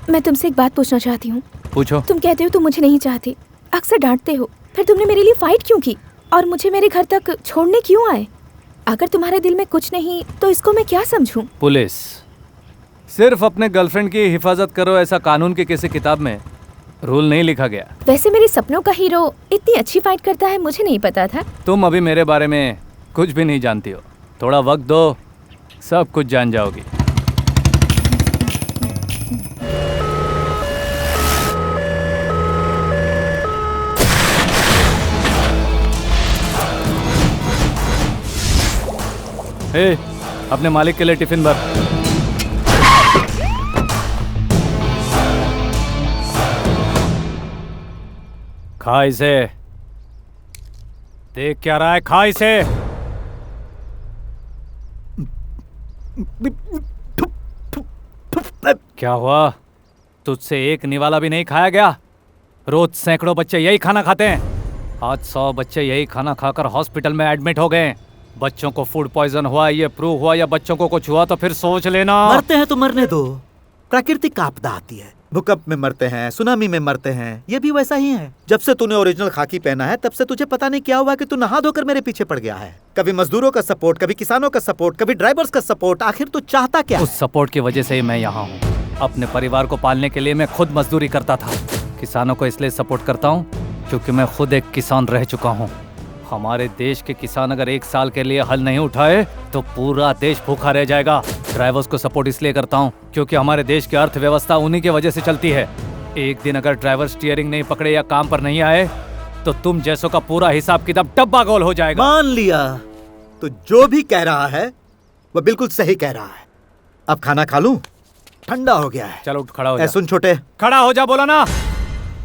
Speaker 9: मैं तुमसे एक बात पूछना चाहती हूँ।
Speaker 2: पूछो।
Speaker 9: तुम कहते हो तुम मुझे नहीं चाहते, अक्सर डांटते हो, फिर तुमने मेरे लिए फाइट क्यों की और मुझे मेरे घर तक छोड़ने क्यों आए? अगर तुम्हारे दिल में कुछ नहीं तो इसको मैं क्या समझूं?
Speaker 2: पुलिस, सिर्फ अपने गर्लफ्रेंड की हिफाजत करो ऐसा कानून की किसी किताब में रूल नहीं लिखा गया।
Speaker 9: वैसे मेरे सपनों का हीरो इतनी अच्छी फाइट करता है, मुझे नहीं पता था।
Speaker 2: तुम अभी मेरे बारे में कुछ भी नहीं जानती हो, थोड़ा वक्त दो, सब कुछ जान जाओगी। ए, अपने मालिक के लिए टिफिन भर। खा इसे। देख क्या रहा है, खा इसे। क्या हुआ, तुझसे एक निवाला भी नहीं खाया गया? रोज सैकड़ों बच्चे यही खाना खाते हैं। आज 100 बच्चे यही खाना खाकर हॉस्पिटल में एडमिट हो गए। बच्चों को फूड पॉइजन हुआ, ये प्रूव हुआ, या बच्चों को कुछ हुआ तो फिर सोच लेना।
Speaker 7: मरते हैं तो मरने दो, प्राकृतिक आपदा आती है, भूकंप में मरते हैं, सुनामी में मरते हैं, ये भी वैसा ही है। जब से तूने ओरिजिनल खाकी पहना है तब से तुझे पता नहीं क्या हुआ कि तू नहा धोकर मेरे पीछे पड़ गया है। कभी मजदूरों का सपोर्ट, कभी किसानों का सपोर्ट, कभी ड्राइवर्स का सपोर्ट, आखिर तू चाहता क्या?
Speaker 2: उस सपोर्ट की वजह से ही मैं यहाँ हूँ। अपने परिवार को पालने के लिए मैं खुद मजदूरी करता था। किसानों को इसलिए सपोर्ट करता हूँ क्योंकि मैं खुद एक किसान रह चुका हूँ। हमारे देश के किसान अगर 1 साल के लिए हल नहीं उठाए तो पूरा देश भूखा रह जाएगा। ड्राइवर्स को सपोर्ट इसलिए करता हूँ क्योंकि हमारे देश की अर्थव्यवस्था उन्हीं की वजह से चलती है। एक दिन अगर ड्राइवर स्टीयरिंग नहीं पकड़े या काम पर नहीं आए तो तुम जैसों का पूरा हिसाब किताब डब्बा गोल हो जाएगा।
Speaker 7: मान लिया, तो जो भी कह रहा है वो बिल्कुल सही कह रहा है। अब खाना खा लूं? ठंडा हो गया है।
Speaker 2: चलो उठ खड़ा हो जा।
Speaker 7: सुन छोटे,
Speaker 2: खड़ा हो जा, बोला ना।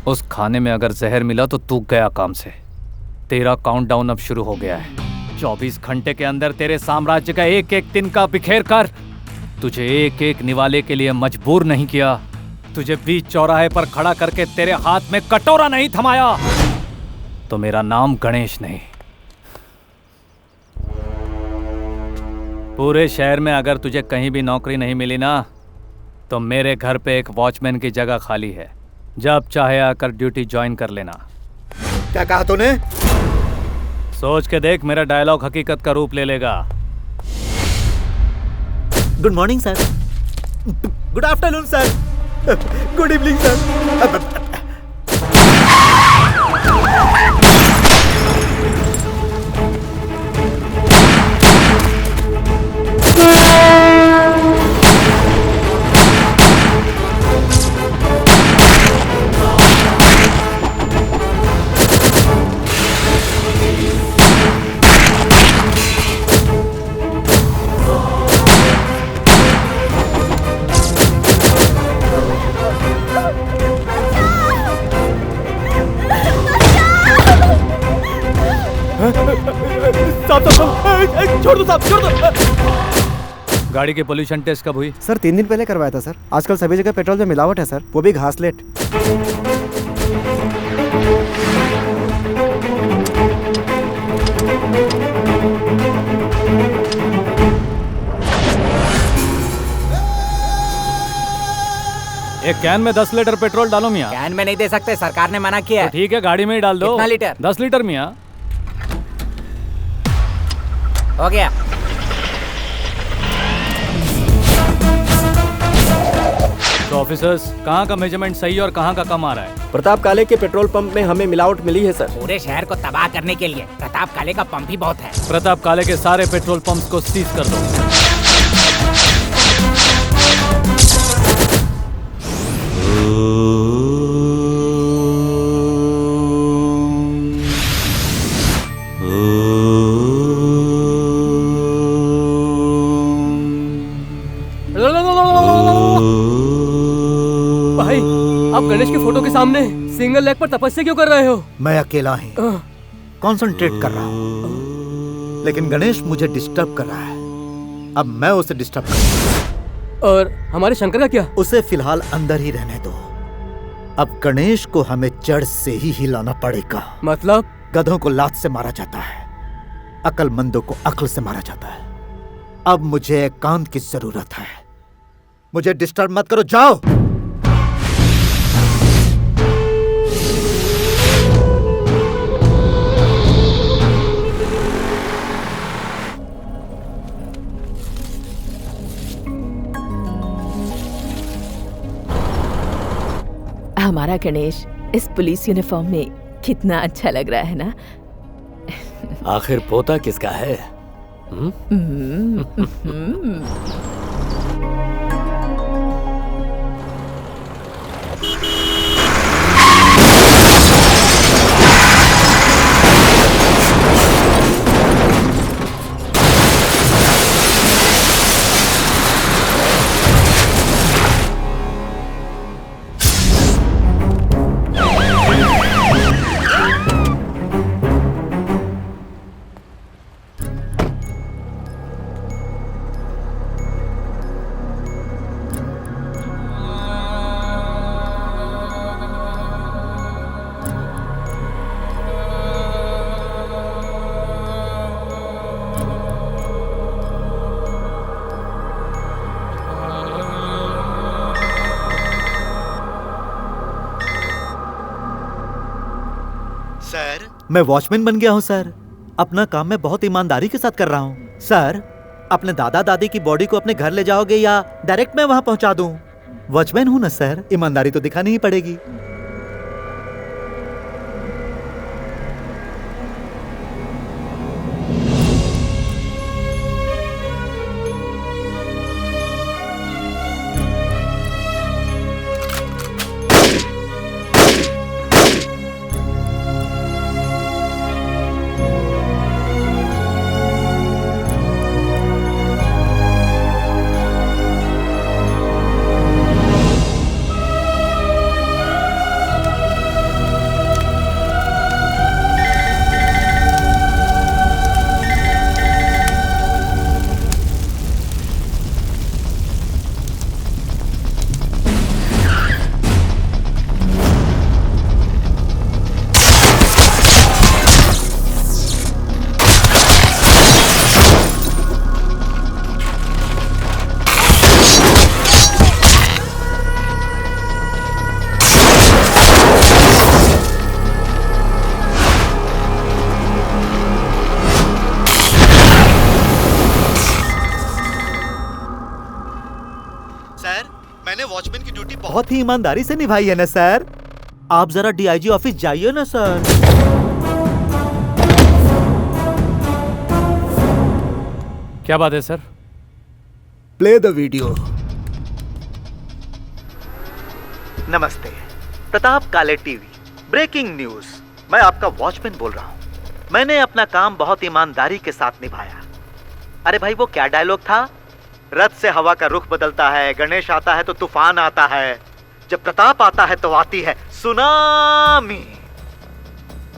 Speaker 2: उस खाने में अगर जहर मिला तो तू गया काम से। तेरा काउंटडाउन अब शुरू हो गया है। 24 घंटे के अंदर तेरे साम्राज्य का एक एक दिन का बिखेर कर तुझे एक एक निवाले के लिए मजबूर नहीं किया। तुझे बीच चौराहे पर खड़ा करके तेरे हाथ में कटोरा नहीं थमाया तो मेरा नाम गणेश नहीं। पूरे शहर में अगर तुझे कहीं भी नौकरी नहीं मिली ना तो मेरे घर पे एक वॉचमैन की जगह खाली है। जब चाहे आकर ड्यूटी ज्वाइन कर लेना।
Speaker 7: क्या कहा तूने?
Speaker 2: सोच के देख, मेरा डायलॉग हकीकत का रूप ले लेगा।
Speaker 7: Good morning sir. Good afternoon sir. Good evening sir.
Speaker 11: छोड़ दो साहब, छोड़ दो।
Speaker 2: गाड़ी के पोल्यूशन टेस्ट कब हुई?
Speaker 5: सर 3 दिन पहले करवाया था सर। आजकल सभी जगह पेट्रोल में मिलावट है सर, वो भी घासलेट।
Speaker 2: एक कैन में 10 लीटर पेट्रोल डालो मियाँ।
Speaker 4: कैन में नहीं दे सकते, सरकार ने मना किया है।
Speaker 2: तो ठीक है, गाड़ी में ही डाल दो।
Speaker 4: कितना लीटर?
Speaker 2: 10 लीटर मियाँ।
Speaker 4: हो गया।
Speaker 2: तो ऑफिसर्स, कहाँ का मेजरमेंट सही और कहाँ का कम आ रहा है?
Speaker 11: प्रताप काले के पेट्रोल पंप में हमें मिलावट मिली है सर।
Speaker 4: पूरे शहर को तबाह करने के लिए प्रताप काले का पंप ही बहुत है।
Speaker 2: प्रताप काले के सारे पेट्रोल पंप्स को सीज कर दो।
Speaker 6: भाई, आप गणेश की फोटो के सामने सिंगल लेग पर तपस्या क्यों कर रहे हो?
Speaker 7: मैं अकेला ही कंसंट्रेट कर रहा हूँ, लेकिन गणेश मुझे डिस्टर्ब कर रहा है। अब मैं उसे डिस्टर्ब कर।
Speaker 6: और हमारे शंकर का क्या?
Speaker 7: उसे फिलहाल अंदर ही रहने दो। अब गणेश को हमें जड़ से ही हिलाना पड़ेगा।
Speaker 6: मतलब?
Speaker 7: गधों को लात से मारा जाता है, अक्लमंदों को अक्ल से मारा जाता है। अब मुझे एकांत की जरूरत है। मुझे डिस्टर्ब मत करो, जाओ।
Speaker 15: हमारा गणेश इस पुलिस यूनिफॉर्म में कितना अच्छा लग रहा है ना।
Speaker 13: आखिर पोता किसका है?
Speaker 7: मैं वॉचमैन बन गया हूँ सर। अपना काम मैं बहुत ईमानदारी के साथ कर रहा हूँ। सर, अपने दादा दादी की बॉडी को अपने घर ले जाओगे या डायरेक्ट मैं वहां पहुंचा दूं? वॉचमैन हूं ना सर, ईमानदारी तो दिखानी ही पड़ेगी। बहुत ही ईमानदारी से निभाई है ना सर। आप जरा डीआईजी ऑफिस जाइए ना सर।
Speaker 2: क्या बात है सर?
Speaker 7: Play the video. नमस्ते, प्रताप काले टीवी। Breaking news. मैं आपका वॉचमैन बोल रहा हूँ। मैंने अपना काम बहुत ईमानदारी के साथ निभाया। अरे भाई, वो क्या डायलॉग था? रथ से हवा का रुख बदलता है, गणेश आता है तो तूफान आता है, जब प्रताप आता है तो आती है सुनामी।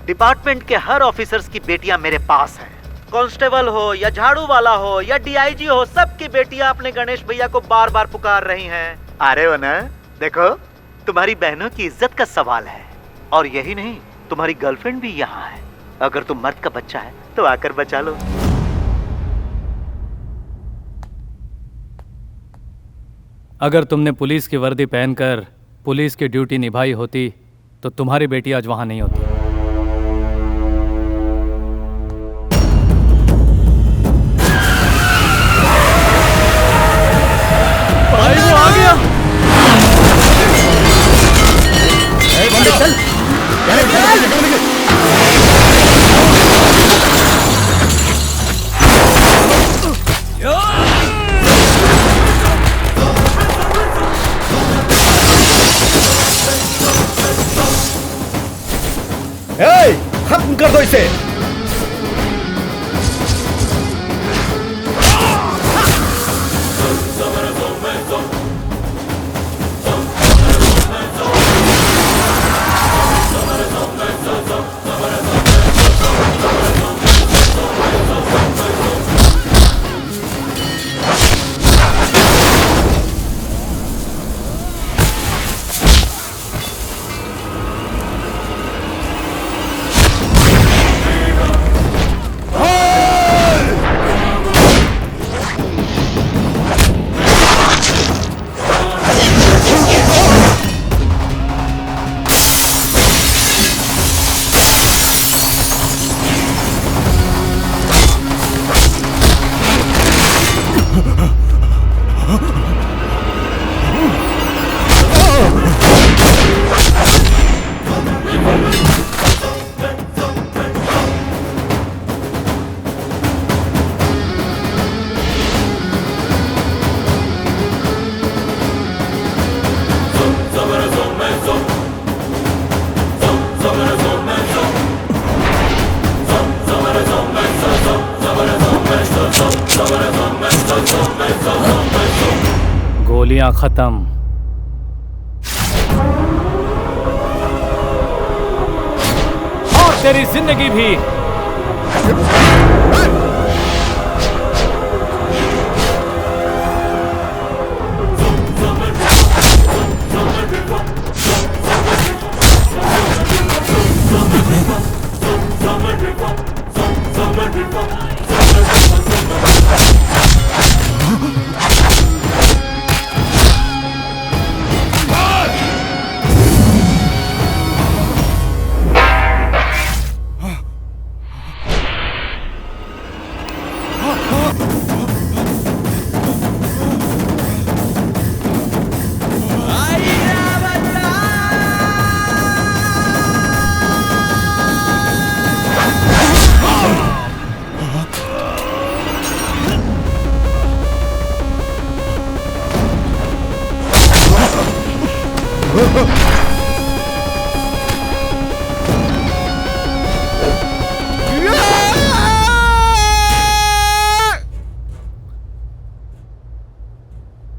Speaker 7: डिपार्टमेंट के हर ऑफिसर्स की बेटियां मेरे पास हैं। कांस्टेबल हो या झाड़ू वाला हो या डीआईजी हो, सबकी बेटियां अपने गणेश भैया को बार बार पुकार रही हैं। अरे वो ना, देखो, तुम्हारी बहनों की इज्जत का सवाल है। और यही नहीं, तुम्हारी गर्लफ्रेंड भी यहाँ है। अगर तुम मर्द का बच्चा है तो आकर बचा लो।
Speaker 2: अगर तुमने पुलिस की वर्दी पहनकर पुलिस की ड्यूटी निभाई होती तो तुम्हारी बेटी आज वहां नहीं होती।
Speaker 1: भाई वो आ गया। चल।
Speaker 7: खत्म कर दो इसे।
Speaker 2: दुनिया खत्म। और तेरी जिंदगी भी।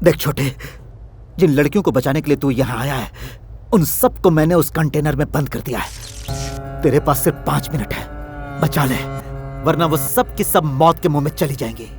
Speaker 7: देख छोटे, जिन लड़कियों को बचाने के लिए तू यहाँ आया है, उन सबको मैंने उस कंटेनर में बंद कर दिया है। तेरे पास सिर्फ 5 मिनट है, बचा ले, वरना वो सब की सब मौत के मुंह में चली जाएंगी।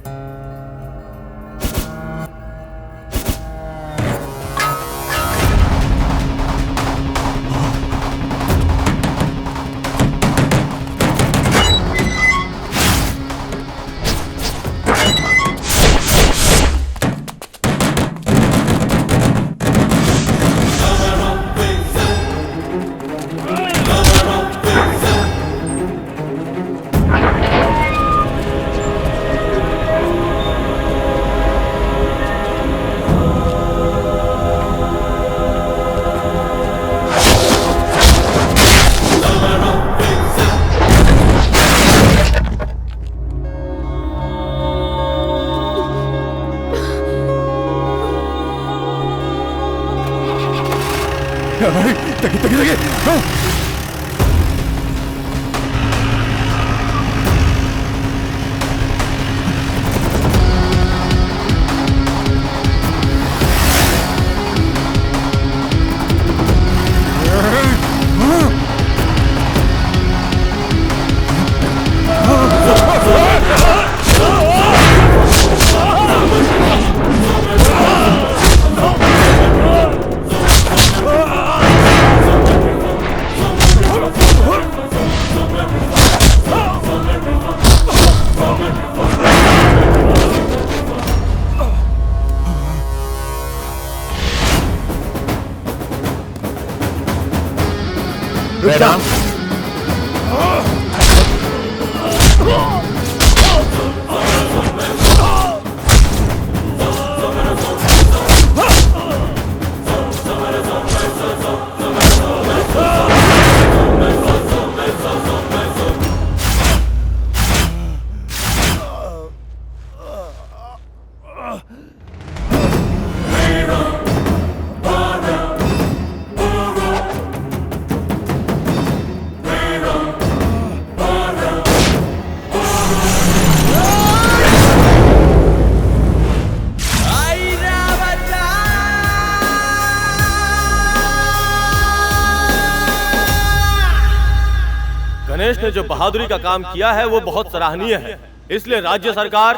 Speaker 3: गणेश ने जो बहादुरी का काम किया है वो बहुत सराहनीय है। इसलिए राज्य सरकार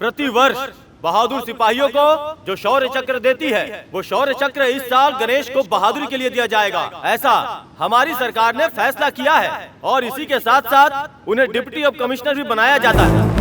Speaker 3: प्रति वर्ष बहादुर सिपाहियों को जो शौर्य चक्र देती है, वो शौर्य चक्र इस साल गणेश को बहादुरी के लिए दिया जाएगा। ऐसा हमारी सरकार ने फैसला किया है और इसी के साथ साथ उन्हें डिप्टी ऑफ कमिश्नर भी बनाया जाता है।